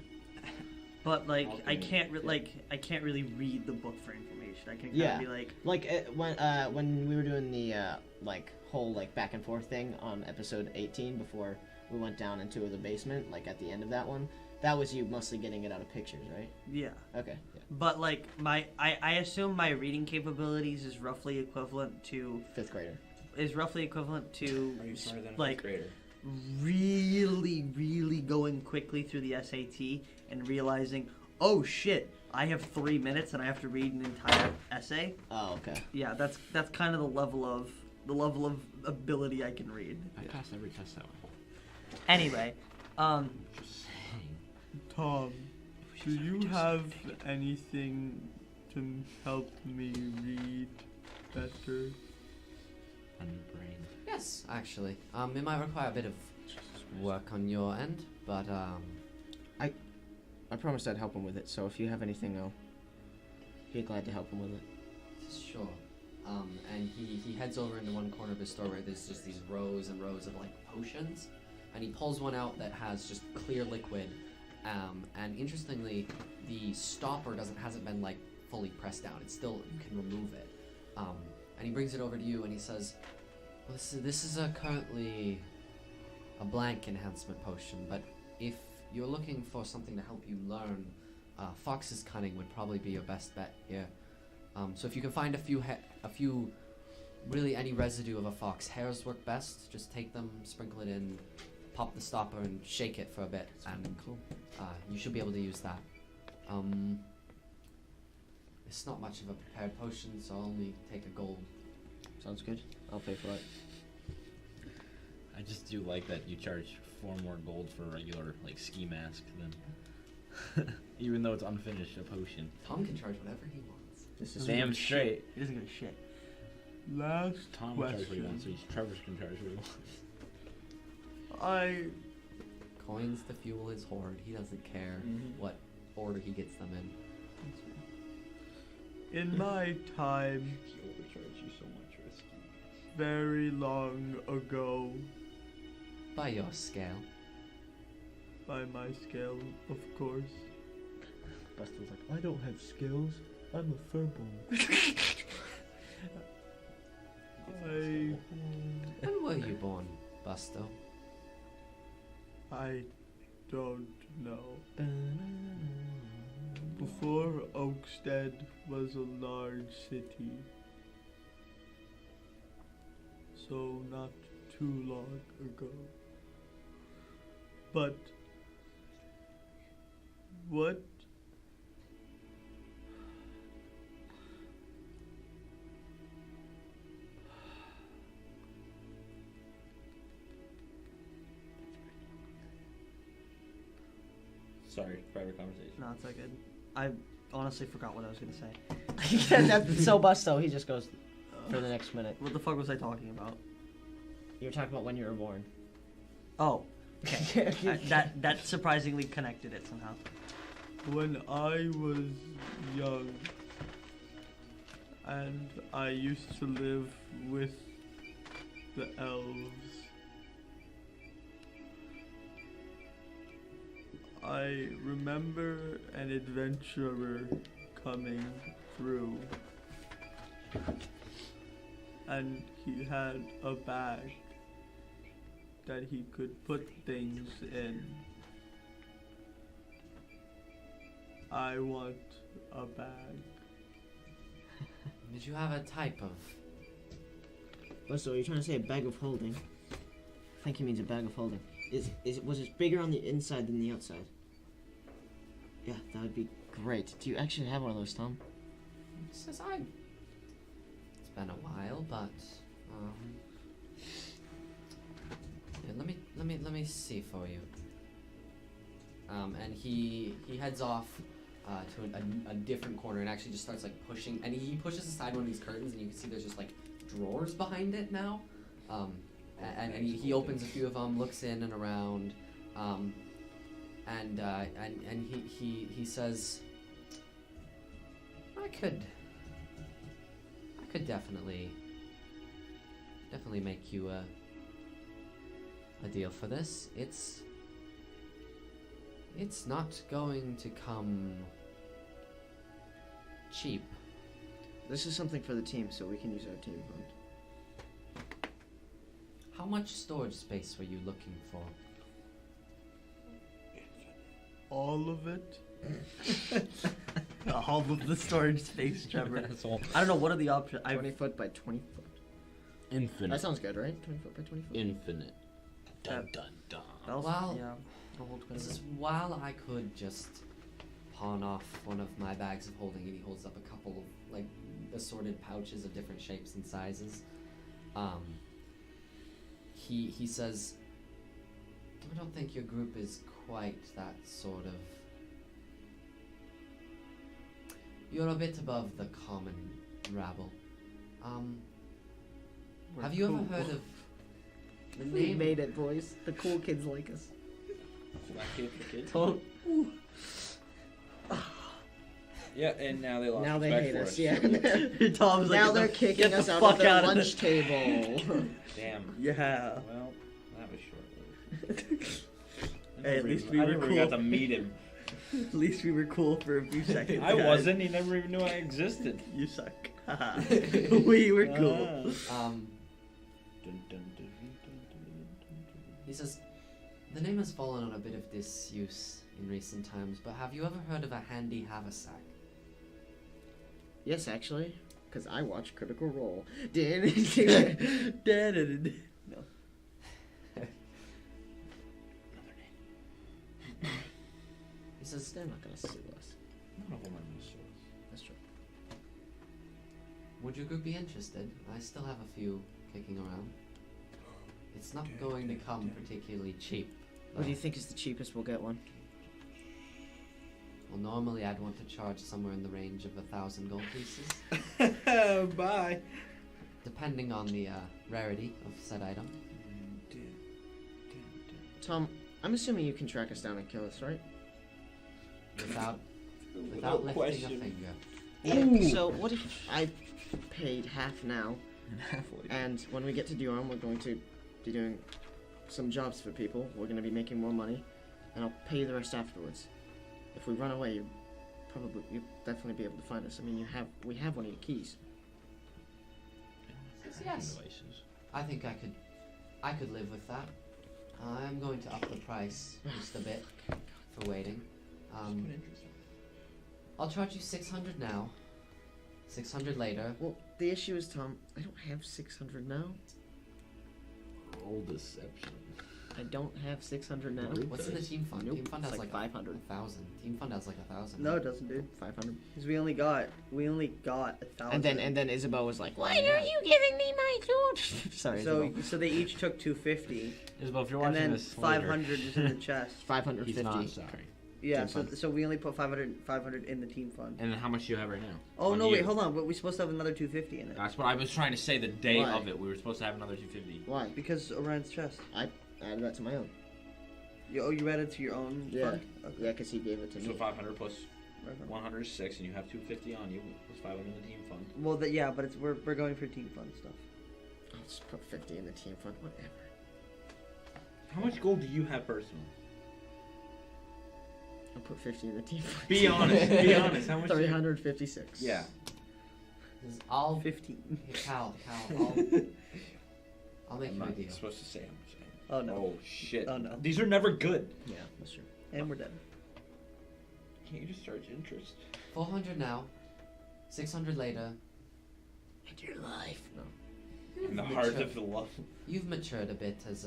But like, I Alchemy, can't yeah. I can't really read the book for information. I can kind Yeah. of be like, Like when we were doing the like whole like back and forth thing on episode 18 before we went down into the basement, like at the end of that one, that was you mostly getting it out of pictures, right? yeah. Okay. Yeah. But like I assume my reading capabilities is roughly equivalent to 5th grader. Are you smarter than a like fifth grader? really going quickly through the SAT and realizing, oh shit, I have 3 minutes and I have to read an entire essay. Oh, okay. Yeah, that's kind of the level of ability I can read. I passed every test that way. Anyway, Just saying. Tom, do you have anything to help me read better? A new brain. Yes, actually. It might require a bit of work on your end, but I promised I'd help him with it, so if you have anything, I'll be glad to help him with it. sure. And he heads over into one corner of his store where there's just these rows and rows of like potions, and he pulls one out that has just clear liquid. And interestingly, the stopper hasn't been like fully pressed down. It's still, you can remove it. And he brings it over to you and he says, well, this is currently a blank enhancement potion, but if you're looking for something to help you learn, Fox's Cunning would probably be your best bet here. So if you can find a few, really any residue of a fox, hairs work best. Just take them, sprinkle it in, pop the stopper, and shake it for a bit, and you should be able to use that. It's not much of a prepared potion, so I'll only take a gold. Sounds good. I'll pay for it. I just do like that you charge 4 more gold for a regular like ski mask than even though it's unfinished a potion. Tom can charge whatever he wants. This is Damn straight. He doesn't give a shit. Last Tom will charge what he wants, so Trevor's can charge what he wants. I Coins to fuel his hoard. He doesn't care what order he gets them in. in my time He overcharged you so much for a ski mask. very long ago, By your scale. by my scale, of course. Buster's like, I don't have skills. I'm a furball. When were you born, Busto? I don't know. Before Oakstead was a large city, so not too long ago. But what Sorry, private conversation. No, it's not good. I honestly forgot what I was gonna say. That's so Busto, he just goes for the next minute. What the fuck was I talking about? You were talking about when you were born. Oh, okay. That surprisingly connected it somehow. when I was young and I used to live with the elves, I remember an adventurer coming through, and he had a bag that he could put things in. I want a bag. Did you have a type of... So you're trying to say a bag of holding? I think he means a bag of holding. Was it bigger on the inside than the outside? Yeah, that would be great. Do you actually have one of those, Tom? Says I... It's been a while, but... yeah, let me see for you. And he heads off to a different corner and actually just starts like pushing, and he pushes aside one of these curtains, and you can see there's just like drawers behind it now. And he opens a few of them, looks in and around, and he says, I could definitely make you a deal for this. It's not going to come cheap, This is something for the team, so we can use our team fund. How much storage space were you looking for? All of it. All of the storage space, Trevor. That's all. I don't know, what are the options? 20 foot by 20 foot. Infinite. That sounds good, right? 20 foot by 20 foot. Infinite. Dun dun dun. Well, yeah. I'll hold quite a This bit. is while I could just pawn off one of my bags of holding, and he holds up a couple of like assorted pouches of different shapes and sizes. He says, I don't think your group is quite that sort of. You're a bit above the common rabble. We're Have you cool. ever heard of the We name? made it, boys. The cool kids like us. Don't. Yeah, and now they lost Now they respect hate for us, yeah. Tom's like, Now "Get they're the- kicking get the us out fuck of their out of lunch this." table. Damn. Yeah. Well, that was short-lived. Hey, at least we I were never cool. got to meet him. At least we were cool for a few seconds. I guys. wasn't. He never even knew I existed. You suck. We were cool. Dun, dun, dun, dun, dun, dun. He says, the name has fallen on a bit of disuse in recent times, but have you ever heard of a handy haversack? Yes, actually, because I watch Critical Role. No. He says, They're not gonna sue us. None of them are missiles. That's true. would your group be interested? I still have a few kicking around. It's not going to come particularly cheap. What do you though. think is the cheapest we'll get one? Well, normally I'd want to charge somewhere in the range of 1,000 gold pieces, Bye. depending on the rarity of said item. Tom, I'm assuming you can track us down and kill us, right? Without Without lifting question. a finger. Yeah. So what if I paid half now, Halfway. and when we get to Durham, we're going to be doing some jobs for people. We're going to be making more money, and I'll pay you the rest afterwards. If we run away, you'll definitely be able to find us. I mean, we have one of your keys. Yes. Devices. I think I could live with that. I'm going to up the price just a bit for waiting. I'll charge you 600 now, 600 later. Well, the issue is, Tom, I don't have 600 now. Roll deception. I don't have 600 now. What's in the team fund? Nope, Team fund it's has like like 500. 1,000. Team fund has like 1,000. No, it doesn't, dude. 500. Because we only got 1,000. And then Isabel was like, "Why are you giving me my suit?" Sorry, So Isabel. so they each took 250, Isabel, if you're and watching then this later, 500 is in the chest. 550. he's not sorry. Yeah, Team so fund. so we only put 500 in the team fund. And then how much do you have right now? Oh On no, you? wait, hold on. But we're supposed to have another 250 in it That's what I was trying to say. The day Why? of it, we were supposed to have another 250. Why? because Orion's chest. I added that to my own. You added to your own Yeah. fund? Okay. Yeah, because he gave it to So me. 500 plus Right on. 100 is 6, and you have 250 on you, plus 500 in the team fund. Well, yeah, but we're going for team fund stuff. I'll just put 50 in the team fund, whatever. How much gold do you have personally? I'll put 50 in the team fund. Be honest. Be honest. How much? 356. Yeah. I'll 15. Cal, I'll make I'm you a not deal. supposed to say how much. Oh no. Oh shit. Oh, no. These are never good. Yeah, that's true. And we're dead. Can't you just charge interest? 400 now, 600 later. And your life. No. In the heart of the love. You've matured a bit as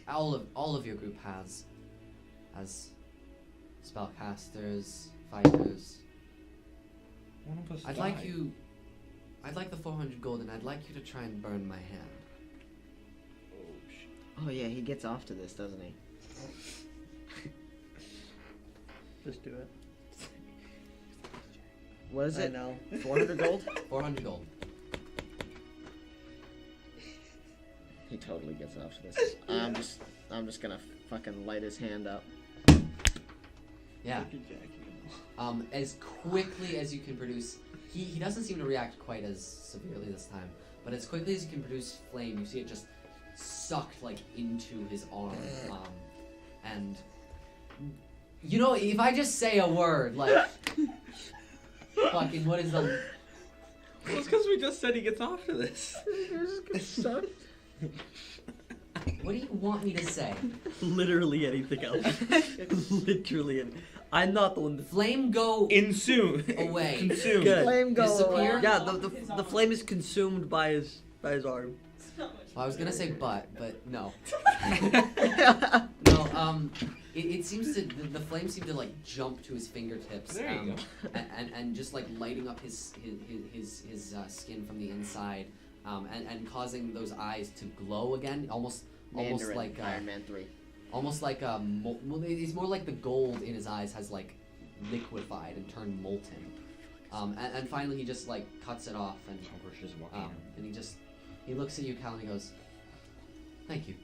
all of your group has, as spellcasters, fighters. One of us I'd like the 400 gold, and I'd like you to try and burn my hand. Oh shit. Oh yeah, he gets off to this, doesn't he? Just do it. What is I it? know. 400 gold? 400 gold. He totally gets off to this. I'm just gonna fucking light his hand up. Yeah. As quickly as you can produce, he doesn't seem to react quite as severely this time, but as quickly as you can produce flame, you see it just sucked like into his arm, and you know, if I just say a word like fucking what is the it's because we just said he gets off to this. What do you want me to say? Literally anything else. Literally anything. I'm not the one that. Flame go Consume. away. Consume. Good. Flame go Disappear? away. Yeah, the flame is consumed by his arm. Well, I was gonna say but no. No, it seems to the flames seem to like jump to his fingertips. There you go. And just like lighting up his skin from the inside, and causing those eyes to glow again, almost Mandarin, like Iron Man 3. almost like well, it's more like the gold in his eyes has like liquefied and turned molten. And finally he just like cuts it off and he looks at you, Cal, and he goes, "Thank you.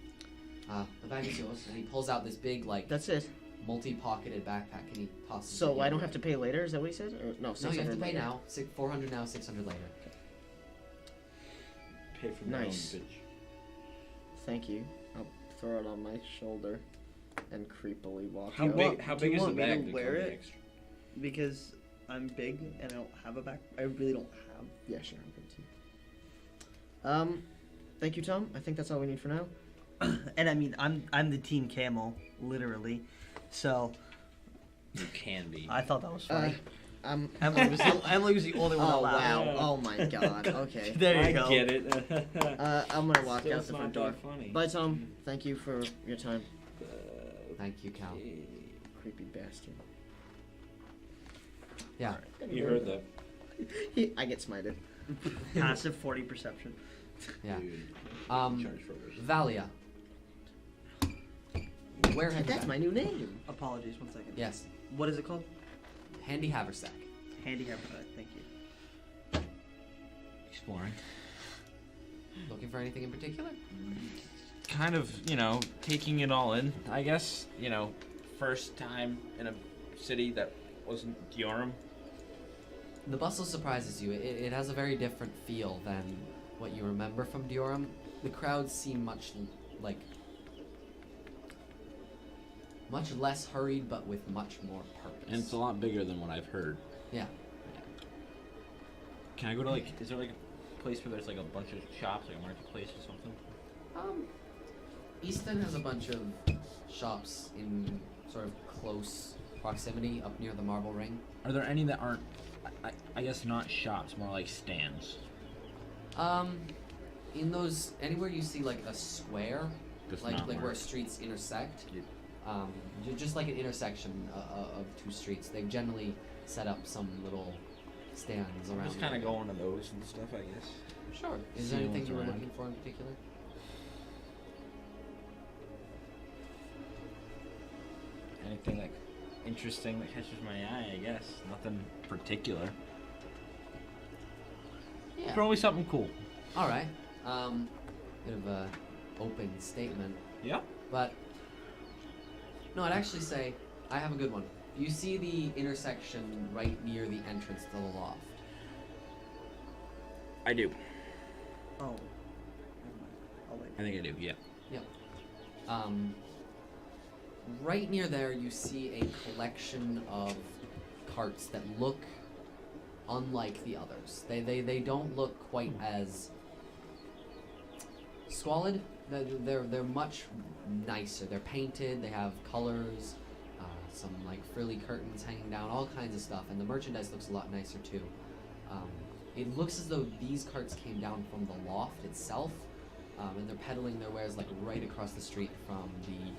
The bag is yours." And he pulls out this big like That's it. multi-pocketed backpack and he tosses it. So I in. don't have to pay later, is that what he said? Or, no, No, 600 you have to pay later. now. 400 now, 600 later. Pay for Nice. my own bitch. Thank you. I'll throw it on my shoulder and creepily walk How out. big? How do you big is the want me to bag? wear comes it? extra? Because I'm big and I don't have a back. I really don't have. Yeah, sure, I'm good too. Thank you, Tom. I think that's all we need for now. And I mean, I'm the team camel, literally. So You can be. I thought that was funny. I'm. Emily was the only one that Oh laughed. wow! Oh my God! Okay. There you I go. get it. I'm gonna walk Still, out it's the not front door. that funny. Bye, Tom. Thank you for your time. Thank you, Cal. Creepy bastard. Yeah. You heard that. I get smited. Passive 40 perception. Yeah. Dude. Um, Charge for it. Valia. Where have you That's been? my new name. Apologies, 1 second. Yes. What is it called? Handy haversack. Handicap. Thank you. Exploring. Looking for anything in particular? Kind of, taking it all in, I guess. First time in a city that wasn't Dioram. The bustle surprises you. It has a very different feel than what you remember from Dioram. The crowds seem much less hurried, but with much more purpose. And it's a lot bigger than what I've heard. Yeah. Can I go to is there a place where there's a bunch of shops, like a marketplace or something? Easton has a bunch of shops in sort of close proximity up near the Marble Ring. Are there any that aren't, I guess not shops, more like stands? In those, anywhere you see like a square, Does like not where work. streets intersect, Yeah. just like an intersection of two streets, they've generally set up some little stands around. Just kind the of area. going to those and stuff, I guess. Sure. Is See there anything what's you were around. looking for in particular? Anything interesting that catches my eye, I guess. Nothing particular. Yeah. Probably something cool. All right. Bit of a open statement, Yeah. but no, I'd actually say I have a good one. You see the intersection right near the entrance to the loft. I do. Oh. Never mind. I'll wait. I think I do, yeah. Right near there, you see a collection of carts that look unlike the others. They don't look quite as squalid. They're much nicer. They're painted. They have colors, some like frilly curtains hanging down, all kinds of stuff. And the merchandise looks a lot nicer too. It looks as though these carts came down from the loft itself, and they're peddling their wares like right across the street from the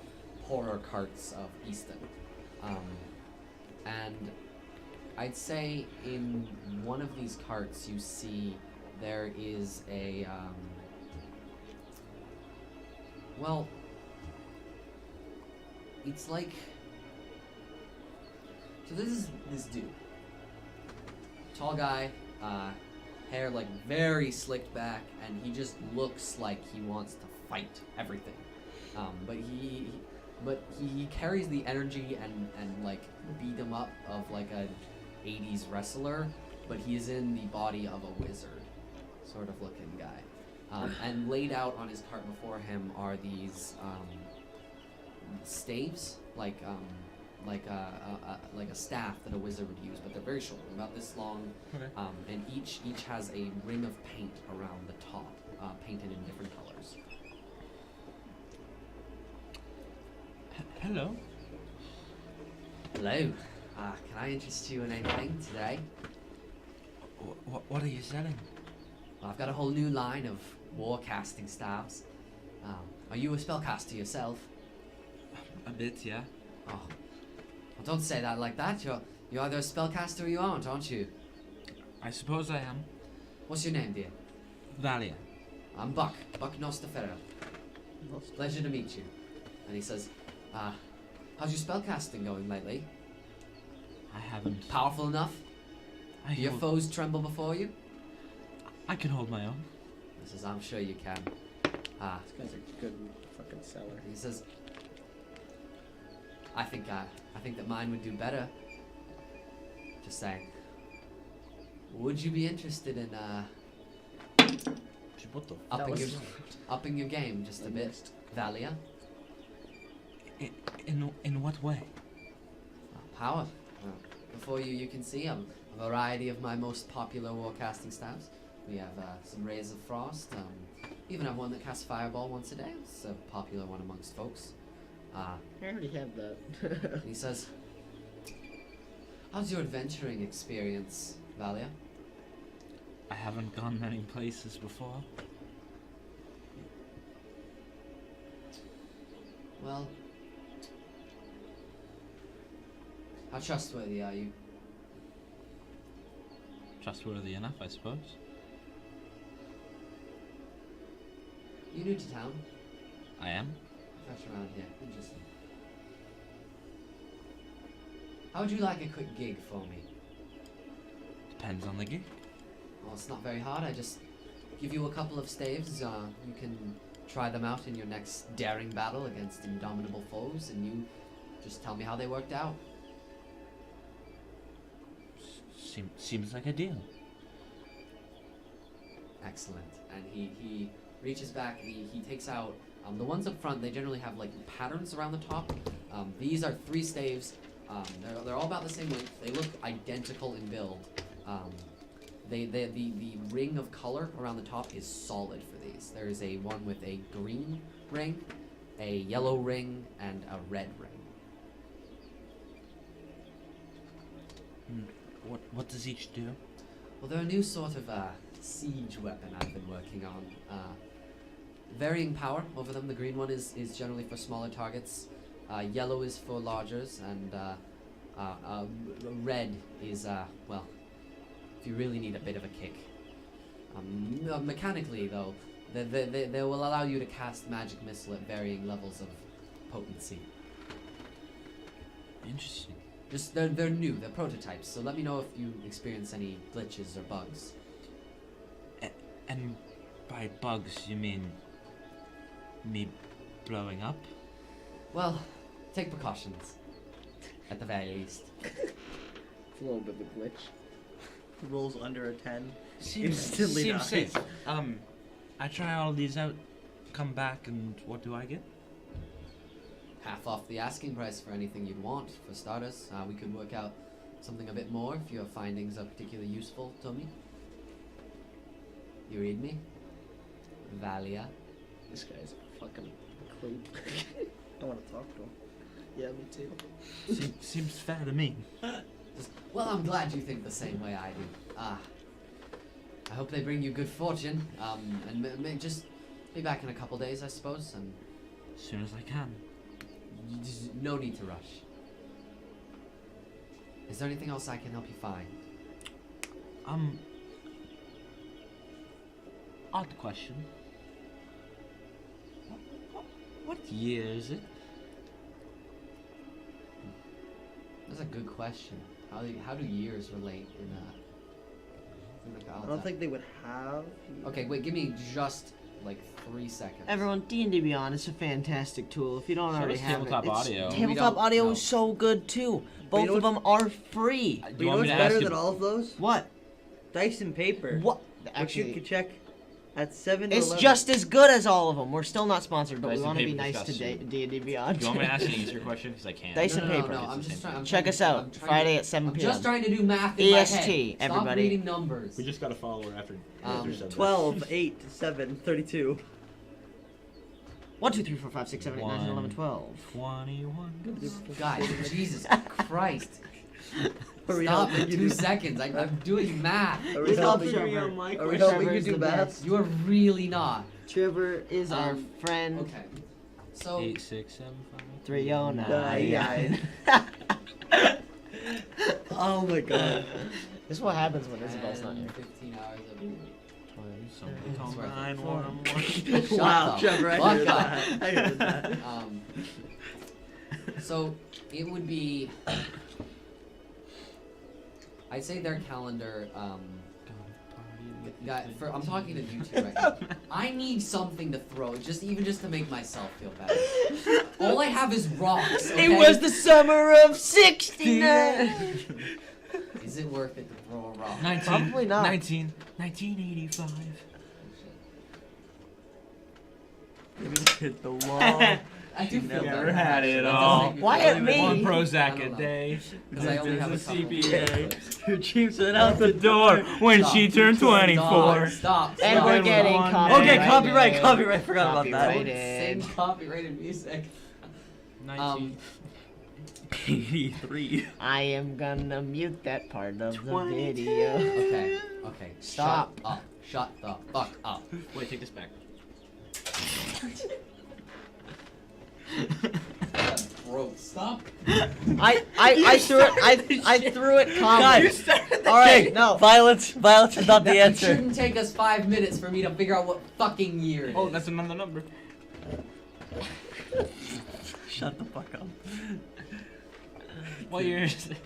poorer carts of Easton. And I'd say in one of these carts you see there is a well, it's like, so this is this dude, tall guy, hair like very slicked back, and he just looks like he wants to fight everything. But he carries the energy and like beat him up of like a 80s wrestler, but he is in the body of a wizard sort of looking guy. And laid out on his cart before him are these staves, like like a staff that a wizard would use, but they're very short, about this long. Okay. And each has a ring of paint around the top, painted in different colors. Hello. Hello. Can I interest you in anything today? What are you selling? Well, I've got a whole new line of war casting staves. Are you a spellcaster yourself? A bit, yeah. Oh, well, don't say that like that. You're either a spellcaster or you aren't you? I suppose I am. What's your name, dear? Valia. I'm Buck Nostafero. Pleasure to meet you. And he says, how's your spellcasting going lately? I haven't. Powerful enough? Do your foes tremble before you? I can hold my own. He says, I'm sure you can. This guy's a good fucking seller. He says, I think that mine would do better. Just saying. Would you be interested in What the? upping your game just a bit, Valia? In what way? Power. Before you can see a variety of my most popular warcasting staves. We have some Rays of Frost. Even have one that casts Fireball once a day. It's a popular one amongst folks. I already have that. And he says, how's your adventuring experience, Valia? I haven't gone many places before. Well, how trustworthy are you? Trustworthy enough, I suppose. You new to town? I am. Fresh around here. Interesting. How would you like a quick gig for me? Depends on the gig. Well, it's not very hard. I just give you a couple of staves. You can try them out in your next daring battle against indomitable foes, and you just tell me how they worked out. Seems like a deal. Excellent. And he reaches back and he takes out the ones up front. They generally have like patterns around the top. These are 3 staves. They're all about the same length. They look identical in build. The ring of color around the top is solid for these. There is a one with a green ring, a yellow ring, and a red ring. What does each do? Well, they're a new sort of siege weapon I've been working on. Varying power over them. The green one is generally for smaller targets. Yellow is for largers, and red is, well, if you really need a bit of a kick. Mechanically, though, they will allow you to cast magic missile at varying levels of potency. Interesting. Just they're new, they're prototypes, so let me know if you experience any glitches or bugs. And by bugs, you mean me blowing up? Well, take precautions, at the very least. It's a little bit of a glitch. Rolls under a 10. Seems Instantly dies. safe. I try all these out, come back, and what do I get? Half off the asking price for anything you'd want, for starters. We could work out something a bit more if your findings are particularly useful to me. You read me? Valia. This guy's a fucking creep. I want to talk to him. Yeah, me too. Seems fair to me. Well, I'm glad you think the same way I do. I hope they bring you good fortune. And just be back in a couple days, I suppose. And As soon as I can. no need to rush. Is there anything else I can help you find? Odd question. What year is it? That's a good question. How do years relate in I don't think they would have. Okay, wait. Give me just like 3 seconds. Everyone, D&D Beyond is a fantastic tool. If you don't So already is have tabletop it, audio. tabletop don't audio know. is so good too. But you Both know of them are free. But you know what's better than all of those? What? Dice and paper. What? Which you Actually, could check At 7 to It's 11. just as good as all of them. We're still not sponsored, but we Dice and want to be paper nice to discussion. D&D Beyond. Do you want me to ask an easier question? Because I can't. Dice and paper. I'm just trying. Check us out Friday at 7 I'm p.m. just trying to do math in my EST, head. Stop everybody. reading numbers. We just got a follower after. 12, 8, 7, 32. 1, 2, 3, 4, 5, 6, 7, 8, 9, 10, 11, 12. 21. Guys, Jesus Christ. Are we Stop helping in you 2 do- seconds. I'm doing math. Are we He's helping helping you? me on my Are we question. helping you Trevor's do the math? best. You are really not. Trevor is our Um, friend. Okay. So 8, 6, 7, 5. 309. Oh my god. This is what happens when Isabel's not here. 15 hours of Something. Wow, the Trevor, I fuck heard up. that. I heard that. So it would be. I'd say their calendar. I'm talking to you two right now. I need something to throw, just to make myself feel better. All I have is rocks. Okay? It was the summer of '69. Is it worth it to throw a rock? 19, Probably not. 1985. Maybe just hit the wall. I do feel Never better. had it That does all. make me Why feel at better. me? One I Prozac don't a know. day. 'Cause I only have a There's couple CPA. Your Chiefs went Out the door when Stop. she turned 24. Stop. And stop. we're getting Okay, copyrighted. copyright. Forgot about that. Copyrighted. Sing copyrighted music. 1983. I am gonna mute that part of the 22. video. Okay. Stop. Shut up. Shut the fuck up. Wait, take this back. Bro, stop. I threw it. I threw it calmly. Guys, All right, okay, no. Violence is not the It answer. shouldn't take us 5 minutes for me to figure out what fucking year it is. Oh, that's another number. Shut the fuck up. What year is it?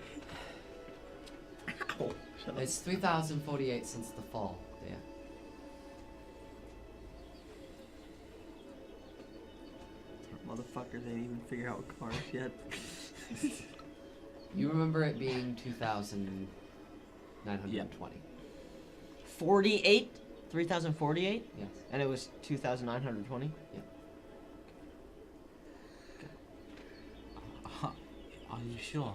Shut up. It's 3048 since the fall. Yeah. Motherfucker, they didn't even figure out cars yet. You remember it being 2,920. 48, 3,048, Yes. and it was 2,920. Are you sure?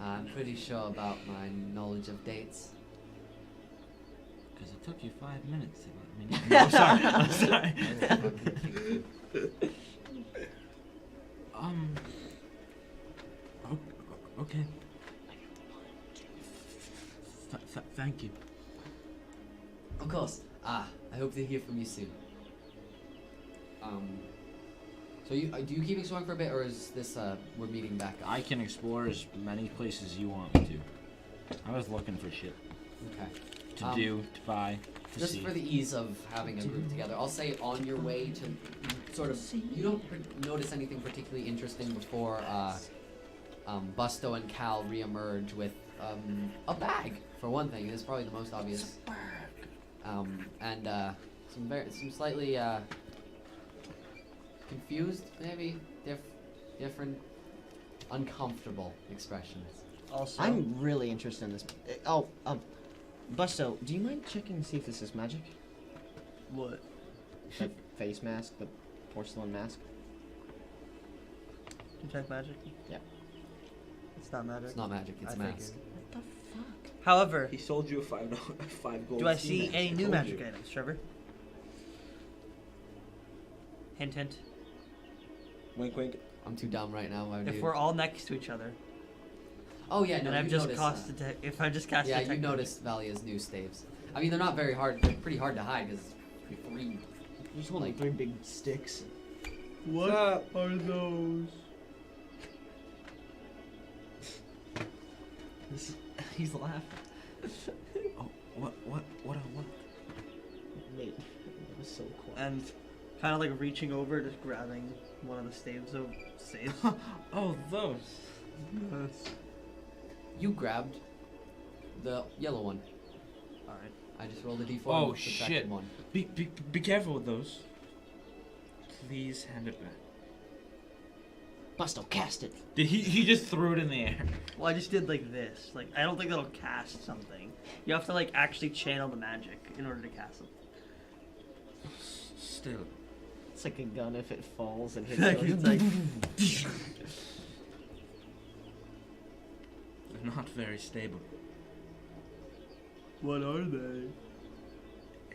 I'm pretty sure about my knowledge of dates. Because it took you 5 minutes to let me know. No, sorry. I'm sorry. Okay. Thank you. Of course. I hope to hear from you soon. So do you keep exploring for a bit, or is this we're meeting back up? I can explore as many places you want me to. I was looking for shit Okay. to do, to buy, to Just see. for the ease of having a group together, I'll say on your way to sort of, you don't notice anything particularly interesting before Busto and Cal reemerge with a bag, for one thing. It's probably the most obvious. And some slightly confused, maybe different, uncomfortable expressions. Also, I'm really interested in this. Busto, do you mind checking to see if this is magic? what? The face mask, the porcelain mask. Detect magic? Yeah. It's not magic. It's not magic, it's I a figured. mask. What the fuck? However, He sold you a $5 gold. do I ski see mask, any I new told magic you. items, Trevor? Hint, hint. Wink, wink. I'm too dumb right now, my If dude. we're all next to each other, Oh yeah, no, and I've you just noticed, cast if I just cast yeah, detect you noticed Valia's new staves. I mean, they're not very hard. They're pretty hard to hide because it's three. You're just holding Like- 3 big sticks. What are those? He's laughing. Oh, what? Mate, that was so cool. And kind of like reaching over, just grabbing one of the staves. Oh, those. You grabbed the yellow one. All right. I just rolled a d4. Oh, and subtracted shit. One. Be careful with those. Please hand it back. Busto, cast it. Did he just threw it in the air? Well, I just did like this. Like, I don't think that'll cast something. You have to like actually channel the magic in order to cast it. Still, It's like a gun if it falls and hits Like, you. it's like, they're not very stable. what are they?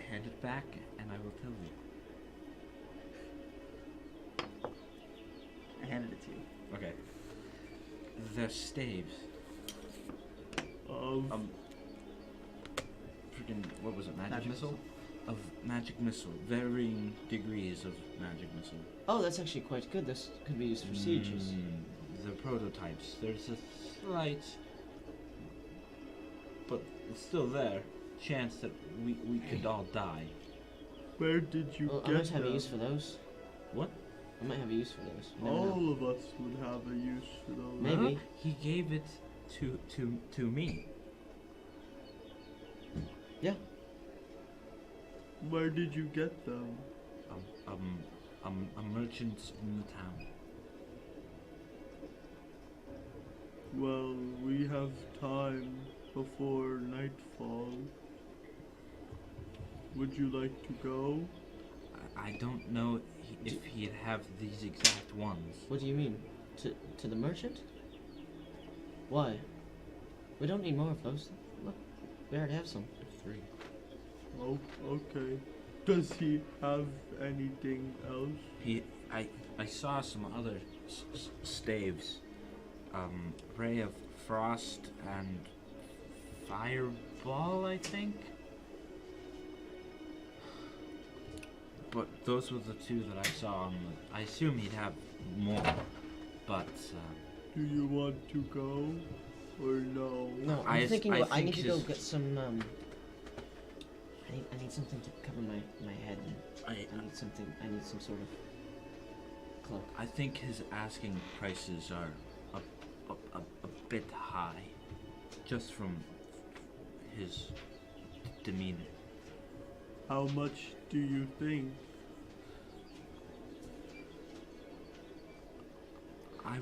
Hand it back, and I will tell you. I handed it to you. Okay. They're staves. Freaking, what was it? Magic missile? Of magic missile. Varying degrees of magic missile. Oh, that's actually quite good. This could be used for sieges. The prototypes. There's a slight, but it's still there, chance that we could all die. Where did you Well, I get might have a them? use for those. What? I might have a use for those. You never know. All of us would have a use for those. Maybe. Huh? He gave it to me. Yeah. Where did you get them? A merchant in the town. Well, we have time before nightfall. Would you like to go? I don't know if he'd have these exact ones. What do you mean? To the merchant? Why? We don't need more of those. Look, we already have some. 3. Oh, okay. Does he have anything else? I saw some other staves. Ray of Frost and Fireball, I think. But those were the 2 that I saw. I assume he'd have more, but Do you want to go or no? No, I I'm s- thinking. I I need think to go his- get some. I need something to cover my head. I I need something. I need some sort of cloak. I think his asking prices are a bit high, just from his demeanor. How much do you think? I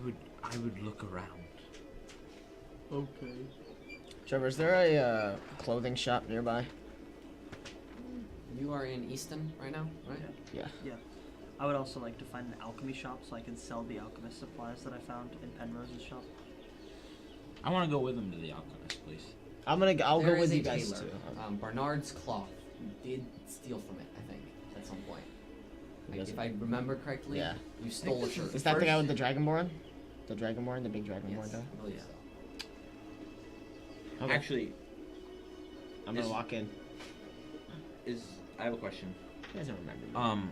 would look around. Okay. Trevor, is there a clothing shop nearby? You are in Easton right now, right? Yeah. Yeah. I would also like to find an alchemy shop so I can sell the alchemist supplies that I found in Penrose's shop. I want to go with him to the alchemist, please. I'll go There with is you a guys tailor, too. Bernard's cloth. You did steal from it, I think, at some point. Like, Does if it? I remember correctly, Yeah. you stole a shirt. Is that the guy with the Dragonborn? The Dragonborn, the big Dragonborn Yes, guy. I believe so. Okay. Actually, I'm gonna is- walk in. I have a question. You guys don't remember me.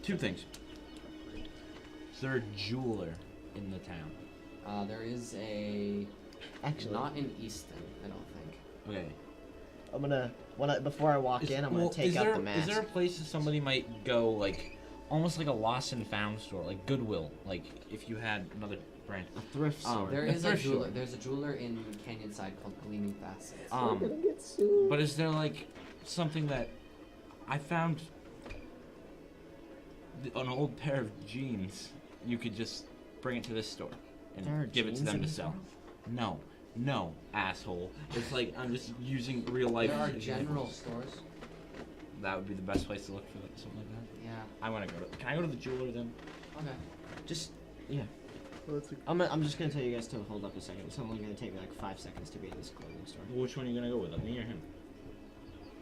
2 things. Is there a jeweler in the town? There is a... Actually, Not in Easton, I don't think. Okay. I'm gonna before I walk in, I'm gonna take out the mask. Is there a place that somebody might go, like, almost like a lost and found store, like Goodwill, like if you had another brand? A thrift store. There A is a thrift jeweler. store. There's a jeweler in Canyonside called Gleaming Facets. get sued. But is there like something that I found an old pair of jeans? You could just bring it to this store and There are give it to jeans them in to this sell. No, asshole. It's like I'm just using real life. There are examples. general stores. That would be the best place to look for something like that. Yeah. I want to go to. Can I go to the jeweler then? Okay. Just yeah. Well, that's a I'm just gonna tell you guys to hold up a second. It's only gonna take me like 5 seconds to be in this clothing store. Which one are you gonna go with? Me or him?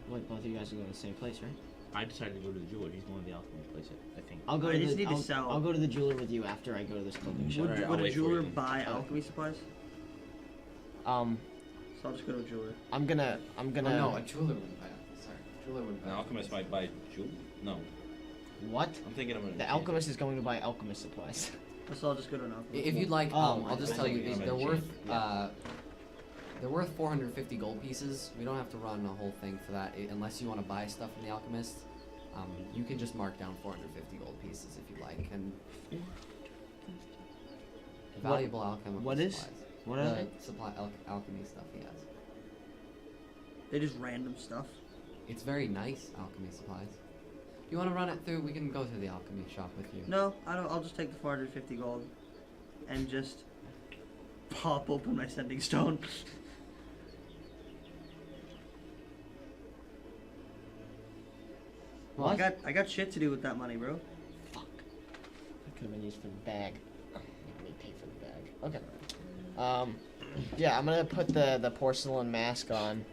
Wait, both of you guys are going to the same place, right? I decided to go to the jeweler. He's going to the alchemy place, I think. I'll go I to just the need to sell. I'll go to the jeweler with you after I go to this clothing shop. Would, Alright, would I'll a wait for jeweler you. buy Oh. alchemy supplies? Um, So I'll just go to a jeweler. I'm gonna Oh, no, a jeweler wouldn't buy it. Sorry. Jeweler wouldn't buy An it. alchemist might buy jewel. No, what? I'm thinking of The alchemist is going to buy alchemist supplies. So I'll just go to an alchemy. If you'd like, Oh, I'll just I tell you, see. they're I'm worth, Yeah. they're worth 450 gold pieces. We don't have to run a whole thing for that, unless you want to buy stuff from the alchemist. You can just mark down 450 gold pieces if you like, and valuable alchemical what is- supplies. What are they? The supply alchemy stuff he has. They just random stuff. It's very nice alchemy supplies. If you want to run it through, we can go to the alchemy shop with you. No, I don't. I'll just take the 450 gold and just pop open my sending stone. What? I got shit to do with that money, bro. Fuck. That could have been used for the bag. Make me pay for the bag. Okay. Yeah, I'm gonna put the porcelain mask on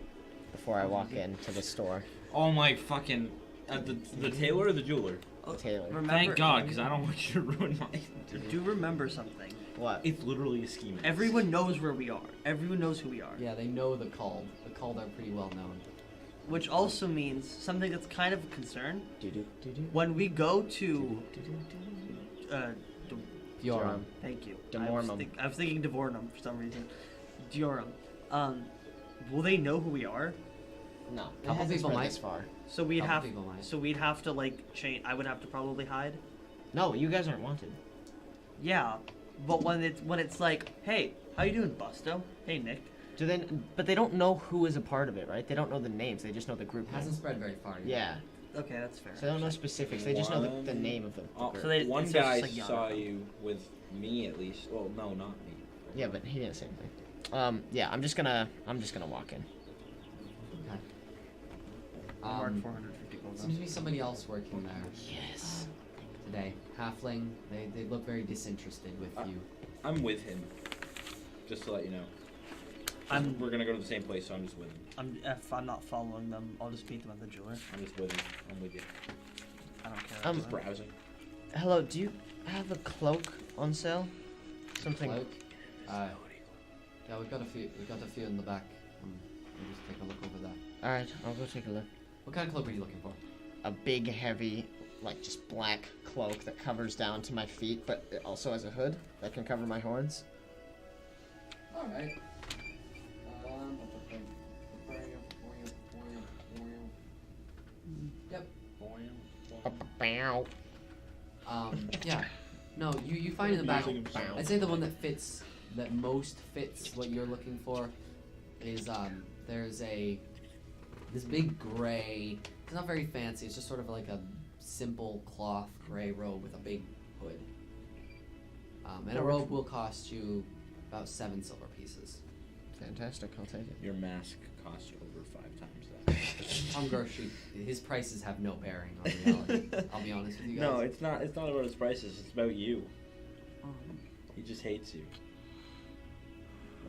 before I walk into the store. Oh my fucking. The tailor or the jeweler? Oh, Taylor. Remember, Thank God, because I don't want you to ruin my. Do remember something. What? It's literally a scheme. Everyone knows where we are. Everyone knows who we are. Yeah, they know the called. The called are pretty well known. Which also means something that's kind of a concern. Do-do-do-do. When we go to, Dioram. thank you. Demormum. I was thinking Devornum for some reason. Dioram. Will they know who we are? No. Couple it hasn't people spread might. this far. So we'd Couple have. people might. So we'd have to like change. I would have to probably hide. No, you guys aren't wanted. Yeah, but when it's like, hey, how you doing, Busto? Hey, Nick. But they don't know who is a part of it, right? They don't know the names. They just know the group It hasn't name. spread very far yet. Yeah. Okay, that's fair. So they don't know specifics. They just know the name of the Oh, group. So they- one so it's guy just like saw Yana. you with me at least. Well, no, not me. Yeah, but he didn't say anything. Yeah, I'm just gonna walk in. Okay. Mark 450 gold. Seems to be somebody else working there Yes. today. Halfling. They look very disinterested with you. I'm with him. Just to let you know. We're gonna go to the same place, so I'm just with him. If I'm not following them, I'll just meet them at the jeweler. I'm just with him. I'm with you. I don't care. I'm Just browsing. Hello, do you have a cloak on sale? Something. Cloak. Yeah, we've got a few in the back. We'll just take a look over that. All right, I'll go take a look. What kind of cloak are you looking for? A big, heavy, like just black cloak that covers down to my feet, but it also has a hood that can cover my horns. All right. Yep. Yeah. No, you find in the back. I'd say the one that most fits what you're looking for is there's this big gray. It's not very fancy. It's just sort of like a simple cloth gray robe with a big hood. And a robe will cost you about 7 silver pieces. Fantastic, I'll take it. Your mask costs over 5 times that. Ungershi, his prices have no bearing on reality. I'll be honest with you guys. No, it's not. It's not about his prices. It's about you. He just hates you,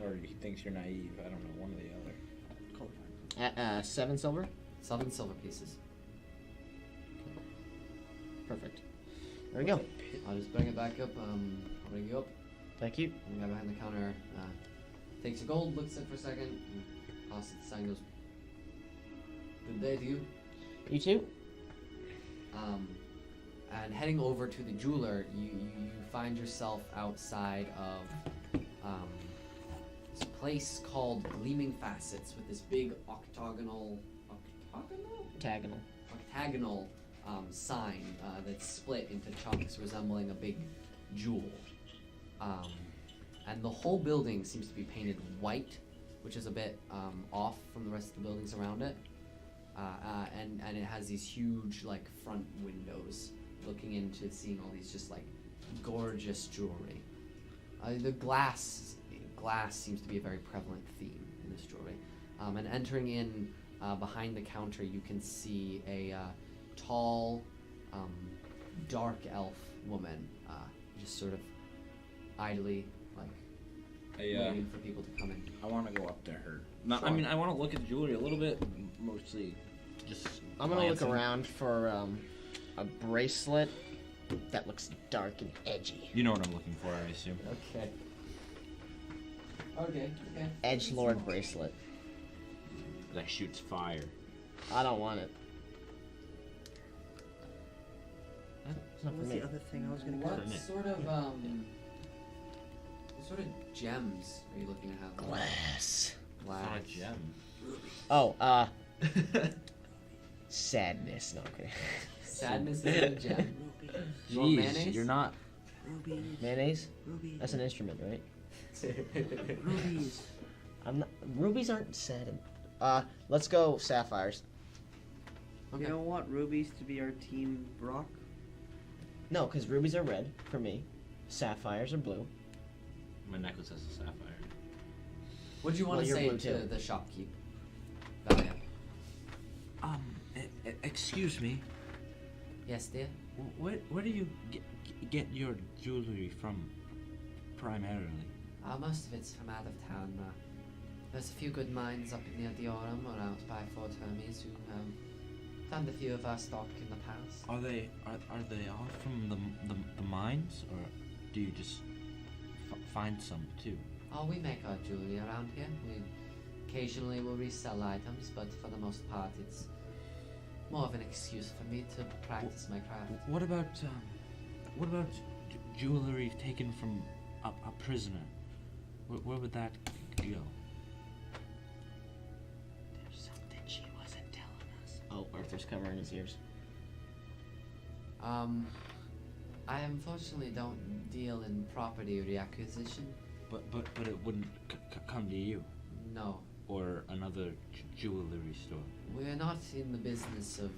or he thinks you're naive. I don't know, one or the other. 7 silver? 7 silver pieces. Perfect. There we go. I'll just bring it back up. I'll bring you up. Thank you. And the guy behind the counter takes your gold, looks at it for a second, and tosses the sign, goes, "Good day to you." You too? And heading over to the jeweler, you find yourself outside of this place called Gleaming Facets with this big octagonal sign that's split into chunks resembling a big jewel. And the whole building seems to be painted white, which is a bit off from the rest of the buildings around it. And it has these huge like front windows looking into seeing all these just like gorgeous jewelry. The glass seems to be a very prevalent theme in this jewelry. And entering in behind the counter, you can see a tall, dark elf woman, just sort of idly like waiting for people to come in. I want to go up to her. No, Sure. I mean, I want to look at the jewelry a little bit, mostly just. I'm gonna look glancing. around for a bracelet that looks dark and edgy. You know what I'm looking for, I assume. Okay. Okay. Edgelord bracelet. That shoots fire. I don't want it. It's not What for was me. the other thing I was gonna What get? sort of gems are you looking to have? Glass. It's not a gem. Oh, sadness. No, okay. Sadness is a gem. You want mayonnaise? you're not. Rubies. Mayonnaise? Rubies. That's an instrument, right? Rubies. Rubies aren't sad. Let's go sapphires. Okay. You don't want rubies to be our team rock? No, because rubies are red for me. Sapphires are blue. My necklace has a sapphire. What do you want Well, to you're say blue to too. the shopkeep? Valia? Excuse me. Yes, dear. Where do you get your jewelry from, primarily? Most of it's from out of town. There's a few good mines up near Diorum or out by Fort Hermes who found a few of our stock in the past. Are they all from the mines, or do you just find some too? Oh, we make our jewelry around here. We occasionally will resell items, but for the most part, it's more of an excuse for me to practice my craft. What about jewelry taken from a prisoner? Where would that go? There's something she wasn't telling us. Oh, Arthur's covering his ears. I unfortunately don't deal in property reacquisition. But it wouldn't come to you No, or another jewelry store. we're not in the business of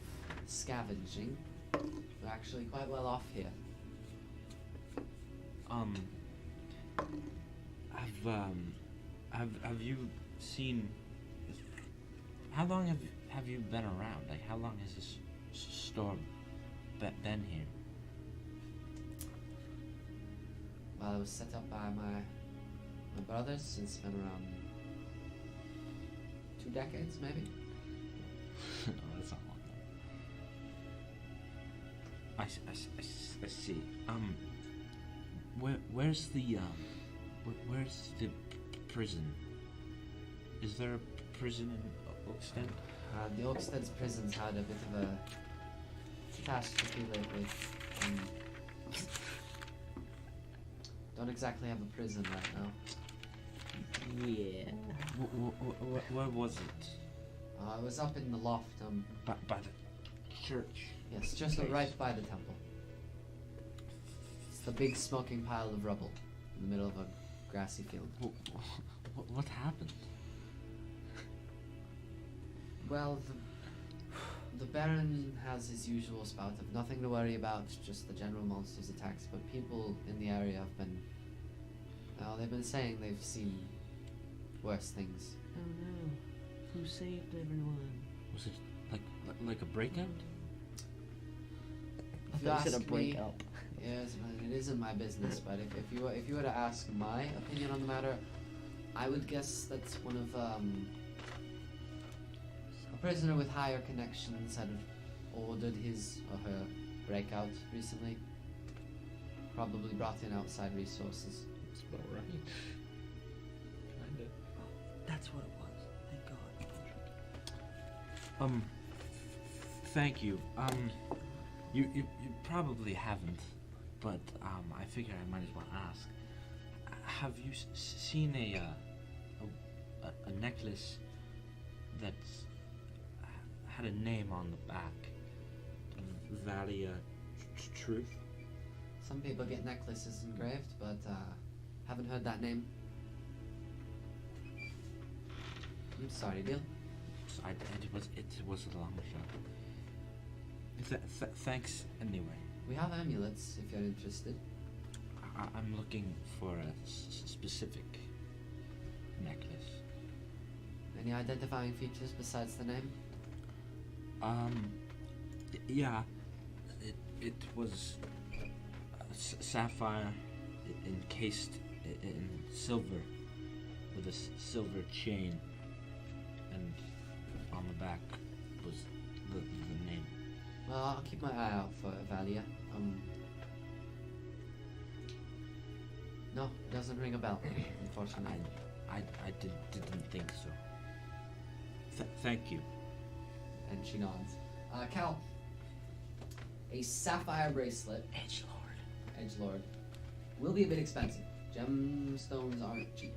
scavenging. We're actually quite well off here. Have you seen? How long have you been around? Like, how long has this store been here? Well, it was set up by my brothers, so it's been around 2 decades, maybe. Oh, that's not long enough. I see. Where's the prison? Is there a prison in Oakstead? The Oakstead's prison's had a bit of a catastrophe lately. Don't exactly have a prison right now. Yeah. Where was it? It was up in the loft. By the church. Yes, just right by the temple. It's the big smoking pile of rubble in the middle of a grassy field. What happened? Well, the Baron has his usual spout of nothing to worry about, just the general monsters attacks, but people in the area have been... Well, they've been saying they've seen worse things. Oh no. Who saved everyone? Was it like a breakout? If you ask me, yes, it isn't my business, but if you were to ask my opinion on the matter, I would guess that one of a prisoner with higher connections had ordered his or her breakout recently. Probably brought in outside resources. That's about right. Kinda. That's what it was. Thank God. Thank you. You probably haven't, but I figure I might as well ask. Have you seen a necklace that's had a name on the back? Valia Truth? Some people get necklaces engraved, but haven't heard that name. I'm sorry, Bill. It was a long shot. Thanks anyway. We have amulets if you're interested. I'm looking for a specific necklace. Any identifying features besides the name? Yeah. It was a sapphire encased in silver with a silver chain, and on the back was the name. Well, I'll keep my eye out for Valia. No, it doesn't ring a bell, unfortunately. I didn't think so. Thank you. And she nods. Cal, a sapphire bracelet, Edgelord, will be a bit expensive. Gemstones aren't cheap.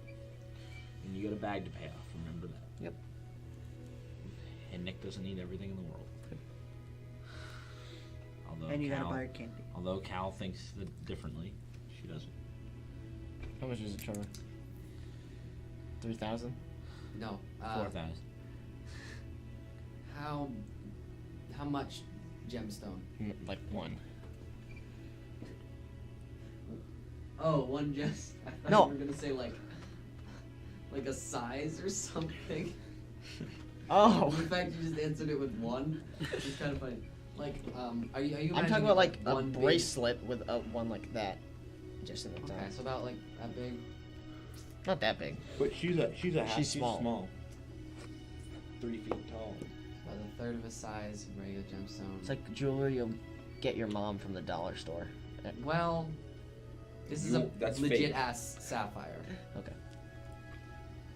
And you got a bag to pay off, remember that. Yep. And Nick doesn't need everything in the world. Although And you Cal, gotta buy her candy. Although Cal thinks differently, she doesn't. How much is it, Trevor? 3,000? No. 4,000. How much gemstone? Like 1. Oh, one just. I thought No. you were gonna say like a size or something. Oh. In fact, you just answered it with 1. It's kind of funny. Like, are you I'm talking imagining, about like a one big- bracelet with a one like that, just in the top. Okay, so about like that big. Not that big. But she's She's small. 3 feet tall. About a third of a size of regular gemstone. It's like jewelry you'll get your mom from the dollar store. Well, this is a That's legit fake. ass sapphire. Okay.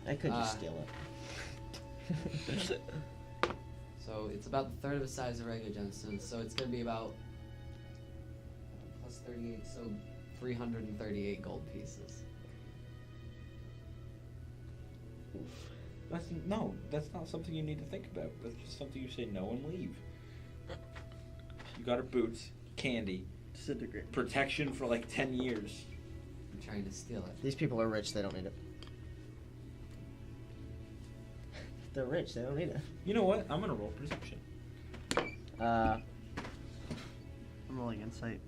I could just steal it. So it's about the third of the size of regular gemstones. So it's gonna be about plus 38, so 338 gold pieces. That's not something you need to think about. That's just something you say no and leave. You got her boots, candy, Disintegrate. protection for like 10 years. I'm trying to steal it. These people are rich, they don't need it. They're rich, they don't need it. You know what? I'm gonna roll perception. I'm rolling insight.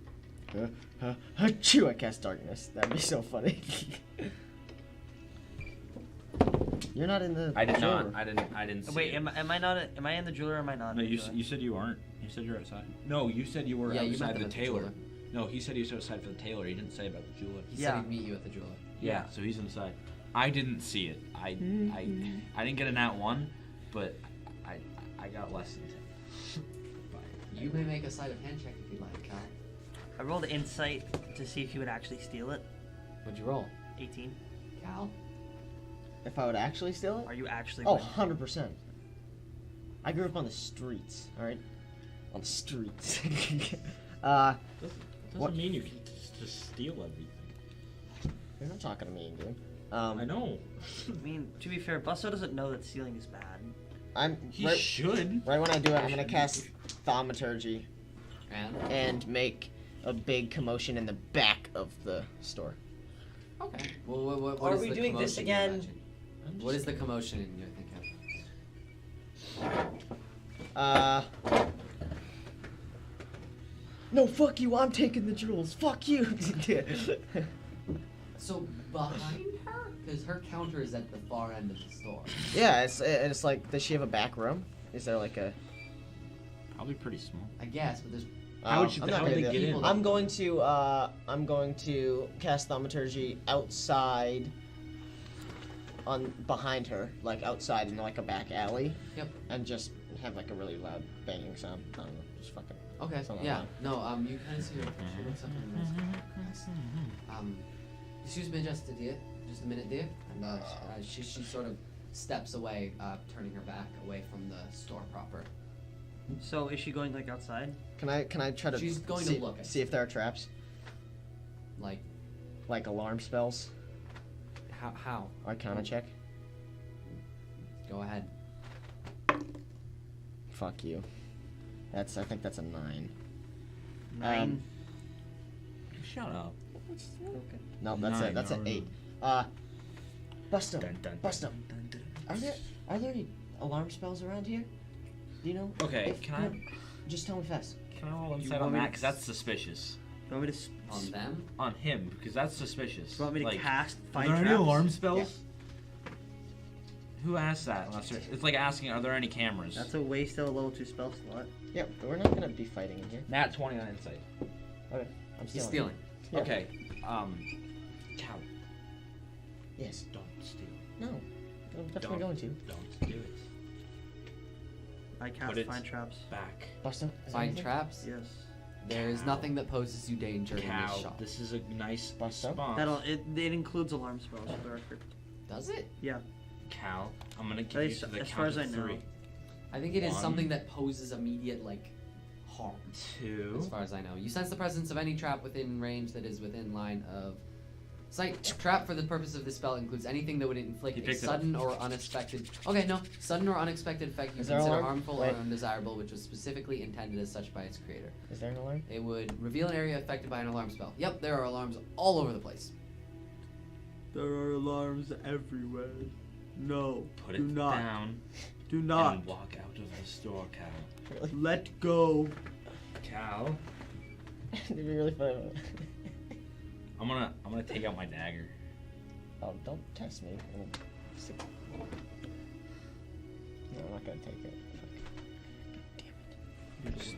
Achoo, I cast darkness. That'd be so funny. You're not in the. I did not. chamber. I didn't see Wait, it. am I not? Am I in the jeweler? Or am I not? No, in the you jeweler? you said you aren't. You said you're outside. No, you said you were Yeah, you met outside them the at the tailor. jeweler. No, he said he was outside for the tailor. He didn't say about the jeweler. He Yeah. said he'd meet you at the jeweler. Yeah, so he's inside. I didn't see it. I didn't get a nat 1, but I got less than 10. You may make a sleight of hand check if you'd like, Cal. I rolled insight to see if you would actually steal it. What'd you roll? 18. Cal? If I would actually steal it? Are you actually? Oh, going- 100%. I grew up on the streets, alright? On the streets. Doesn't What? mean you can just steal everything. You're not talking to me, dude. I know. I mean, to be fair, Busto doesn't know that stealing is bad. I'm He right, should. right when I do it, I'm gonna cast thaumaturgy And? and make a big commotion in the back of the store. Okay. Well, what Are is we the doing this commotion you're again? imagining? What is the commotion you're thinking? No, fuck you, I'm taking the jewels. Fuck you. So behind her? Because her counter is at the far end of the store. Yeah, it's like, does she have a back room? Is there like a? Probably pretty small. I guess, but there's How would you- I'm not how would gonna they do get that. in? I'm going to cast thaumaturgy outside, on behind her, like outside in like a back alley. Yep. And just have like a really loud banging sound. I don't know, just fucking. okay. Something Yeah. like No. You kind of see her. She looks up and goes, excuse me, just a minute, dear. And she sort of steps away, turning her back away from the store proper. So is she going like outside? Can I try to? She's going to see, look at see if there are traps, Like alarm spells. how? Arcana check. Go ahead. Fuck you. I think that's a 9. 9. Shut up. Okay. No, that's Nine, that's an no, 8. Busto. Dun, dun, Busto. dun, dun, dun, dun. Are there any alarm spells around here? Do you know? Okay, can Just tell me fast. Can I roll You insight want on me that? to- Because that's suspicious. Do you want me to? On them? On him, because that's suspicious. Do you want me to like, cast Are find there any traps? alarm spells? Who asked that? Unless it's like asking, are there any cameras? That's a waste of a level 2 spell slot. Yep, we're not gonna be fighting in here. Nat 20 on insight. Okay, I'm He's stealing. stealing. Yeah. Okay. Cal, Yes. don't steal. No. That's what I'm going to. Don't do it. I cast Put it find traps. back. Busto. Find traps. Yes. There is nothing that poses you danger in this Cal, shop. this is a nice Busto? spot. It includes alarm spells for the record. Does it? Yeah. Cal, I'm gonna give At you least to the as count far as of I know. 3. I think it is 1, something that poses immediate harm. 2. As far as I know, you sense the presence of any trap within range that is within line of sight. Trap for the purpose of this spell includes anything that would inflict You a picked it up. sudden or unexpected. Okay, no, sudden or unexpected effect you Is there an consider alarm? harmful Wait. or undesirable, which was specifically intended as such by its creator. Is there an alarm? It would reveal an area affected by an alarm spell. Yep, there are alarms all over the place. There are alarms everywhere. No. Put do it not. down Do not. and walk out of the store, Cal. Really? Let go. Cal, It'd be really funny. I'm gonna take out my dagger. Oh, don't test me. It'll stick- No, I'm not gonna take it. Fuck. Damn it.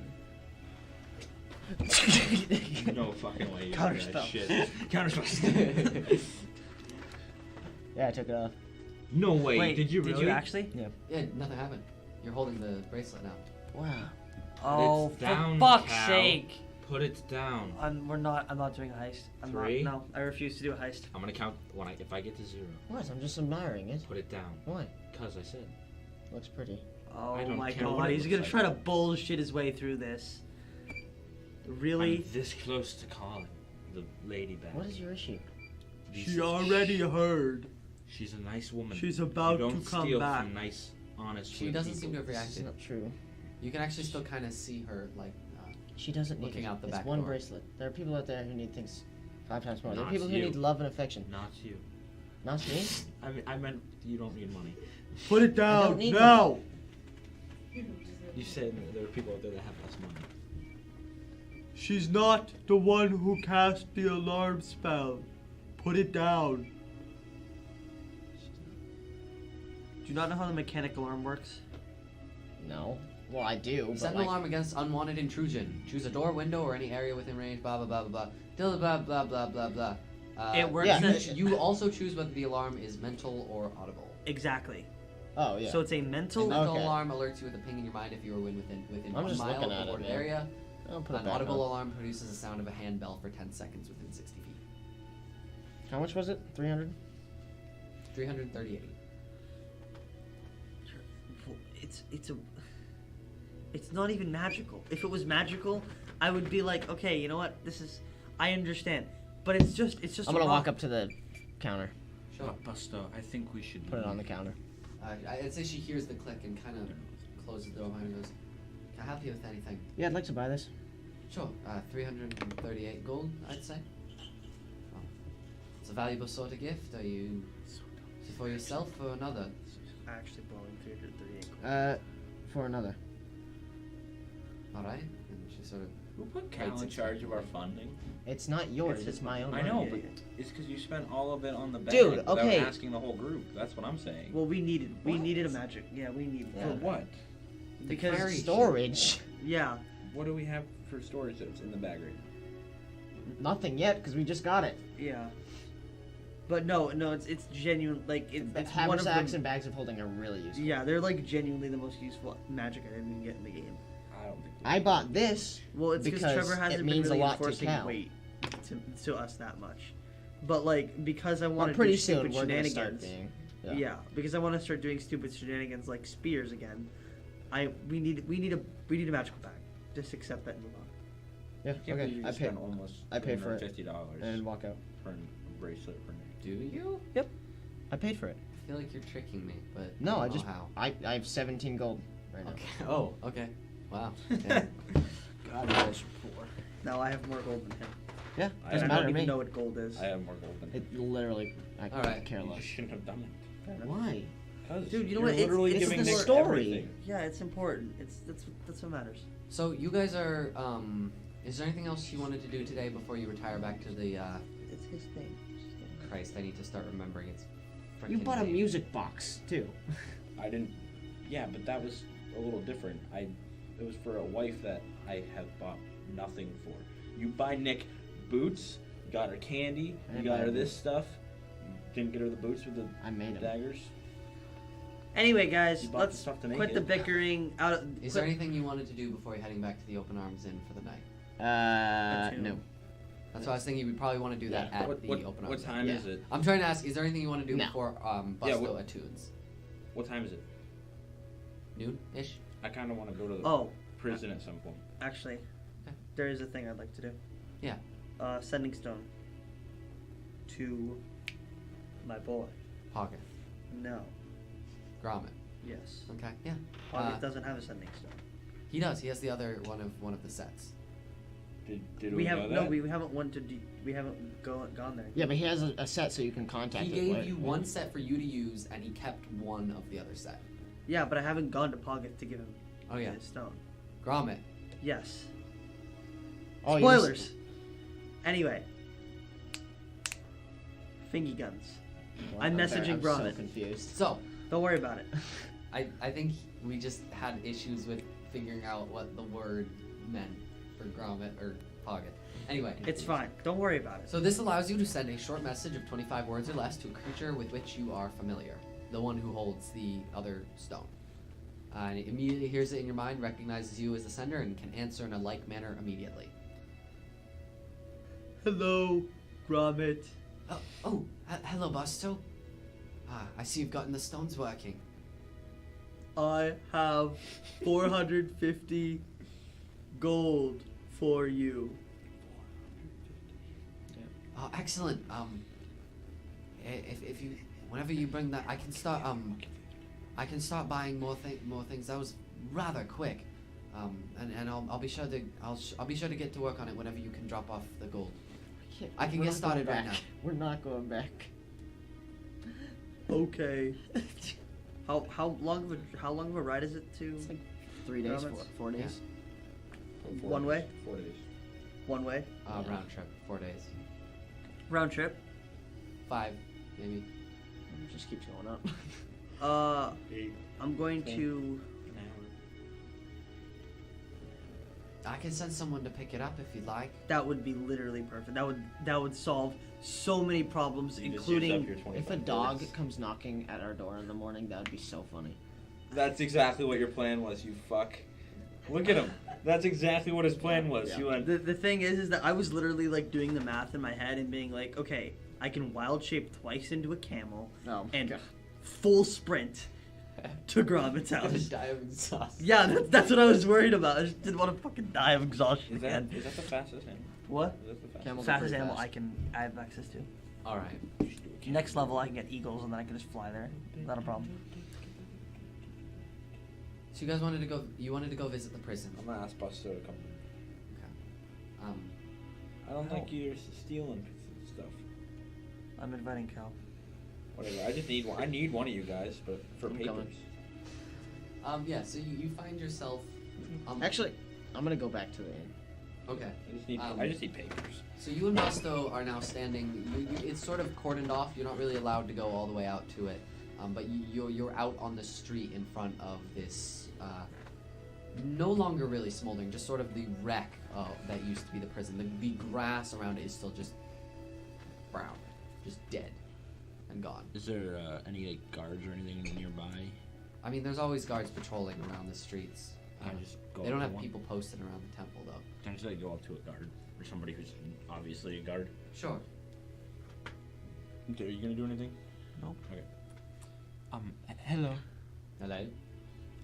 No fucking way. You do Counter that spell. shit. Counterspell. Yeah, I took it off. No way. Wait, did you really? Did you actually? Yeah, nothing happened. You're holding the bracelet now. Wow. Oh, It's down, for fuck's Cal. sake! Put it down. I'm not doing a heist. I'm 3. not. No, I refuse to do a heist. I'm gonna count if I get to 0. What? I'm just admiring it. Put it down. Why? Cause I said. Looks pretty. Oh I don't my care what god, it he's looks gonna like. try to bullshit his way through this. Really? I'm this close to calling the lady back. What is your issue? These- heard. She's a nice woman. She's you about don't to come steal back. from nice, honest. She good doesn't people. seem to have It's reacted. not true. You can actually still kind of see her, like, She doesn't need Looking it. out the It's back one door. bracelet. There are people out there who need things 5 times more. There are Not people who you. need love and affection. Not you. Not me. I meant you don't need money. Put it don't down need now. You said there are people out there that have less money. She's not the one who cast the alarm spell. Put it down. Do you not know how the mechanic alarm works? No. Well, I do, but set an like, alarm against unwanted intrusion. Choose a door, window, or any area within range. Blah blah blah blah blah. Blah blah blah blah blah. It works yeah. that- You also choose whether the alarm is mental or audible. Exactly. oh yeah. So it's a A mental. mental Okay. alarm alerts you with a ping in your mind if you are within I'm 1 just mile looking of at the it, boarded man. area. I'll put it An back audible on. alarm produces the sound of a handbell for 10 seconds within 60 feet. How much was it? 300. 338. It's not even magical. If it was magical, I would be like, okay, you know what? I understand. But it's just I'm gonna walk up to the counter. Sure. Buster, I think we should Put it on the leave. counter. I'd say she hears the click and kind of closes the door behind her and goes, "Can I help you with anything?" Yeah, I'd like to buy this. Sure. 338 gold, I'd say. Well, it's a valuable sort of gift. Are you is it for yourself or another? actually blowing 338. For another. All right. And she sort of. Who put Cal in charge of our funding? It's not yours. It's It's, his my own. I money. know, yeah, but yeah. it's because you spent all of it on the bag Dude, without okay. asking the whole group. That's what I'm saying. Well, we needed a magic. Yeah, we needed Yeah. For what? because carry- Storage. yeah. What do we have for storage that's in the bag right now? Nothing yet, because we just got it. Yeah. But no, it's genuine. Like it's one of Haversacks the. and bags of holding are really useful. Yeah, they're like genuinely the most useful magic item you can get in the game. I don't think. I bought this. Well, it's because Because Trevor hasn't it been means a really lot to enforcing Cal. weight to us that much. But like because I want But to pretty do soon stupid we're gonna shenanigans. start being. Yeah. Because I want to start doing stupid shenanigans like spears again. We need a magical bag. Just accept that and move on. Yeah. I can't Okay. believe you I just pay spent almost I pay for it. $50 and walk out. for a bracelet for me. Do you? I paid for it. I feel like you're tricking me, but No, I don't just know how. I have 17 gold right now. Okay. Oh, okay. Wow. Damn. God, you guys are poor. Now I have more gold than him. Yeah, I doesn't And matter I to don't even me. know what gold is. I have more gold than It literally, I All right. care You less. shouldn't have done it. Why? Dude, you know You're what? It's- literally it's giving the Nick story. everything. Yeah, it's important. That's what matters. So you guys are. Is there anything else you wanted to do today before you retire back to the? It's his thing. Christ, I need to start remembering it's. You bought a music box too. I didn't. Yeah, but that was a little different. It was for a wife that I have bought nothing for. You buy Nick boots, you got her candy, I you didn't got buy her her this stuff. You didn't get her the boots with the I made them. daggers. Anyway, guys, You bought the let's stuff to make quit it. the bickering. Is there anything you wanted to do before you're heading back to the Open Arms Inn for the night? No. That's why I was thinking you would probably want to do that at What, the what, Open what Arms Inn. time Yeah. is it? I'm trying to ask, is there anything you want to do No. before Yeah, Busto what- attunes? What time is it? Noon-ish? I kind of want to go to the Oh, prison at some point. actually, Okay. there is a thing I'd like to do. Yeah. Sending stone to my boy. Pocket. No. Gromit. Yes. Okay, yeah. Pocket doesn't have a sending stone. He does. He has the other one of the sets. Did We know haven't. that? No, we haven't won to. We haven't gone there. Yeah, but he has a set so you can contact He it. gave right? you one set for you to use, and he kept one of the other set. Yeah, but I haven't gone to Pocket to give him Oh yeah. his stone. Gromit. Yes. Oh, you just- Spoilers. Anyway. Fingy guns. I'm messaging I'm Gromit. so confused. So, Don't worry about it. I think we just had issues with figuring out what the word meant for Gromit or target. Anyway. It's fine. Don't worry about it. So this allows you to send a short message of 25 words or less to a creature with which you are familiar, the one who holds the other stone. And it immediately hears it in your mind, recognizes you as the sender, and can answer in a like manner immediately. Hello, Gromit. Hello, Busto. I see you've gotten the stones working. I have 450 gold for you. Oh, excellent. If you, whenever you bring that, I can start start buying more things. That was rather quick. And I'll be sure to I'll be sure to get to work on it whenever you can drop off the gold. I can We're get not started going right back. now. We're not going back. Okay. How long of a ride is it to? It's like 3 days, Gromits? 4 days. One way? 4 days. One way. Round trip, 4 days, Round trip. 5 maybe. It just keeps going up. I'm going to. An hour. I can send someone to pick it up if you'd like. That would be literally perfect. That would solve so many problems, You just used up including. your 25 If a dog words. comes knocking at our door in the morning, that would be so funny. That's exactly what your plan was, you fuck. Look at him. That's exactly what his plan was. Yeah. You went. The thing is that I was literally like doing the math in my head and being like, okay, I can wild shape twice into a camel Oh, and God. full sprint to Gromit's Just house. die of exhaustion. Yeah, that's what I was worried about. I just didn't want to fucking die of exhaustion Is that, again. is that the fastest animal? What? Is that the fastest? Camels are Fastest pretty animal fast. I have access to. All right. Next level, I can get eagles and then I can just fly there. Not a problem. So you guys wanted to go. You wanted to go visit the prison. I'm gonna ask Buster to come. Um, I don't think you're stealing stuff. I'm inviting Cal. Whatever. I just need one. I need one of you guys, but for I'm papers. coming. yeah. So you find yourself. Actually, I'm gonna go back to the inn. Okay. I just need papers. So you and Busto are now standing. It's sort of cordoned off. You're not really allowed to go all the way out to it, but you're out on the street in front of this. No longer really smoldering, just sort of the wreck that used to be the prison. The grass around it is still just brown, just dead and gone. Is there any like guards or anything nearby? I mean, there's always guards patrolling around the streets. Can I just go They don't up to have one? people posted around the temple, though. Can I just like go up to a guard or somebody who's obviously a guard? Sure. Okay, are you gonna do anything? Nope. Okay. Hello. Hello.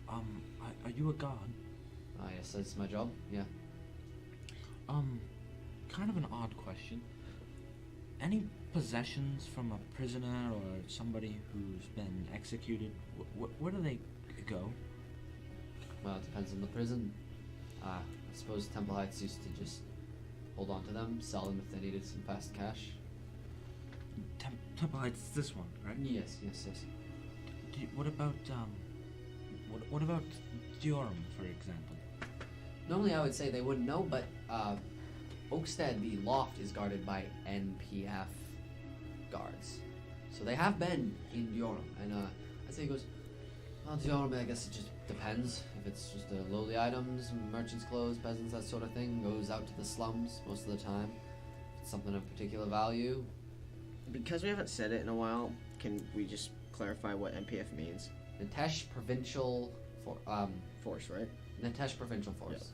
Are you a guard? Yes, that's my job. Yeah. Kind of an odd question. Any possessions from a prisoner or somebody who's been executed? Where do they go? Well, it depends on the prison. I suppose Temple Heights used to just hold on to them, sell them if they needed some fast cash. Temple Heights, this one, right? Yes. What about what about Durham, for example? Normally, I would say they wouldn't know, but Oakstead, the loft, is guarded by NPF guards. So they have been in Durham, and I'd say he goes, well, Durham, I guess it just depends. If it's just lowly items, merchants' clothes, peasants, that sort of thing, goes out to the slums most of the time. If it's something of particular value. Because we haven't said it in a while, can we just clarify what MPF means? Natesh Provincial Force, right? Natesh Provincial Force.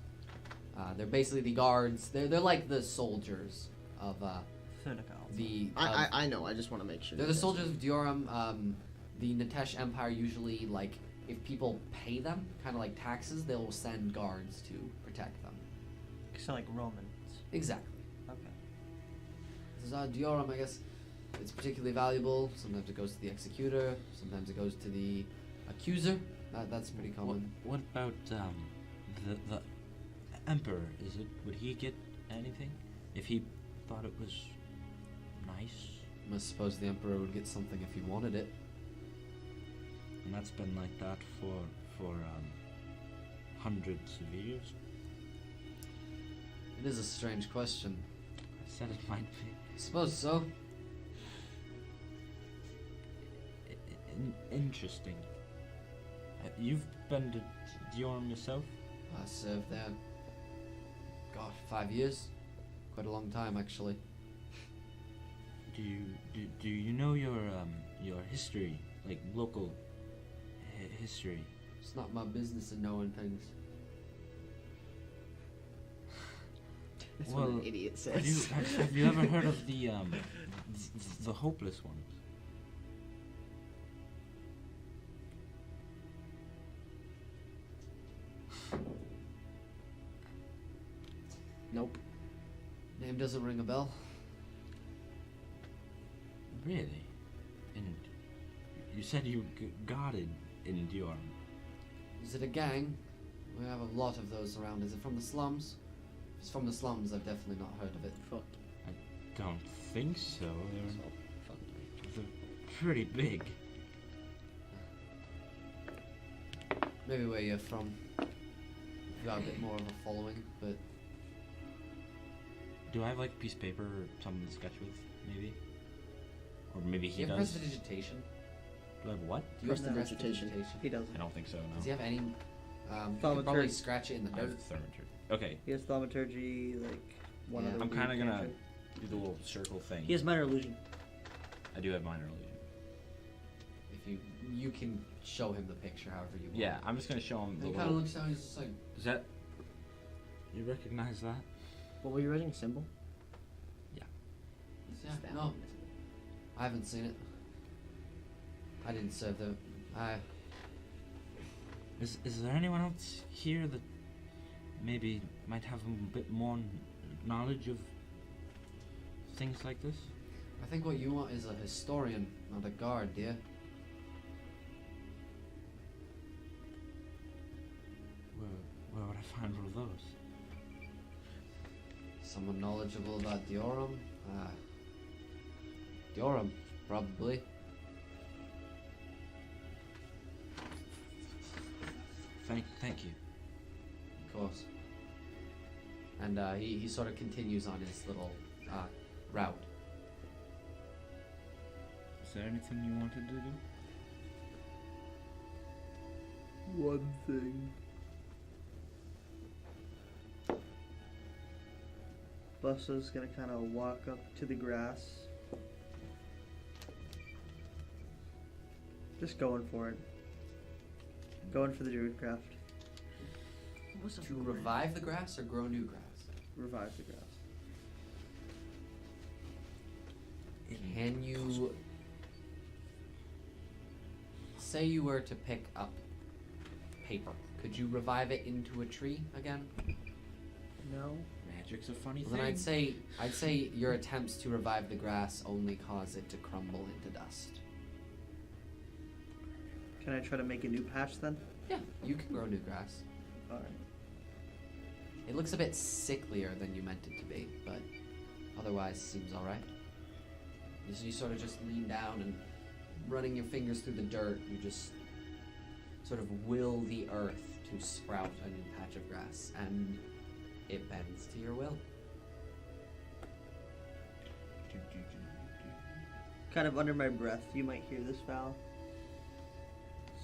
They're basically the guards. They're like the soldiers of the. I know. I just want to make sure. They're the soldiers of Durham. The Natesh Empire usually, like, if people pay them, kind of like taxes, they'll send guards to protect them. So like Romans. Exactly. Okay. This is Durham, I guess. It's particularly valuable. Sometimes it goes to the executor. Sometimes it goes to the accuser. That's pretty common. What about the emperor? Would he get anything if he thought it was nice? I suppose the emperor would get something if he wanted it. And that's been like that for hundreds of years. It is a strange question. I said it might be. I suppose so. Interesting. You've been to Durham yourself? I served there, 5 years. quite a long time, actually. Do you know your history, like local history? It's not my business in knowing things. That's Well, what an idiot Have you, says. have you ever heard of the hopeless ones? Nope. Name doesn't ring a bell. Really? And you said you got it in Dior. Is it a gang? We have a lot of those around. Is it from the slums? If it's from the slums, I've definitely not heard of it. Fuck. Don't think so. Fuck. They're pretty big. Maybe where you're from. You've got a bit more of a following, but Do I have like a piece of paper or something to sketch with, maybe? Or maybe do he you have does. prestidigitation? Do I have what? Do you have Prestidigitation. prestidigitation? He doesn't. I don't think so, no. Does he have any? You could Thaumaturgy. probably scratch it in the I have dirt. thermometry. Okay, He has thaumaturgy, like one Yeah. other. I'm kind of weird gonna cantrip. do the little circle thing. He has minor illusion. I do have minor illusion. If you can show him the picture however you want. Yeah, I'm just gonna show him the It kind of little. looks how he's just like. Is that? You recognize that? What were you writing? Symbol? Yeah, no, I haven't seen it. I didn't serve the. Is there anyone else here that maybe might have a bit more knowledge of things like this? I think what you want is a historian, not a guard, dear. Where would I find one of those? Someone knowledgeable about Diorum? Diorum, probably. Thank you. Of course. And he sort of continues on his little route. Is there anything you wanted to do? One thing. Busta's gonna kind of walk up to the grass. Just going for it. Going for the druidcraft. To revive the grass or grow new grass? Revive the grass. Can you say you were to pick up paper? Could you revive it into a tree again? No. Magic's a funny Well, then I'd say your attempts to revive the grass only cause it to crumble into dust. Can I try to make a new patch then? Yeah, you can grow new grass. Alright. It looks a bit sicklier than you meant it to be, but otherwise seems alright. You sort of just lean down and running your fingers through the dirt, you just sort of will the earth to sprout a new patch of grass, and it bends to your will. Kind of under my breath, you might hear this, Val.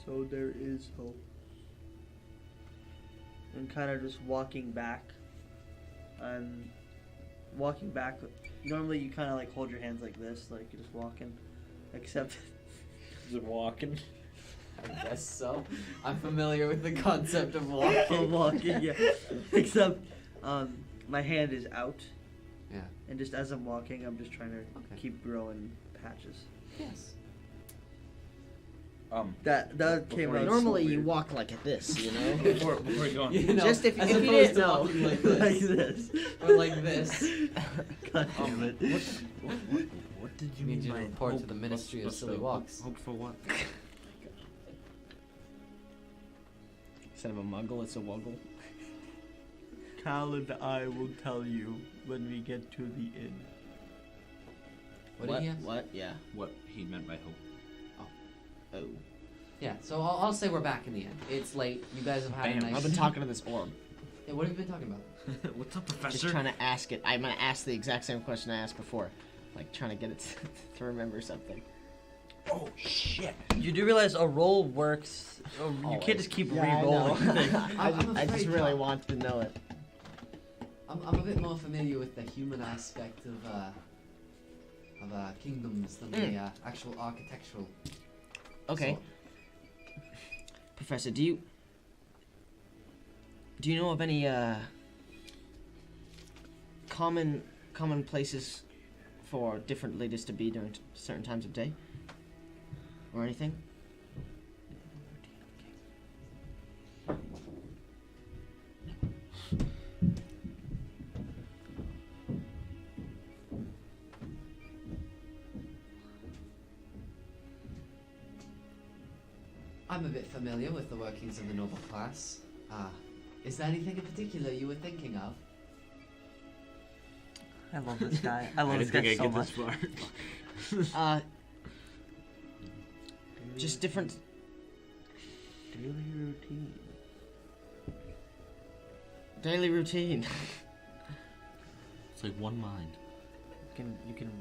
So there is hope. And kind of just walking back. And walking back. Normally you kind of like hold your hands like this, like you're just walking. Except Is it walking? I guess so. I'm familiar with the concept of walking. I'm walking, yeah. Except my hand is out. Yeah. And just as I'm walking, I'm just trying to Okay. keep growing patches. Yes. That came Before out. you- Normally so you weird. walk like this, you know? Before you go on. You know, Just if as you opposed didn't to know. walking like like this, this. or like this. God damn it. What did you Need mean you to by report to hope? the Ministry of What's Silly the Walks. Hope for what? Instead of a muggle, it's a wuggle. Cal and I will tell you when we get to the inn. What did he ask? What? Yeah. What he meant by hope. Oh. Yeah, so I'll say we're back in the end. It's late. You guys have had a Bam. nice. I've been talking to this orb. Yeah, what have you been talking about? What's up, Just Professor? trying to ask it. I'm gonna ask the exact same question I asked before. Like trying to get it to remember something. Oh shit! You do realize a roll works. You Always. can't just keep Yeah, I re-rolling know. things. I just afraid, really John. want to know it. I'm a bit more familiar with the human aspect of kingdoms than the actual architectural. Okay. sort. Professor, do you know of any common places for different leaders to be during certain times of day, or anything? I'm a bit familiar with the workings of the noble class. Is there anything in particular you were thinking of? I love this guy. I love I this didn't guy think I'd so get much. this far. Just different. Daily routine. Daily routine. It's like one mind. You can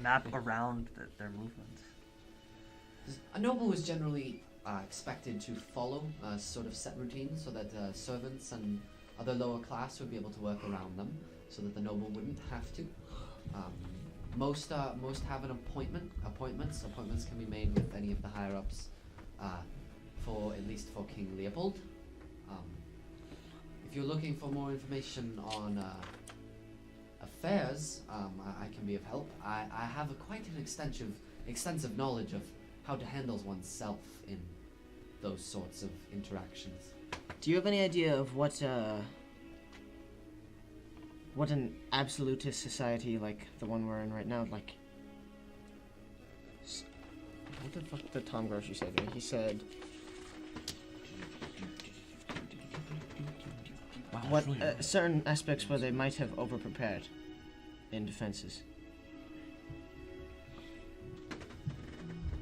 map around their movements. A noble was generally expected to follow a sort of set routine so that servants and other lower class would be able to work around them so that the noble wouldn't have to. Most have an appointment. Appointments can be made with any of the higher ups, at least for King Leopold. If you're looking for more information on affairs, I can be of help. I have quite an extensive knowledge of how to handle oneself in those sorts of interactions. Do you have any idea of what an absolutist society like the one we're in right now, like? What the fuck did Tom Grocery say to me? He said, Wow, what it's really certain aspects where they might have overprepared in defenses.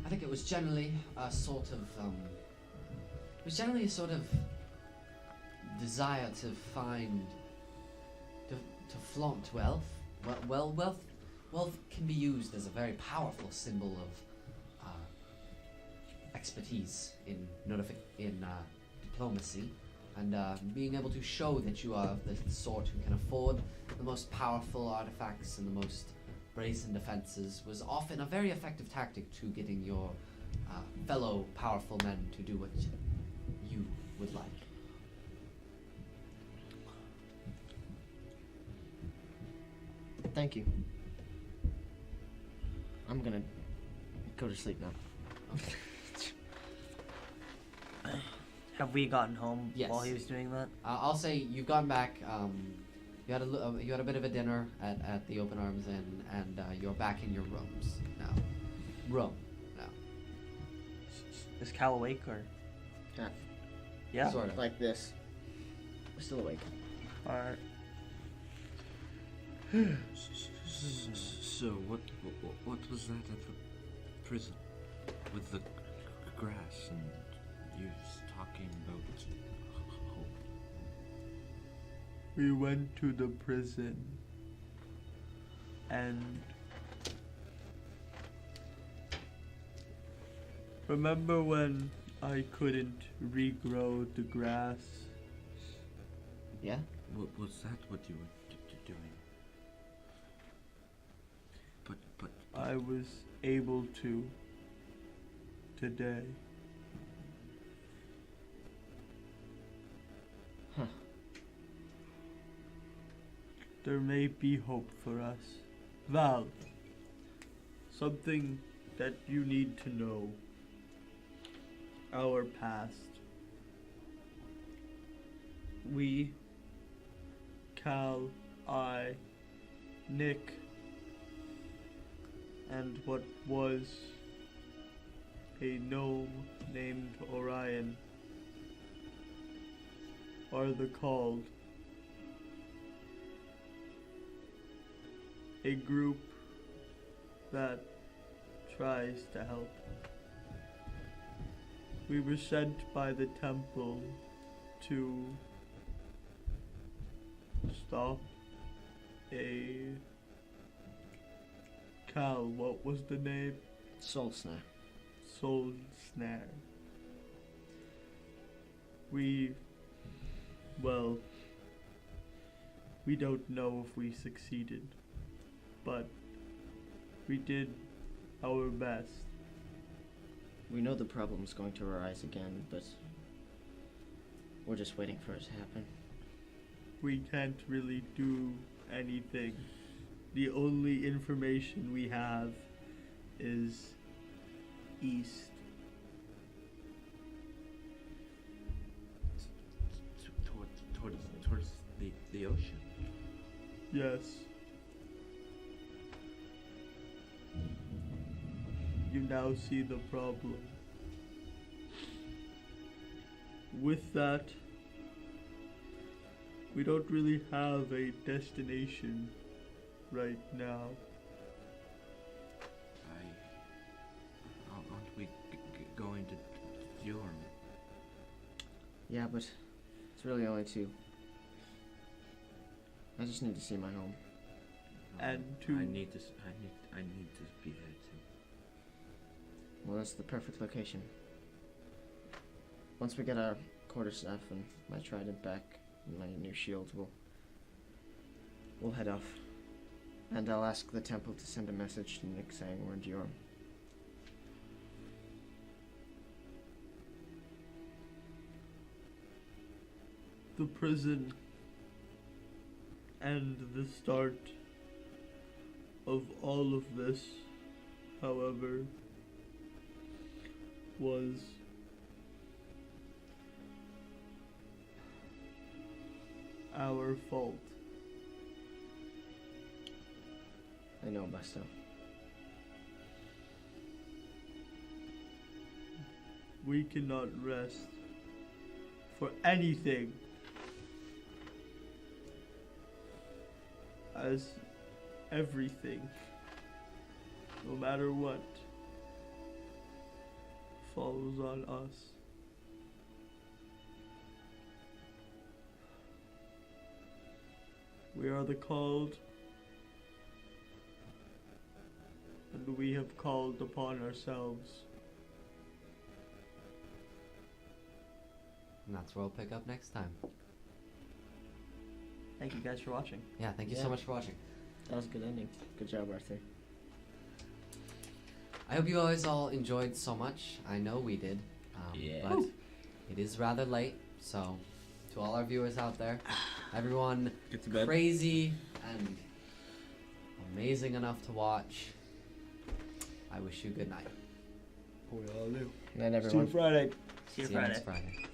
I think it was generally a sort of desire to find to flaunt wealth. Wealth can be used as a very powerful symbol of expertise in diplomacy, and being able to show that you are of the sort who can afford the most powerful artifacts and the most brazen defenses was often a very effective tactic to getting your fellow powerful men to do what you would like. Thank you. I'm gonna go to sleep now. Have we gotten home Yes. while he was doing that? I'll say you've gone back. You had a bit of a dinner at the Open Arms Inn, and you're back in your rooms now. Is Cal awake or? Half. Yeah. Sort of. Like this. I'm still awake. Alright. So what was that at the prison with the grass and you talking about hope? We went to the prison and remember when I couldn't regrow the grass? Yeah? Was that what you were doing? But I was able to today. Huh. There may be hope for us. Val, something that you need to know. Our past. We, Cal, I, Nick, and what was a gnome named Orion are the called. A group that tries to help. We were sent by the temple to stop a Cal, what was the name? Soul snare. Soul snare. We, well, We don't know if we succeeded, but we did our best. We know the problem's going to arise again, but we're just waiting for it to happen. We can't really do anything. The only information we have is east. Towards the ocean. Yes. You now see the problem. With that, we don't really have a destination right now. Aren't we going to Yorm? Yeah, but it's really only 2. I just need to see my home. And I to need to be there too. Well, that's the perfect location. Once we get our quarterstaff and my trident back and my new shield, we'll head off. And I'll ask the temple to send a message to Nick saying we're in Diorm. the prison and the start of all of this, however, was our fault. I know, Busto. We cannot rest for anything, as everything, no matter what, falls on us. We are the called, and we have called upon ourselves. And that's where we'll pick up next time. Thank you guys for watching. Yeah, thank you Yeah. so much for watching. That was a good ending. Good job, Arthur. I hope you guys all enjoyed so much. I know we did. Yeah. But it is rather late, so to all our viewers out there, everyone Get to bed. crazy and amazing enough to watch, I wish you good night. We all do. And then See you everyone. Friday. See you See you Friday. next Friday.